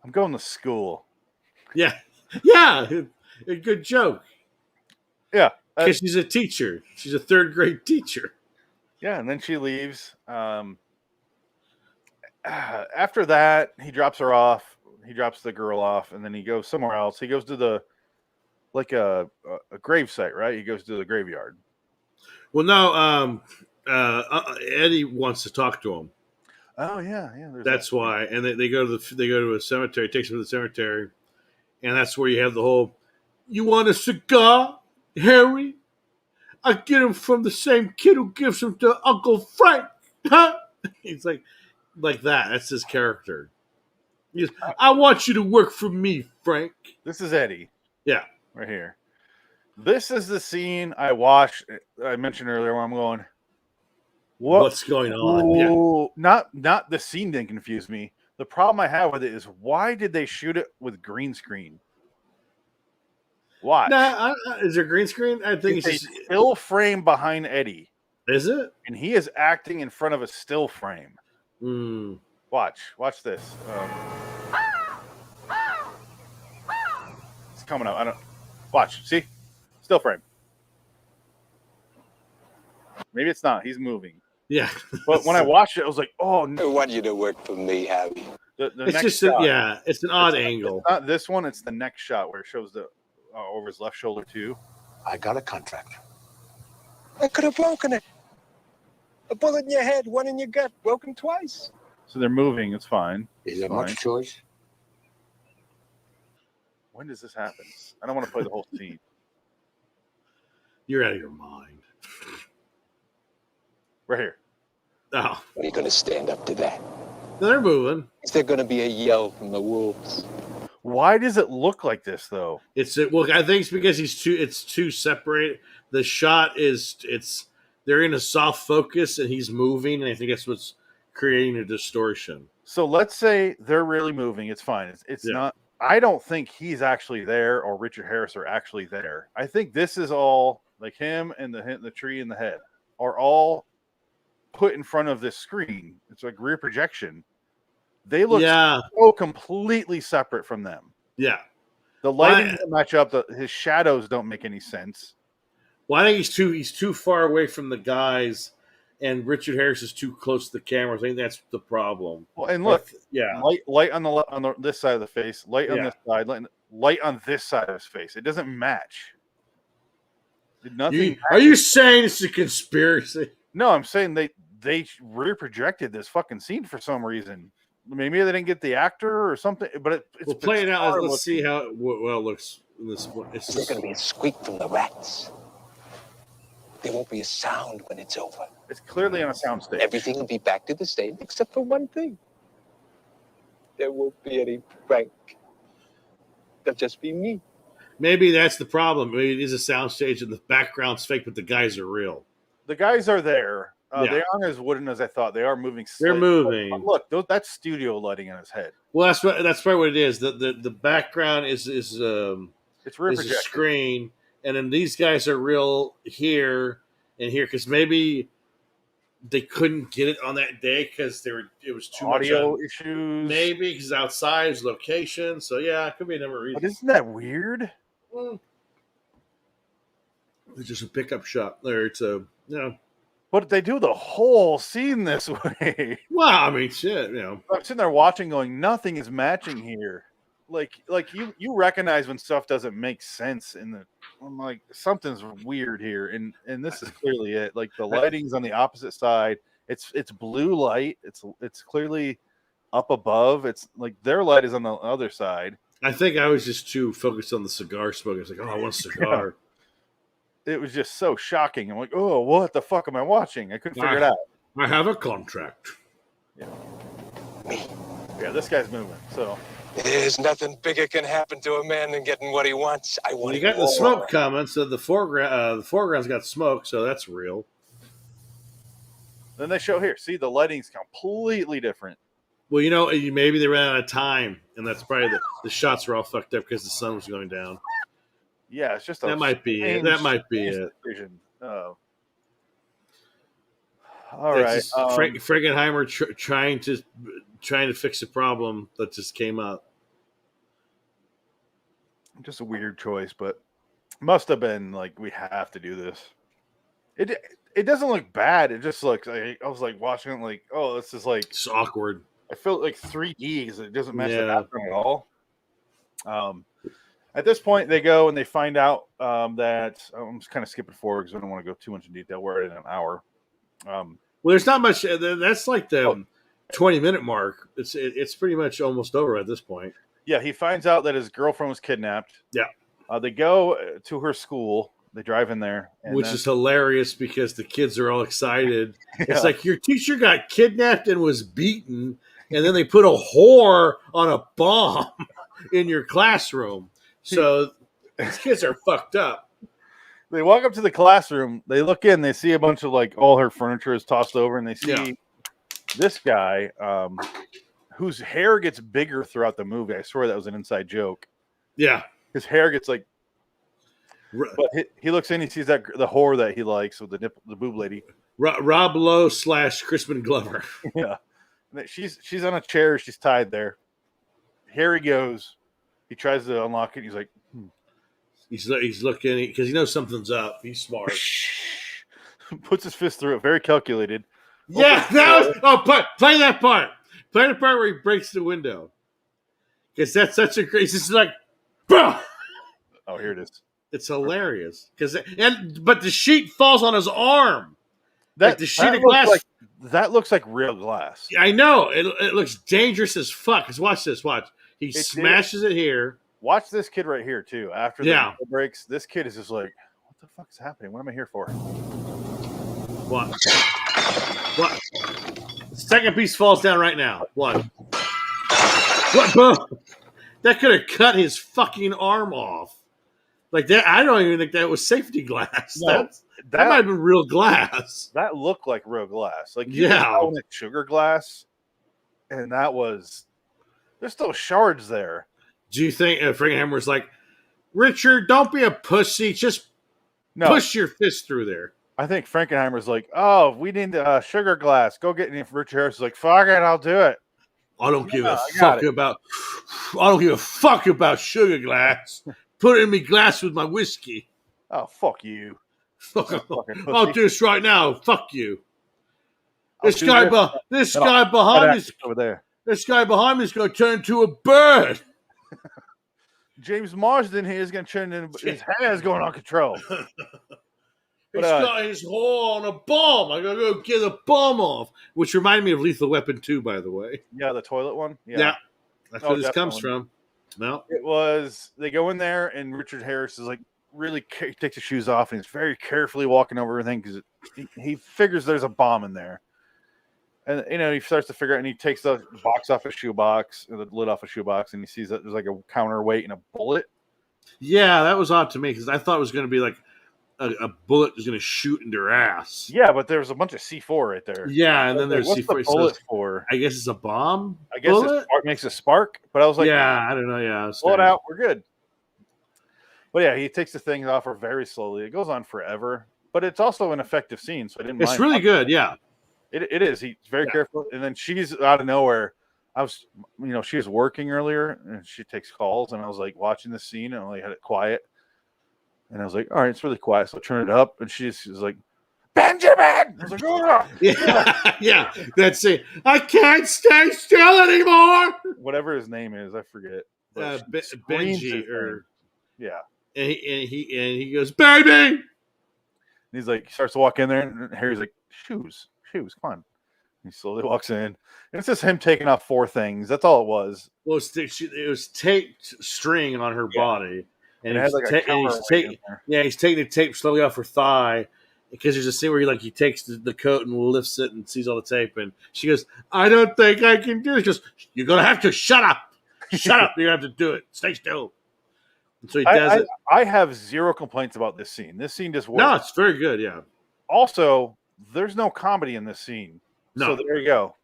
"I'm going to school." Yeah. Yeah. A good joke. Yeah. Because she's a teacher. She's a third grade teacher. Yeah, and then she leaves. After that, he drops her off. He drops the girl off, and then he goes somewhere else. He goes to a grave site, right? He goes to the graveyard. Well, no, Eddie wants to talk to him. Oh yeah. That's why, and they go to a cemetery. Takes him to the cemetery, and that's where you have the whole. You want a cigar, Harry? I get him from the same kid who gives them to Uncle Frank. Huh? He's like that. That's his character. He goes, I want you to work for me, Frank. This is Eddie. Yeah. Right here. This is the scene I watched. I mentioned earlier where I'm going. What's going on? Yeah. Not the scene didn't confuse me. The problem I have with it is why did they shoot it with green screen? Watch. Is there green screen? I think it's just a still frame behind Eddie. Is it? And he is acting in front of a still frame. Mm. Watch this. It's coming up. Watch. See? Still frame. Maybe it's not. He's moving. Yeah. But when I watched it, I was like, oh no. I want you to work for me, Harry. It's just shot, it's an odd angle. It's not this one, it's the next shot where it shows the over his left shoulder too. I got a contract. I could have broken it. A bullet in your head, one in your gut, broken twice. So they're moving, it's fine. Is there much choice? When does this happen? I don't want to play the whole scene. You're out of your mind. Right here. Oh. Are you going to stand up to that? They're moving. Is there going to be a yell from the wolves? Why does it look like this though? Well, I think it's because it's too separated. The shot they're in a soft focus and he's moving, and I think that's what's creating a distortion. So let's say they're really moving. It's fine. It's not. I don't think he's actually there or Richard Harris are actually there. I think this is all like him and the tree and the head are all put in front of this screen. It's like rear projection. They look so completely separate from them. Yeah. The lighting doesn't match up. His shadows don't make any sense. Well, I think he's too far away from the guys, and Richard Harris is too close to the camera. I think that's the problem. Well, and look, yeah, light on this side of the face, light on this side, light on this side of his face. It doesn't match. Nothing. Are you saying it's a conspiracy? No, I'm saying they rear projected this fucking scene for some reason. Maybe they didn't get the actor or something, but we'll play it out. Let's see how it looks. There's going to be a squeak from the rats. There won't be a sound when it's over. It's clearly on a soundstage. Everything will be back to the same, except for one thing. There won't be any Frank. There'll just be me. Maybe that's the problem. Maybe it is a soundstage and the background's fake, but the guys are real. The guys are there. They aren't as wooden as I thought. They are moving. They're moving. Look, that's studio lighting on his head. Well, that's probably what it is. The background is it's rear a screen, and then these guys are real here and here because maybe they couldn't get it on that day because it was too audio much issues. Maybe because outside is location. So yeah, it could be a number of reasons. But isn't that weird? It's just a pickup shot there. It's But they do the whole scene this way. Well, I mean, shit, I'm sitting there watching, going, nothing is matching here. Like you recognize when stuff doesn't make sense I'm like, something's weird here, and this is clearly it. Like the lighting's on the opposite side. It's blue light. It's clearly up above. It's like their light is on the other side. I think I was just too focused on the cigar smoke. I was like, oh, I want a cigar. It was just so shocking. I'm like, oh, what the fuck am I watching? I couldn't figure it out. I have a contract. Yeah. Yeah, this guy's moving. So there's nothing bigger can happen to a man than getting what he wants. You got the smoke coming, so the foreground's got smoke, so that's real. Then they show here. See, the lighting's completely different. Well, maybe they ran out of time, and that's probably the shots were all fucked up because the sun was going down. Yeah, it's just that might be it. That might be it. All right, Frankenheimer trying to fix a problem that just came up. Just a weird choice, but must have been like we have to do this. It doesn't look bad. It just looks like I was like watching it like, oh, this is like it's awkward. I felt like 3D because it doesn't match the background at all. At this point, they go and they find out that I'm just kind of skipping forward because I don't want to go too much in detail. We're at an hour. Well, there's not much. That's like the 20-minute mark. It's pretty much almost over at this point. Yeah, he finds out that his girlfriend was kidnapped. Yeah. They go to her school. They drive in there. Which is hilarious because the kids are all excited. Yeah. It's like your teacher got kidnapped and was beaten, and then they put a whore on a bomb in your classroom. So these kids are fucked up. They walk up to the classroom. They look in. They see a bunch of like all her furniture is tossed over, and they see this guy whose hair gets bigger throughout the movie. I swear that was an inside joke. Yeah, his hair gets like. But he looks in. He sees the whore that he likes with the boob lady. Rob Lowe / Crispin Glover. Yeah, she's on a chair. She's tied there. Here he goes. He tries to unlock it. He's like, he's looking because he knows something's up. He's smart. Puts his fist through it, very calculated. Yeah, play that part. Play the part where he breaks the window. Because that's such a great. It's just like, bah! Oh, here it is. It's hilarious but the sheet falls on his arm. The sheet of glass. That looks like real glass. I know it looks dangerous as fuck. Cause watch this. Watch. He smashes it here. Watch this kid right here, too. After the breaks, this kid is just like, what the fuck is happening? What am I here for? What? The second piece falls down right now. What? That could have cut his fucking arm off. Like that, I don't even think that was safety glass. No, that might have been real glass. That looked like real glass. Like you Yeah, could it sugar glass, and there's still shards there. Do you think Frankenheimer was like, Richard, don't be a pussy, just push your fist through there? I think Frankenheimer's like, oh, we need sugar glass. Go get it. And Richard Harris is like, fuck it, I'll do it. I don't give a fuck about sugar glass. Put it in me glass with my whiskey. Oh, fuck you. I'll do this right now. Fuck you. This guy behind me over there. This guy behind me is going to turn into a bird. James Marsden here is going to turn into his hair is going on control. He's got his haul on a bomb. I gotta go get the bomb off. Which reminded me of Lethal Weapon 2, by the way. Yeah, the toilet one. Yeah. That's where this comes from. No. It was, they go in there and Richard Harris is like really takes his shoes off and he's very carefully walking over everything because he figures there's a bomb in there. And, he starts to figure out, and he takes the box off a shoebox, the lid off a shoebox, and he sees that there's like a counterweight and a bullet. Yeah, that was odd to me because I thought it was going to be like a bullet was going to shoot into her ass. Yeah, but there's a bunch of C4 right there. Yeah, and then there's What's C4. The bullet for? I guess it's a bomb. I guess it makes a spark, but I was like, yeah, I don't know. Yeah, pull it out. We're good. But yeah, he takes the thing off her very slowly. It goes on forever, but it's also an effective scene, so I didn't mind. It's really good. Yeah. It is. He's very careful. And then she's out of nowhere. She was working earlier and she takes calls. And I was like watching the scene and I only had it quiet. And I was like, all right, it's really quiet. So I turn it up and she's like, Benjamin! I was like, oh! Yeah. That's it. I can't stay still anymore. Whatever his name is, I forget. Benji or yeah. And he goes, baby. And he's like, he starts to walk in there and Harry's like, shoes, come on. He slowly walks in, and it's just him taking off 4 things. That's all it was. Well, it was taped string on her body, and it he's taking the tape slowly off her thigh because there's a scene where he takes the coat and lifts it and sees all the tape, and she goes, "I don't think I can do it." She goes, "You're gonna have to shut up, shut up. You're gonna have to do it. Stay still." And so he does it. I have 0 complaints about this scene. This scene just works. No, it's very good. Yeah. Also, there's no comedy in this scene. No. So there you go.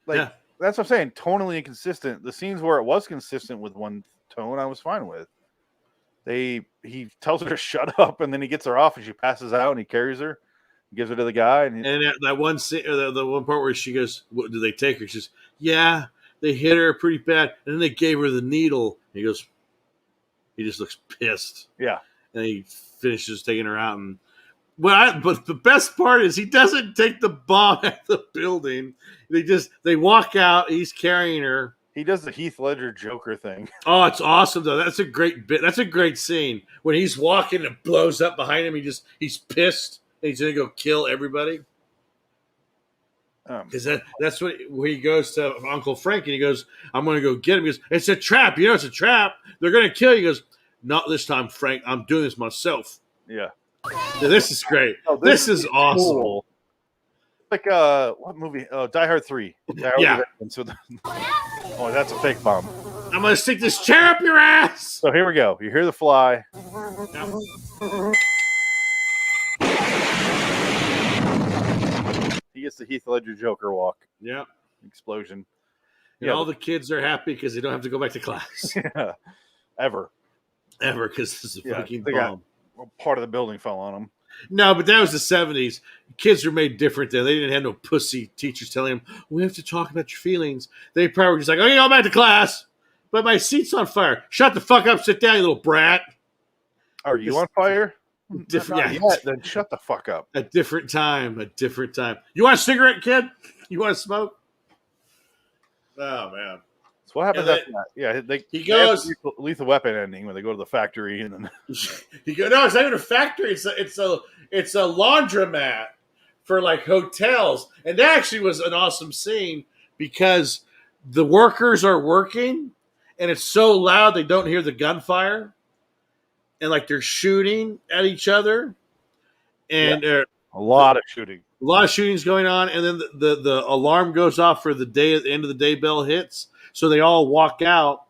That's what I'm saying. Tonally inconsistent. The scenes where it was consistent with one tone, I was fine with. He tells her to shut up, and then he gets her off, and she passes out, and he carries her, gives her to the guy, and that one scene, the one part where she goes, "What did they take her?" She says, "Yeah, they hit her pretty bad, and then they gave her the needle." And he goes, he just looks pissed. Yeah, and he finishes taking her out, and. But the best part is he doesn't take the bomb at the building. They walk out. He's carrying her. He does the Heath Ledger Joker thing. Oh, it's awesome though. That's a great bit. That's a great scene when he's walking and blows up behind him. He's pissed and he's gonna go kill everybody. Because that's where he goes to Uncle Frank and he goes, "I'm gonna go get him." He goes, "It's a trap. It's a trap. They're gonna kill you." He goes, "Not this time, Frank. I'm doing this myself." Yeah. Yeah, this is great. This is awesome. Cool. Like what movie? Die Hard 3. Yeah. Oh, that's a fake bomb. I'm gonna stick this chair up your ass. So here we go. You hear the fly. He gets the Heath Ledger Joker walk. Yeah. Explosion. And all the kids are happy because they don't have to go back to class. Yeah. Ever, because this is a fucking bomb. Part of the building fell on them. No, but that was the 70s. Kids were made different then. They didn't have no pussy teachers telling them, "We have to talk about your feelings." They probably were just like, "Oh, go back to class. But my seat's on fire. Shut the fuck up. Sit down, you little brat." Are you on fire? Different. Then shut the fuck up. A different time. You want a cigarette, kid? You want to smoke? Oh, man. So what happens after that? Yeah, he goes Lethal Weapon ending when they go to the factory and then he goes. No, it's not even a factory. It's a laundromat for like hotels, and that actually was an awesome scene because the workers are working, and it's so loud they don't hear the gunfire, and like they're shooting at each other, and a lot of shooting. A lot of shooting's going on, and then the alarm goes off for the day. At the end of the day, bell hits. So they all walk out,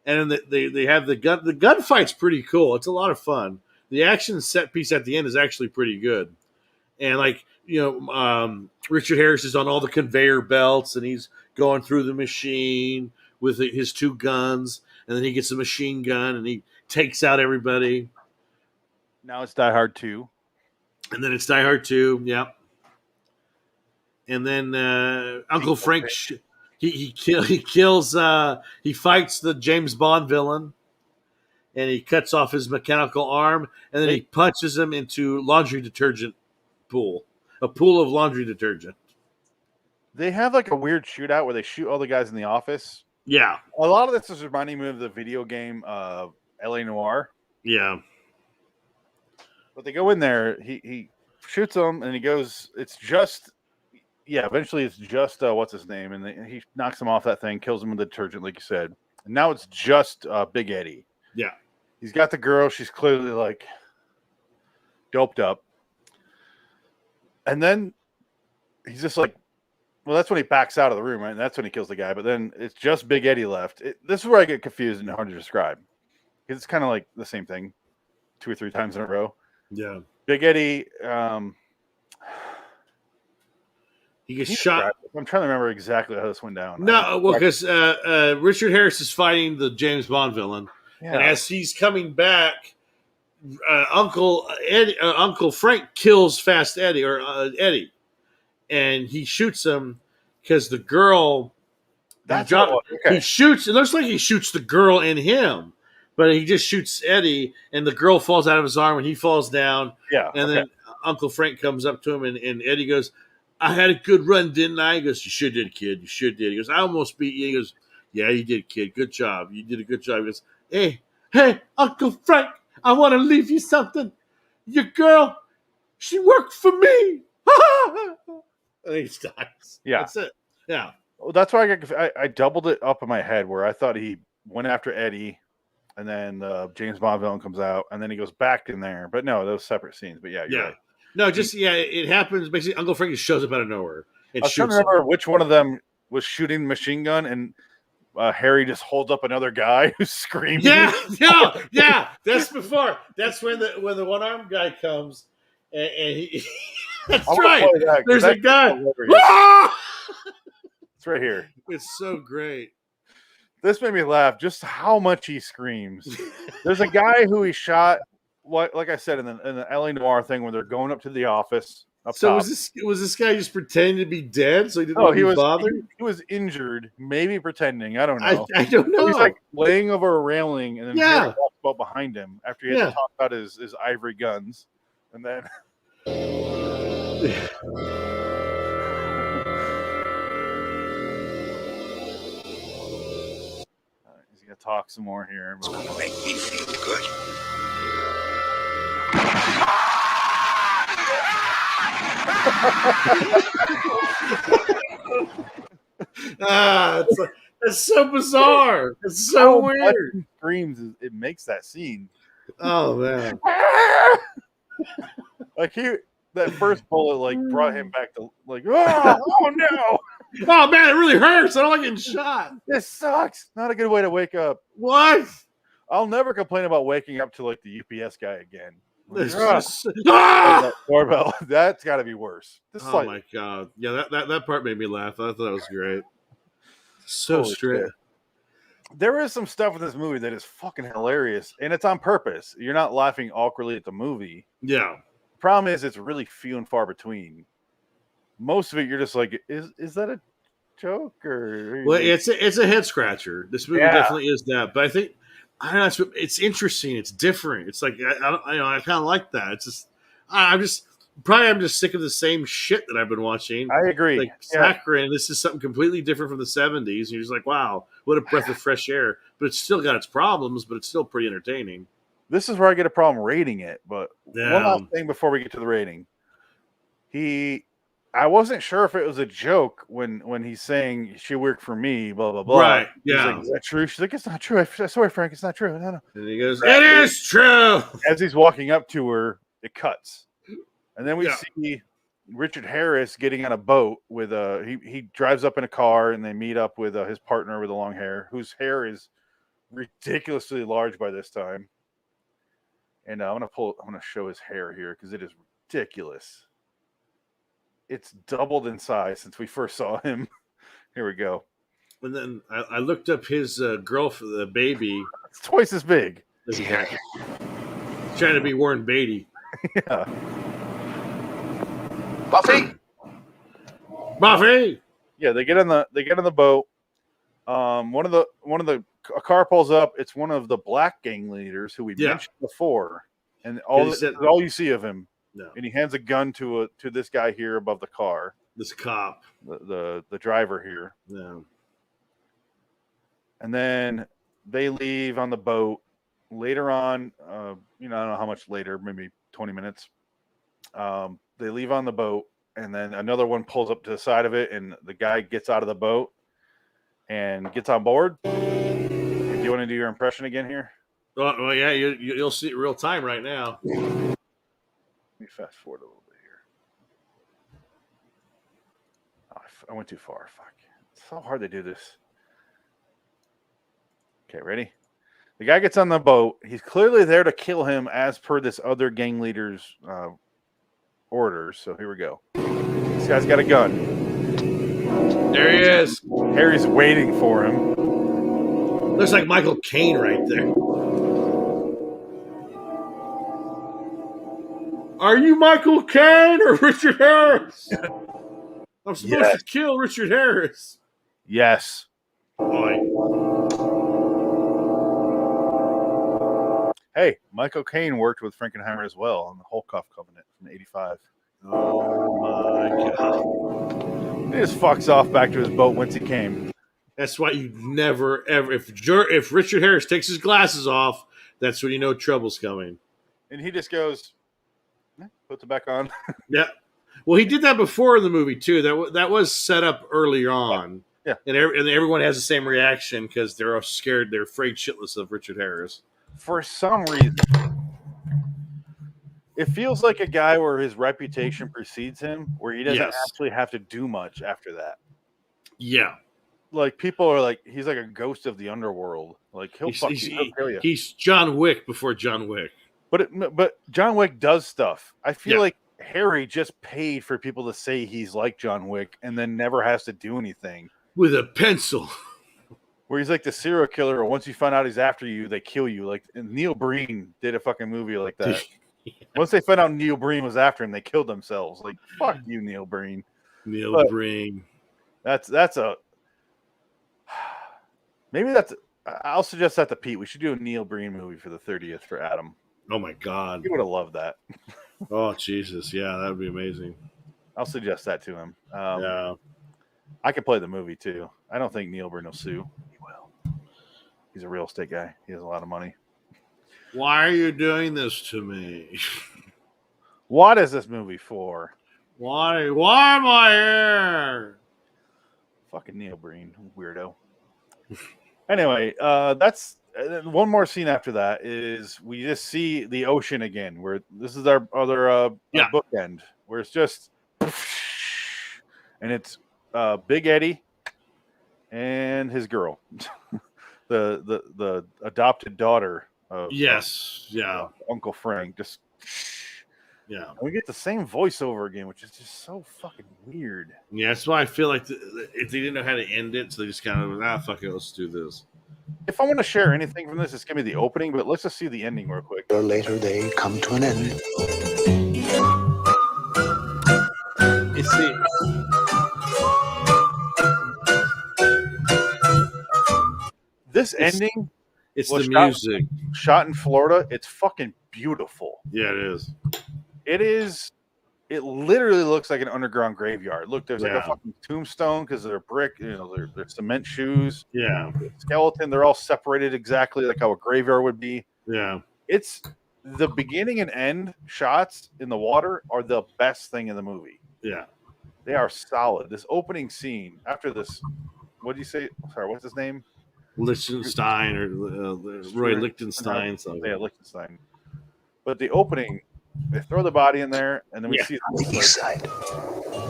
and then they have the gun. The gunfight's pretty cool. It's a lot of fun. The action set piece at the end is actually pretty good. And Richard Harris is on all the conveyor belts, and he's going through the machine with his two guns, and then he gets a machine gun and he takes out everybody. Now it's Die Hard 2. And then it's Die Hard 2, yeah. And then Uncle Frank, he fights the James Bond villain, and he cuts off his mechanical arm, and then he punches him into laundry detergent a pool of laundry detergent. They have like a weird shootout where they shoot all the guys in the office. Yeah. A lot of this is reminding me of the video game L.A. Noire. Yeah. But they go in there, he shoots them, and he goes, eventually it's just, what's his name? And he knocks him off that thing, kills him with the detergent, like you said. And now it's just Big Eddie. Yeah. He's got the girl. She's clearly like doped up. And then he's just like, well, that's when he backs out of the room, right? And that's when he kills the guy. But then it's just Big Eddie left. This is where I get confused and hard to describe. Because it's kind of like the same thing 2 or 3 times in a row. Yeah. Big Eddie, he gets shot. I'm trying to remember exactly how this went down. No, well, because Richard Harris is fighting the James Bond villain. Yeah. And as he's coming back, Uncle Frank kills Fast Eddie, Eddie. And he shoots him because the girl. He shoots. It looks like he shoots the girl in him, but he just shoots Eddie, and the girl falls out of his arm, and he falls down. Yeah. And then Uncle Frank comes up to him, and Eddie goes, "I had a good run, didn't I?" He goes, "You sure did, kid. You sure did." He goes, "I almost beat you." He goes, "Yeah, you did, kid. Good job. You did a good job." He goes, Hey, Uncle Frank, I want to leave you something. Your girl, she worked for me. And he dies. Yeah. That's it. Yeah. Well, that's why I doubled it up in my head where I thought he went after Eddie, and then James Bond villain comes out, and then he goes back in there. But no, those separate scenes. But yeah, you're right. No, it happens. Basically, Uncle Frank just shows up out of nowhere. I was trying to remember which one of them was shooting the machine gun, and Harry just holds up another guy who's screaming. Yeah. That's before. That's when the one armed guy comes, and he. That's right. There's a guy. It's right here. It's so great. This made me laugh. Just how much he screams. There's a guy who he shot. Like I said in the L.A. Noire thing, when they're going up to the office. So was this guy just pretending to be dead so he didn't want to be bothered? He was injured, maybe pretending. I don't know. I don't know. He's like laying over a railing, and then Harry walks up behind him after he had to talk about his ivory guns, and then. He's gonna talk some more here. It's gonna make me feel good. It's so bizarre. It's so weird. He screams. It makes that scene. Oh man! Like that first bullet brought him back to oh no! Oh man, it really hurts. I don't like getting shot. This sucks. Not a good way to wake up. What? I'll never complain about waking up to the UPS guy again. Doorbell. That's got to be worse. My god! Yeah, that part made me laugh. I thought that was great. So straight. Shit. There is some stuff in this movie that is fucking hilarious, and it's on purpose. You're not laughing awkwardly at the movie. Yeah. Problem is, it's really few and far between. Most of it, you're just like, is that a joke or? Well, it's a head scratcher. This movie definitely is that, but I think it's interesting. It's different. It's like I kind of like that. It's just I'm just sick of the same shit that I've been watching. I agree. Like Saccharine, this is something completely different from the 70s. And you're just like, wow, what a breath of fresh air. But it's still got its problems, but it's still pretty entertaining. This is where I get a problem rating it. But one last thing before we get to the rating. I wasn't sure if it was a joke when he's saying she worked for me, blah, blah, blah. Right, yeah. He's like, is that true? She's like, it's not true. I swear, Frank, it's not true. No. And he goes, it is true. As he's walking up to her, it cuts. And then we see Richard Harris getting on a boat with he drives up in a car, and they meet up with his partner with the long hair, whose hair is ridiculously large by this time. And I'm gonna show his hair here because it is ridiculous. It's doubled in size since we first saw him. Here we go. And then I looked up his girl for the baby. It's twice as big. Is he here? Trying to be Warren Beatty. Yeah. Buffy? Buffy. Yeah, they get on the boat. A car pulls up. It's one of the black gang leaders who we mentioned before, and all you see of him. No. And he hands a gun to this guy here above the car. This cop, the driver here. Yeah. And then they leave on the boat. Later on, I don't know how much later, maybe 20 minutes. They leave on the boat, and then another one pulls up to the side of it, and the guy gets out of the boat and gets on board. Do you want to do your impression again here? Well, yeah, you'll see it real time right now. Let me fast forward a little bit here. Oh, I went too far. Fuck. It's so hard to do this. Okay, ready? The guy gets on the boat. He's clearly there to kill him as per this other gang leader's orders. So here we go. This guy's got a gun. There he is. Harry's waiting for him. Looks like Michael Caine right there. Are you Michael Caine or Richard Harris? I'm supposed to kill Richard Harris. Yes. Boy. Hey, Michael Caine worked with Frankenheimer as well on the Holkoff Covenant from '85. Oh my God. He just fucks off back to his boat whence he came. That's why you never, ever, if Richard Harris takes his glasses off, that's when you know trouble's coming. And he just goes, puts it back on. Yeah. Well, he did that before in the movie, too. That was set up earlier on. Yeah. And everyone has the same reaction because they're all scared. They're afraid shitless of Richard Harris. For some reason, it feels like a guy where his reputation precedes him, where he doesn't actually have to do much after that. Yeah. Like, people are like, he's like a ghost of the underworld. Like, he'll kill you. He's John Wick before John Wick. But John Wick does stuff. I feel like Harry just paid for people to say he's like John Wick and then never has to do anything. With a pencil. Where he's like the serial killer, or once you find out he's after you, they kill you. Like, Neil Breen did a fucking movie like that. Once they found out Neil Breen was after him, they killed themselves. Like, fuck you, Neil Breen. Breen. That's a... Maybe that's... I'll suggest that to Pete. We should do a Neil Breen movie for the 30th for Adam. Oh, my God. He would have loved that. Oh, Jesus. Yeah, that would be amazing. I'll suggest that to him. Yeah. I could play the movie, too. I don't think Neil Breen will sue. He will. He's a real estate guy. He has a lot of money. Why are you doing this to me? What is this movie for? Why am I here? Fucking Neil Breen, weirdo. Anyway, that's one more scene after that is we just see the ocean again, where this is our other our bookend, where it's just and it's Big Eddie and his girl, the adopted daughter of Uncle Frank. Just and we get the same voiceover again, which is just so fucking weird. Yeah, that's why I feel like if they didn't know how to end it, so they just kind of fuck it, let's do this. If I want to share anything from this, it's gonna be the opening, but let's just see the ending real quick. Later, they come to an end. You see. This ending, it's the music shot in Florida. It's fucking beautiful. Yeah, it is. It is. It literally looks like an underground graveyard. Look, there's like a fucking tombstone because they're brick. You know, they're cement shoes. Yeah, skeleton. They're all separated exactly like how a graveyard would be. Yeah, it's the beginning and end shots in the water are the best thing in the movie. Yeah, they are solid. This opening scene after this. What do you say? Sorry, what's his name? Lichtenstein or Roy Lichtenstein. Yeah, Lichtenstein. But the opening, they throw the body in there, and then we see on the east side.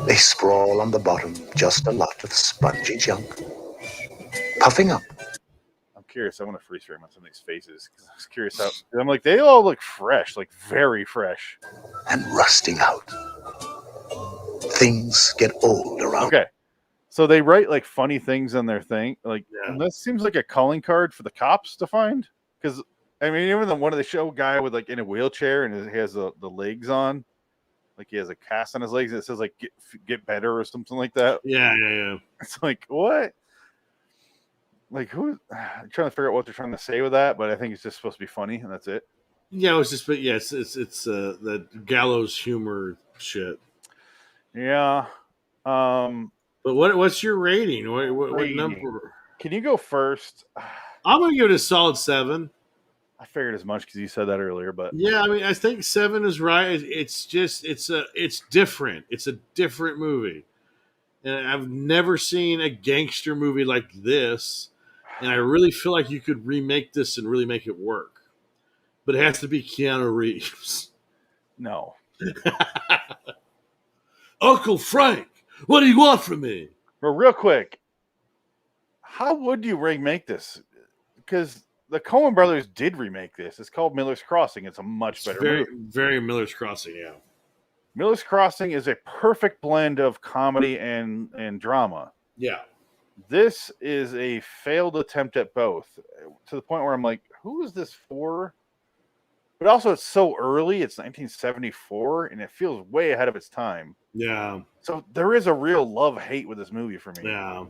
They sprawl on the bottom, just a lot of spongy junk, puffing up. curious. I want to freeze frame on some of these faces because I was curious how. I'm like, they all look fresh, like very fresh. And rusting out. Things get old around. Okay. So they write like funny things on their thing. Like, Yeah. and this seems like a calling card for the cops to find. Because, I mean, even the one of the show guy with like in a wheelchair and he has the legs on. Like he has a cast on his legs and it says like get better or something like that. Yeah. It's like, what? Like who? I'm trying to figure out what they're trying to say with that, but I think it's just supposed to be funny and that's it. Yeah, it was just, but yes, it's the gallows humor shit. Yeah. But what's your rating? What number? Can you go first? I'm gonna give it a solid 7. I figured as much because you said that earlier, but Yeah, I mean, I think 7 is right. It's just it's different. It's a different movie, and I've never seen a gangster movie like this. And I really feel like you could remake this and really make it work, but it has to be Keanu Reeves. no. Uncle Frank, what do you want from me? But real quick, how would you remake this? Because the Coen brothers did remake this. It's called Miller's Crossing. It's a much better movie. Very Miller's Crossing, yeah. Miller's Crossing is a perfect blend of comedy and drama. Yeah. This is a failed attempt at both, to the point where I'm like, who is this for? But also, it's so early. It's 1974, and it feels way ahead of its time. Yeah. So there is a real love-hate with this movie for me. Yeah.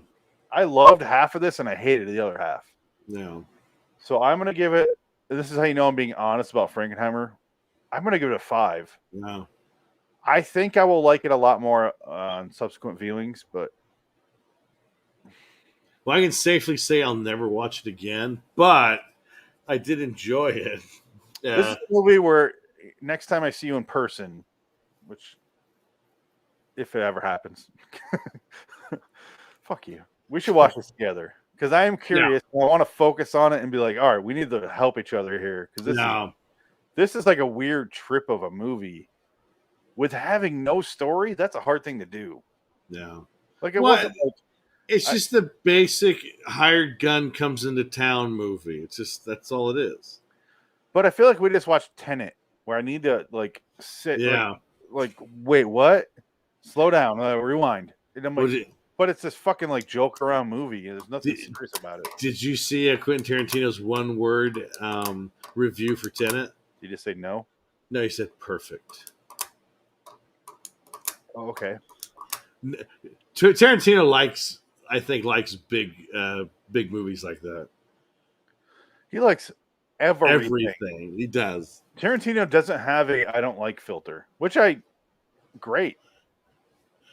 I loved half of this, and I hated the other half. Yeah. So I'm going to give it, this is how you know I'm being honest about Frankenheimer. I'm going to give it a 5. Yeah. I think I will like it a lot more on subsequent viewings, but... Well, I can safely say I'll never watch it again, but I did enjoy it. This is a movie where next time I see you in person, which, if it ever happens, fuck you. We should watch this together because I am curious. Yeah. I want to focus on it and be like, all right, we need to help each other here because this is like a weird trip of a movie with having no story. That's a hard thing to do. Yeah, like it wasn't. Like, it's just the basic hired gun comes into town movie. It's just that's all it is. But I feel like we just watched Tenet, where I need to like sit. Yeah. Like wait, what? Slow down. Rewind. And I'm like, but it's this fucking like joke around movie. There's nothing serious about it. Did you see Quentin Tarantino's one-word review for Tenet? Did you just say no? No, he said perfect. Oh, okay. Tarantino likes big movies like that. He likes everything. He does. Tarantino doesn't have a I don't like filter, which great.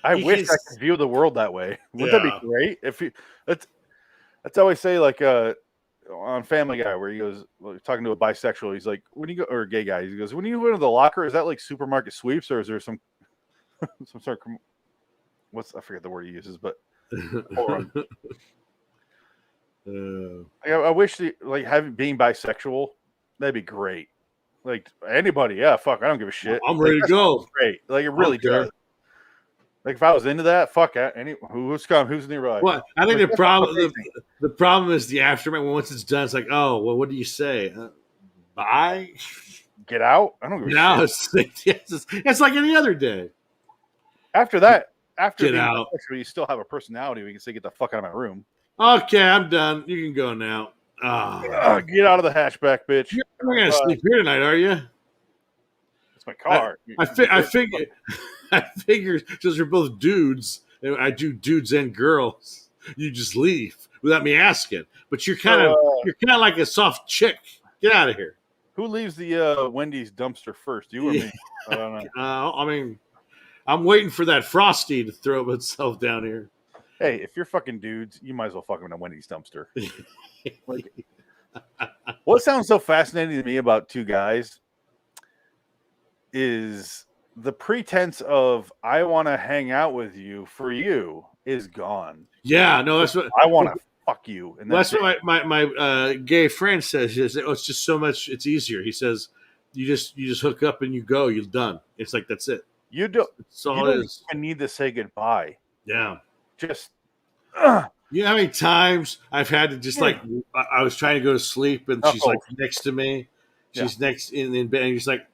I wish I could view the world that way. Wouldn't that be great? If you that's how I say like on Family Guy where he goes talking to a bisexual, he's like, when you go or a gay guy, he goes, when you go to the locker, is that like supermarket sweeps or is there some sort of I forget the word he uses, but I wish being bisexual, that'd be great. Like anybody, yeah, fuck, I don't give a shit. I'm ready to go. Great, like it really does. Like if I was into that, fuck who's nearby. Well, I think the problem is the aftermath. Once it's done, it's like, oh, well, what do you say? Bye. Get out. I don't give a shit. It's like any other day. After that, get out. You still have a personality. We can say, get the fuck out of my room. Okay, I'm done. You can go now. Get out of the hatchback, bitch. You're not gonna sleep here tonight, are you? It's my car. I figure since we're both dudes, and I do dudes and girls, you just leave without me asking. But you're kind of like a soft chick. Get out of here. Who leaves the Wendy's dumpster first? You or me? I don't know. I mean, I'm waiting for that Frosty to throw itself down here. Hey, if you're fucking dudes, you might as well fuck them in a Wendy's dumpster. What sounds so fascinating to me about two guys is the pretense of I want to hang out with you for you is gone. Yeah, no, that's what I want to fuck you. And that's what my gay friend says. He says, it's just so much. It's easier. He says, you just hook up and you go. You're done. It's like that's it. You don't even need to say goodbye. Yeah. Just You know how many times I've had to just like I was trying to go to sleep and she's like next to me. She's next in bed and she's like,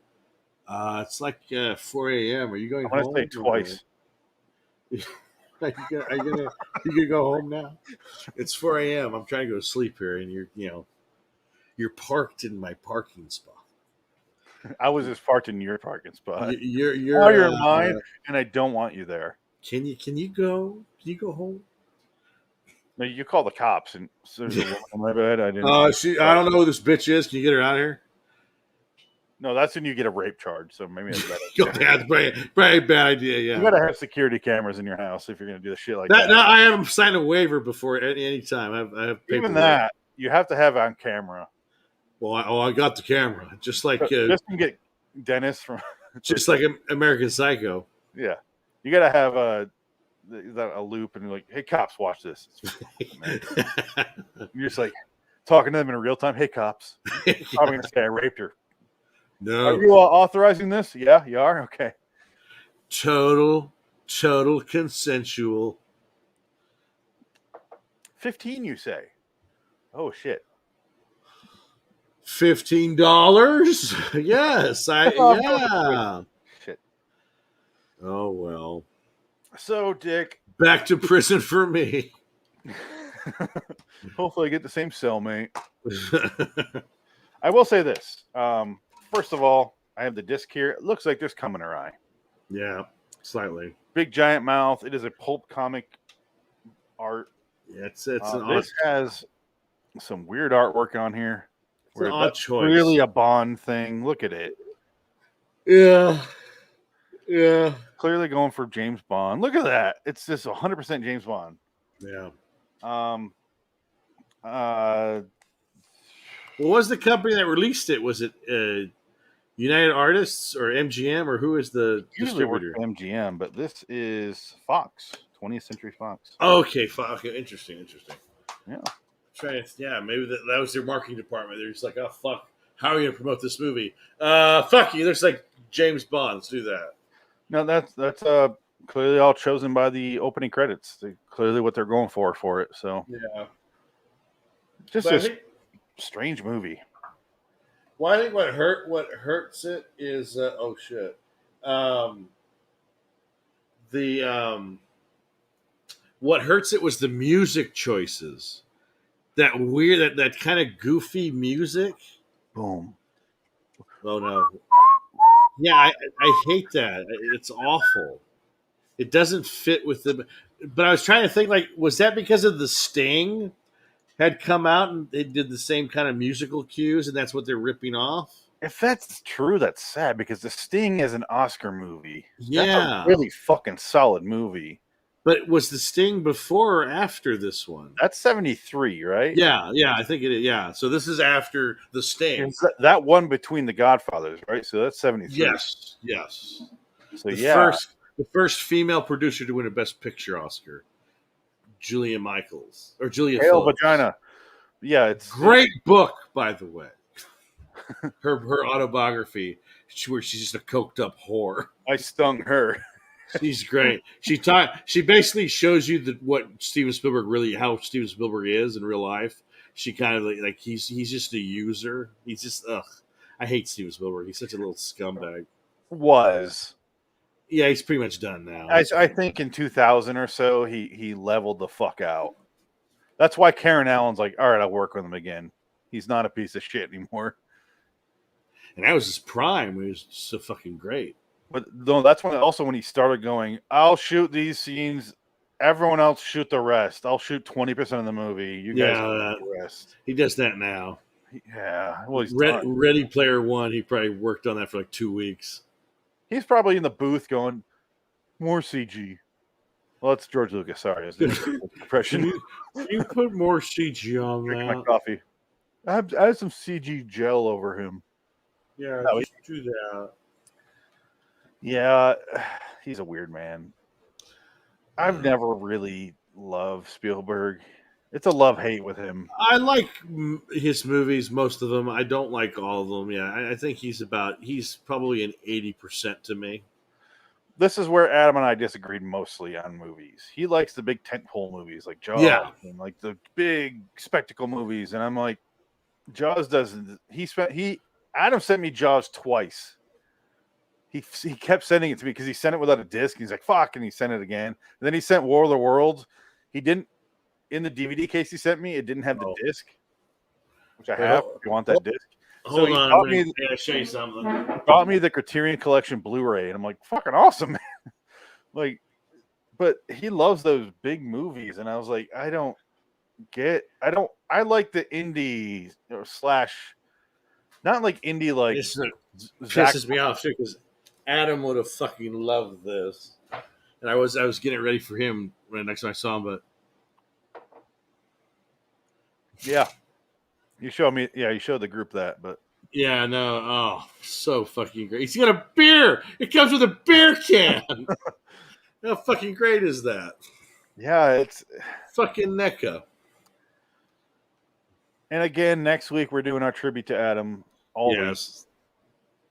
it's like 4 a.m. Are you going I'm home? gonna say twice. Are you gonna go home now? It's 4 a.m. I'm trying to go to sleep here, and you're parked in my parking spot. I was just parked in your parking spot. You're You're in mine, and I don't want you there. Can you go? Can you go home? No, you call the cops, and so there's a woman on my bed. I didn't. I don't know who this bitch is. Can you get her out of here? No, that's when you get a rape charge. So maybe that's That's very bad idea. Yeah, you gotta have security cameras in your house if you're gonna do shit like that. No, I haven't signed a waiver before any time. I have Even that you have to have on camera. Well, I got the camera, just like just to get Dennis from, just like American Psycho. Yeah, you gotta have a loop and like, hey cops, watch this. You're just like talking to them in real time. Hey cops, I'm gonna say I raped her. No. Are you authorizing this? Yeah, you are? Okay. Total consensual. 15, you say? Oh, shit. $15? Yes. Yeah. Shit. Oh, well. So, Dick. Back to prison for me. Hopefully I get the same cellmate. I will say this. First of all, I have the disc here. It looks like there's cum in her eye. Yeah, slightly. Big giant mouth. It is a pulp comic art. Yeah, it's an this has some weird artwork on here. It's an odd choice. Really a Bond thing. Look at it. Yeah. Clearly going for James Bond. Look at that. It's just 100% James Bond. Yeah. What was the company that released it? Was it United Artists or MGM, or who is the distributor? MGM, but this is Fox, 20th Century Fox. Okay, Fox. Okay, interesting. Yeah. Maybe that was their marketing department. They're just like, oh fuck, how are we gonna promote this movie? Fuck you. There's like James Bond. Let's do that. No, that's clearly all chosen by the opening credits. Clearly what they're going for it. So yeah, just a strange movie. Well, I think what hurts it is oh shit. What hurts it was the music choices. That weird, that kind of goofy music. Boom. Oh no. Yeah, I hate that. It's awful. It doesn't fit with the. But I was trying to think, like, was that because of the Sting had come out and they did the same kind of musical cues, and that's what they're ripping off? If that's true, that's sad because The Sting is an Oscar movie. Yeah, that's a really fucking solid movie. But was the Sting before or after this one? That's 73, right? Yeah, I think it is. Yeah, so this is after the Sting. It's that one between the Godfathers, right? So that's 73. Yes. So the first female producer to win a Best Picture Oscar, Julia Michaels or Julia Hail Phillips. Vagina. Yeah, it's great book, by the way. her autobiography, where she's just a coked up whore. I stung her. She's great. She basically shows you how Steven Spielberg is in real life. She kind of like he's just a user. He's just I hate Steven Spielberg. He's such a little scumbag. Yeah, he's pretty much done now. I think in 2000 or so he leveled the fuck out. That's why Karen Allen's like, all right, I'll work with him again. He's not a piece of shit anymore. And that was his prime. He was so fucking great. But no, that's when he started going, I'll shoot these scenes. Everyone else shoot the rest. I'll shoot 20% of the movie. You guys shoot the rest. He does that now. Yeah. Well, he's Ready Player One. He probably worked on that for like 2 weeks. He's probably in the booth going, more CG. Well, it's George Lucas. Sorry. Can you put more CG on that? My coffee. I have some CG gel over him. Yeah, do that. Yeah, he's a weird man. I've never really loved Spielberg. It's a love-hate with him. I like his movies, most of them. I don't like all of them. Yeah, I think he's probably an 80% to me. this is where Adam and I disagreed mostly on movies. He likes the big tentpole movies like Jaws Yeah. and like the big spectacle movies, and I'm like, Jaws doesn't. Adam sent me Jaws twice. He kept sending it to me because he sent it without a disc. He's like, fuck, and he sent it again. And then he sent War of the Worlds. He didn't, in the DVD case he sent me, it didn't have the disc, which I have. If you want that disc. Hold on, I'm going to show you something. Bought me the Criterion Collection Blu-ray, and I'm like, fucking awesome, man. Like, but he loves those big movies, and I was like, I like the indie / not like indie like This pisses me off too because Adam would have fucking loved this, and I was getting ready for him when next time I saw him, but yeah, you showed the group that, but yeah, no, oh, so fucking great. He's got a beer. It comes with a beer can. How fucking great is that? Yeah, it's fucking NECA. And again, next week we're doing our tribute to Adam. Always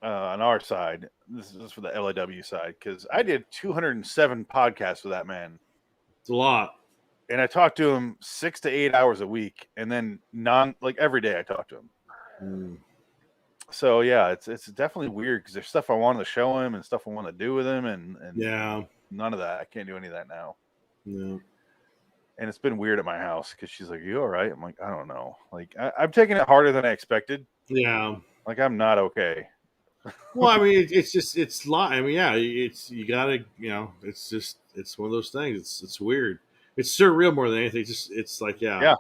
on our side. This is for the LAW side because I did 207 podcasts with that man. It's a lot. And I talked to him 6 to 8 hours a week, and then every day I talked to him. So yeah, it's definitely weird because there's stuff I wanted to show him and stuff I want to do with him, and yeah, none of that. I can't do any of that now. No. And it's been weird at my house because she's like, "You all right?" I'm like, "I don't know." Like I'm taking it harder than I expected. Yeah. Like I'm not okay. Well, I mean, it's lot. I mean, yeah, you gotta, it's one of those things. It's weird. It's surreal more than anything. It's like, yeah.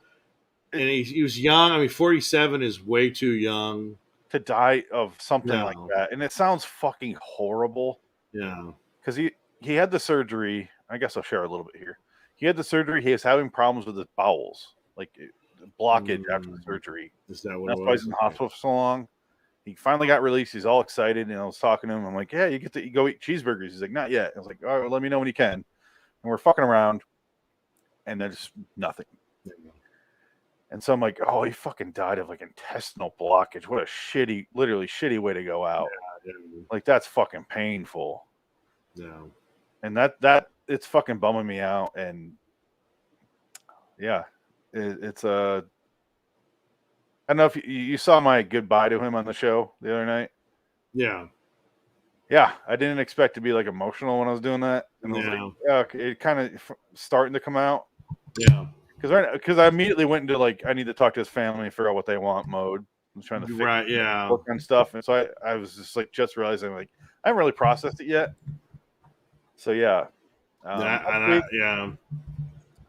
And he was young. I mean, 47 is way too young to die of something like that. And it sounds fucking horrible. Yeah. Because he had the surgery. I guess I'll share a little bit here. He had the surgery. He was having problems with his bowels, like blockage after the surgery. Is that what That's it why was? he's in the hospital for so long. He finally got released. He's all excited. And I was talking to him. I'm like, yeah, you get to go eat cheeseburgers. He's like, not yet. I was like, all right, well, let me know when you can. And we're fucking around. And there's nothing. And so I'm like, oh, he fucking died of like intestinal blockage. What a literally shitty way to go out. Yeah, like that's fucking painful. Yeah. And that it's fucking bumming me out. And yeah, it's I don't know if you saw my goodbye to him on the show the other night. Yeah. Yeah, I didn't expect to be like emotional when I was doing that. And I was like, yeah, it kind of starting to come out. Yeah. Because I immediately went into like I need to talk to his family and figure out what they want mode. I'm trying to work on stuff, and so I was just realizing like I haven't really processed it yet. So yeah,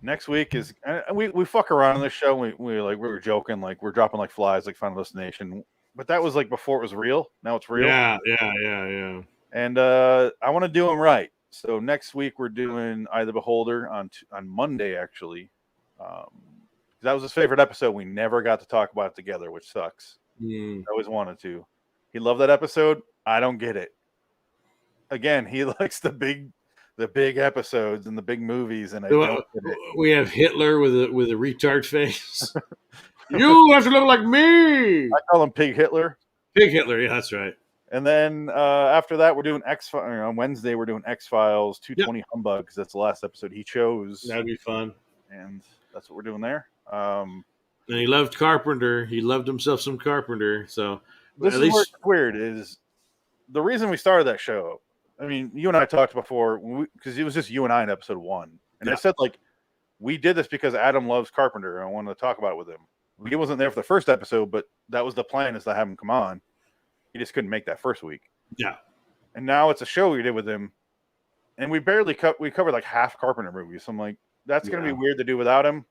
next week is we fuck around on this show. We were joking like we're dropping like flies like Final Destination, but that was like before it was real. Now it's real. Yeah. And I want to do them right. So next week we're doing Eye of the Beholder on Monday actually. That was his favorite episode. We never got to talk about it together, which sucks. I always wanted to. He loved that episode. I don't get it. Again, he likes the big episodes and the big movies, and I don't get it. We have Hitler with a retard face. You have to look like me. I call him Pig Hitler. Pig Hitler, yeah, that's right. And then after that, we're doing X-Files. On Wednesday, we're doing X-Files 220 Humbug because that's the last episode he chose. That'd be fun. And that's what we're doing there. And he loved Carpenter. He loved himself some Carpenter. So this is where it's weird is the reason we started that show. I mean, you and I talked before because it was just you and I in episode 1. And I said, like, we did this because Adam loves Carpenter and I wanted to talk about it with him. He wasn't there for the first episode, but that was the plan is to have him come on. He just couldn't make that first week. Yeah. And now it's a show we did with him. And we barely covered like half Carpenter movies. So I'm like, that's going to be weird to do without him.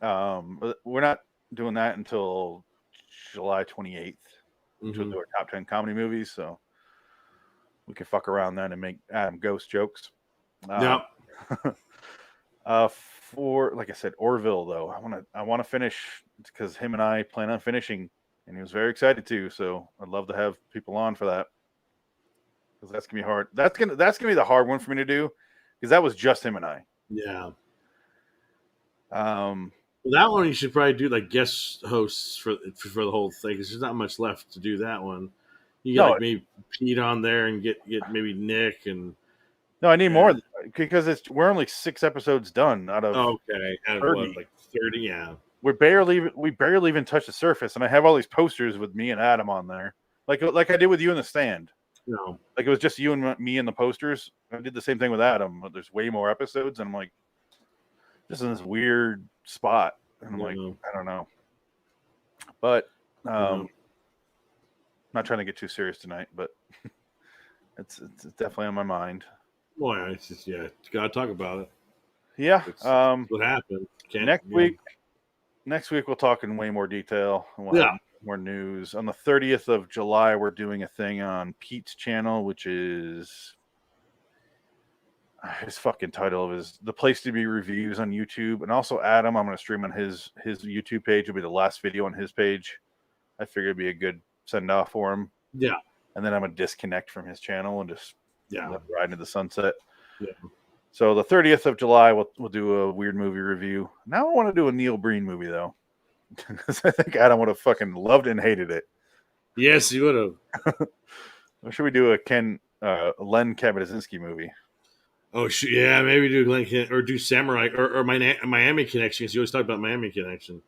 But we're not doing that until July 28th, which we'll do our top 10 comedy movies. So we can fuck around then and make Adam ghost jokes. For like I said, Orville though, I want to finish because him and I plan on finishing, and he was very excited too. So I'd love to have people on for that because that's gonna be hard. That's gonna be the hard one for me to do because that was just him and I. Yeah. That one you should probably do like guest hosts for the whole thing because there's not much left to do that one. You got like maybe Pete on there and get maybe Nick and No, I need more because we're only 6 episodes done out of Okay, out of 30. what, like 30? Yeah. We barely even touched the surface, and I have all these posters with me and Adam on there, like I did with you in the stand. No. Like it was just you and me in the posters. I did the same thing with Adam, but there's way more episodes, and I'm like, just in this weird spot, and I'm like, I don't know. But not trying to get too serious tonight, but it's definitely on my mind. Well, it's just gotta talk about it. Yeah. It's what happened. Next week we'll talk in way more detail. And we'll have more news. On the 30th of July, we're doing a thing on Pete's channel, which is his fucking title is The Place to Be Reviews on YouTube. And also Adam, I'm going to stream on his YouTube page. It'll be the last video on his page. I figured it'd be a good send off for him. Yeah. And then I'm going to disconnect from his channel and just ride into the sunset. Yeah. So the 30th of July, we'll do a weird movie review. Now I want to do a Neil Breen movie, though. Because I think Adam would have fucking loved and hated it. Yes, he would have. Or should we do a Len Kabaczynski movie? Oh, yeah, maybe do Glenn or do Samurai or Miami Connection, because you always talk about Miami Connection.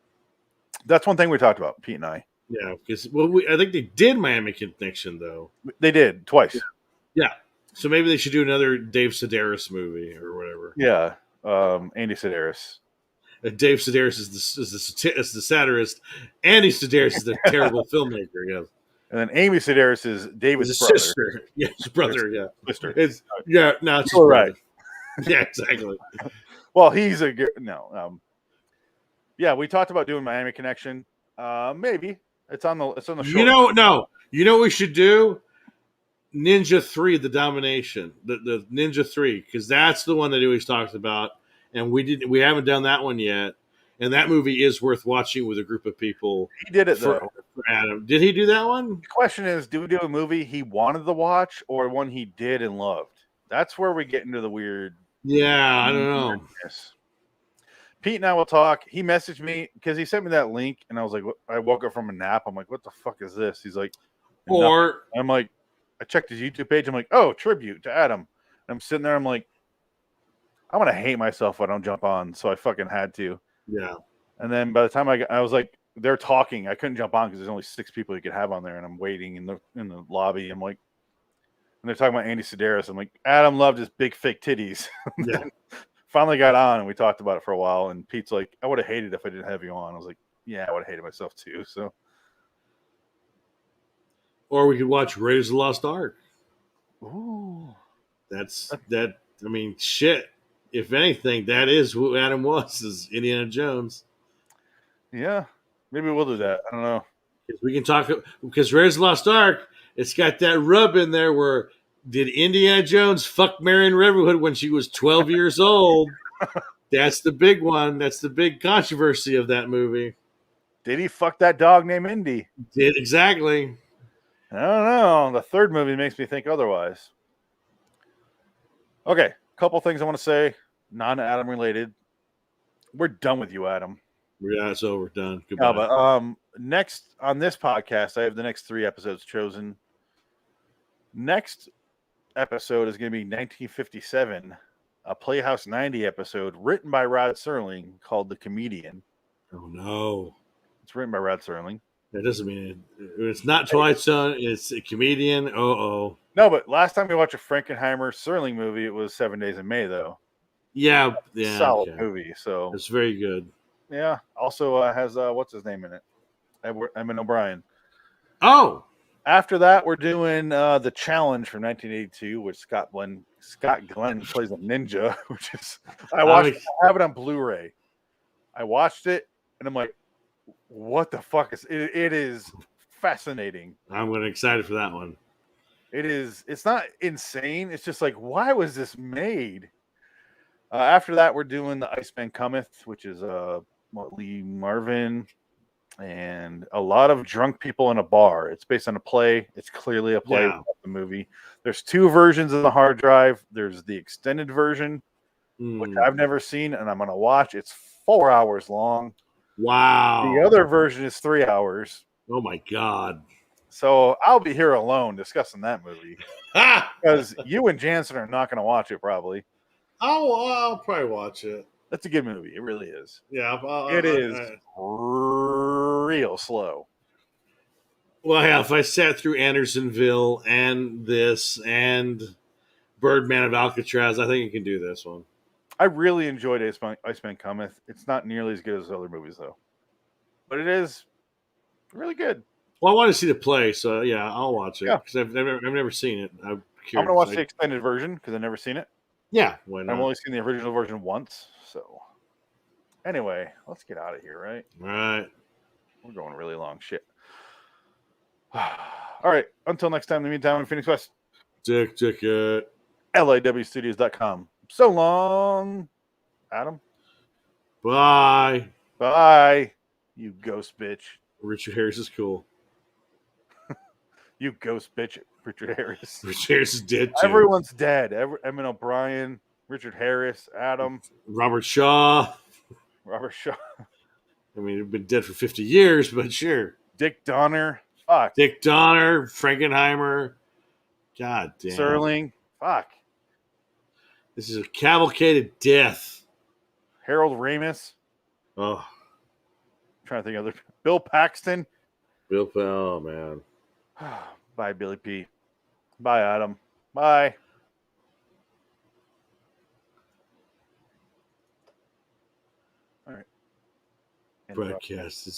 That's one thing we talked about, Pete and I. Yeah, because I think they did Miami Connection, though. They did, twice. Yeah. So maybe they should do another Dave Sedaris movie or whatever. Yeah, Andy Sedaris. Dave Sedaris is the satirist. Andy Sedaris is the terrible filmmaker. Yeah, and then Amy Sedaris is David's brother. Sister. Yeah, his brother. Yeah, sister. It's no, it's all right. Yeah, exactly. Well, he's a no. Yeah, we talked about doing Miami Connection. Maybe it's on the short. You know what we should do? Ninja 3, The Domination, the Ninja 3, because that's the one that he always talks about, and we haven't done that one yet, and that movie is worth watching with a group of people. He did it though. For Adam, did he do that one? The question is, do we do a movie he wanted to watch or one he did and loved? That's where we get into the weird. Yeah, I don't know. Pete and I will talk. He messaged me because he sent me that link, and I was like, I woke up from a nap. I'm like, what the fuck is this? He's like, I'm like. I checked his YouTube page. I'm like, oh, tribute to Adam. And I'm sitting there. I'm like, I'm going to hate myself if I don't jump on. So I fucking had to. Yeah. And then by the time I was like, they're talking. I couldn't jump on because there's only 6 people you could have on there. And I'm waiting in the lobby. I'm like, and they're talking about Andy Sedaris. I'm like, Adam loved his big fake titties. Yeah. Finally got on and we talked about it for a while. And Pete's like, I would have hated if I didn't have you on. I was like, yeah, I would have hated myself too. So. Or we could watch Raiders of the Lost Ark. Ooh. That's that. I mean, shit. If anything, that is who Adam was, is Indiana Jones. Yeah. Maybe we'll do that. I don't know. Because we can talk, because Raiders of the Lost Ark, it's got that rub in there where did Indiana Jones fuck Marion Ravenwood when she was 12 years old? That's the big one. That's the big controversy of that movie. Did he fuck that dog named Indy? Did exactly. I don't know. The third movie makes me think otherwise. Okay, a couple things I want to say, non-Adam related. We're done with you, Adam. Yeah, it's over. Done. Goodbye. But next on this podcast, I have the next 3 episodes chosen. Next episode is going to be 1957, a Playhouse 90 episode written by Rod Serling called The Comedian. Oh, no. It's written by Rod Serling. That doesn't mean it's not Twilight Zone. It's a Comedian. Oh. No, but last time we watched a Frankenheimer Serling movie, it was 7 Days in May, though. Yeah. Solid movie. So it's very good. Yeah. Also has what's his name in it? Edmund O'Brien. Oh. After that, we're doing The Challenge from 1982, which Scott Glenn plays a ninja, which is I have it on Blu-ray. I watched it and I'm like, what the fuck is it? It is fascinating. I'm excited for that one. It's not insane. It's just like, why was this made? After that, we're doing The Iceman Cometh, which is Lee Marvin and a lot of drunk people in a bar. It's based on a play. It's clearly a play of the movie. There's 2 versions of the hard drive. There's the extended version, which I've never seen, and I'm going to watch. It's 4 hours long. Wow. The other version is 3 hours. Oh, my God. So I'll be here alone discussing that movie Ah! because you and Jansen are not going to watch it probably. I'll probably watch it. That's a good movie. It really is. Yeah, It is real slow. Well, yeah, if I sat through Andersonville and this and Birdman of Alcatraz, I think you can do this one. I really enjoyed Iceman Cometh. It's not nearly as good as other movies, though. But it is really good. Well, I want to see the play, so yeah, I'll watch it Yeah. because I've never seen it. I'm I'm curious. going to watch the extended version because I've never seen it. Yeah, why I've not? only seen the original version once. So, anyway, let's get out of here, right? All right. We're going really long. Shit. All right. Until next time, in the meantime, I'm Phoenix West. Ticket. LIWstudios.com. So long, Adam. Bye. Bye, you ghost bitch. Richard Harris is cool. You ghost bitch, Richard Harris. Richard Harris is dead too. Everyone's dead. Emmett O'Brien, Richard Harris, Adam, Robert Shaw. Robert Shaw, I mean, they've been dead for 50 years, but sure. Dick Donner. Fuck. Dick Donner, Frankenheimer. God damn. Serling. Fuck. This is a cavalcade of death. Harold Ramis. Oh, I'm trying to think of other. Bill Paxton. oh man. Bye, Billy P. Bye, Adam. Bye. All right. Broadcast is